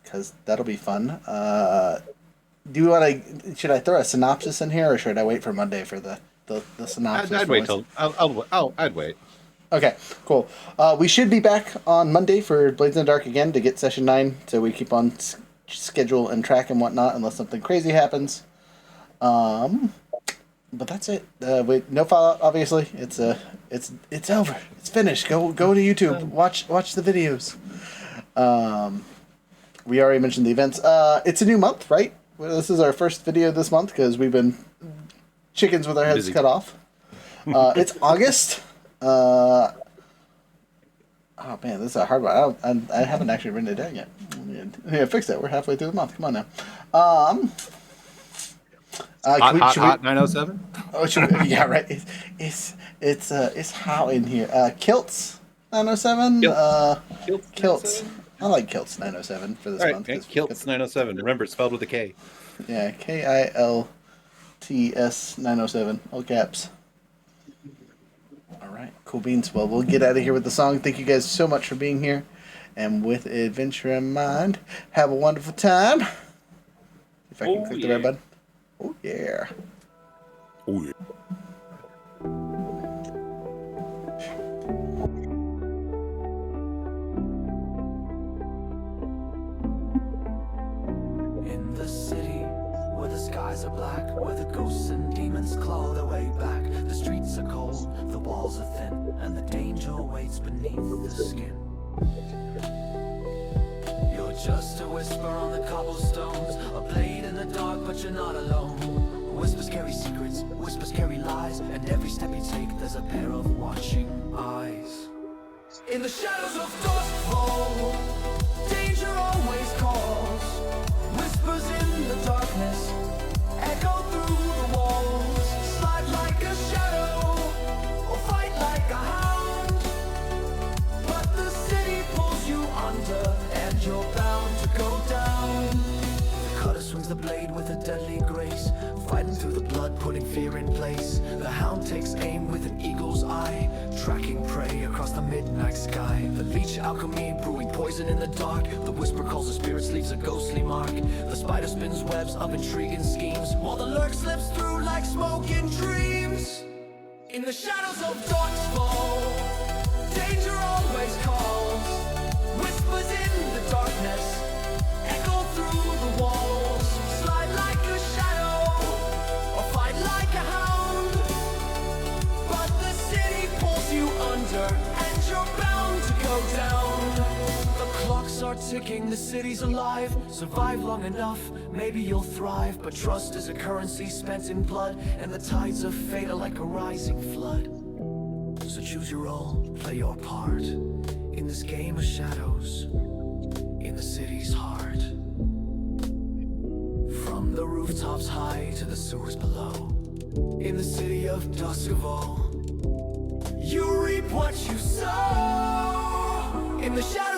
B: Because that'll be fun. Do you want to... Should I throw a synopsis in here, or should I wait for Monday for the synopsis?
D: I'd wait till I'd wait.
B: Okay, cool. We should be back on Monday for Blades in the Dark again to get session 9, so we keep on schedule and track and whatnot unless something crazy happens. But that's it. No Fallout, obviously. It's over. It's finished. Go to YouTube. Watch the videos. We already mentioned the events. It's a new month, right? Well, this is our first video this month because we've been chickens with our heads cut off. It's August. Oh man, this is a hard one. I haven't actually written it down yet. Yeah, fix that. We're halfway through the month. Come on now.
D: Hot 907.
B: Oh, yeah, right. It's hot in here. Kilts 907. Kilts. I like Kilts 907 for this month.
D: Right, Kilts 907. Remember, it's spelled with a K.
B: Yeah, KILTS 907. All caps. All right, cool beans. Well, we'll get out of here with the song. Thank you guys so much for being here. And with adventure in mind, have a wonderful time. If I can click the red button. Oh, yeah.
D: Oh, yeah.
A: In the city, where the skies are black, where the ghosts and demons claw their way back, the streets are cold, the walls are thin, and the danger waits beneath the skin. You're just a whisper on the cobblestones, a blade in the dark, but you're not alone. Whispers carry secrets, whispers carry lies, and every step you take, there's a pair of watching eyes. In the shadows of duskfall, danger always calls. Whispers in the darkness echo through the walls. Slide like a shadow, or fight like a hound. But the city pulls you under, and you're bound to go down. The cutter swings the blade with a deadly grace, fighting through the blood, putting fear in place. The hound takes aim with an eagle's eye, tracking prey across the midnight sky. The leech alchemy brewing poison in the dark. The whisper calls the spirits, leaves a ghostly mark. The spider spins webs of intrigue and schemes, while the lurk slips through like smoke in dreams. In the shadows of Darksfall, danger always calls. Whispers in the darkness echo through the walls. Slide like a shadow, or fight like a hound. But the city pulls you under, and you're bound to go down. The clocks are ticking, the city's alive. Survive long enough, maybe you'll thrive. But trust is a currency spent in blood, and the tides of fate are like a rising flood. So choose your role, play your part in this game of shadows, in the city's heart. From the rooftops high to the sewers below, in the city of dusk of all, you reap what you sow. In the shadows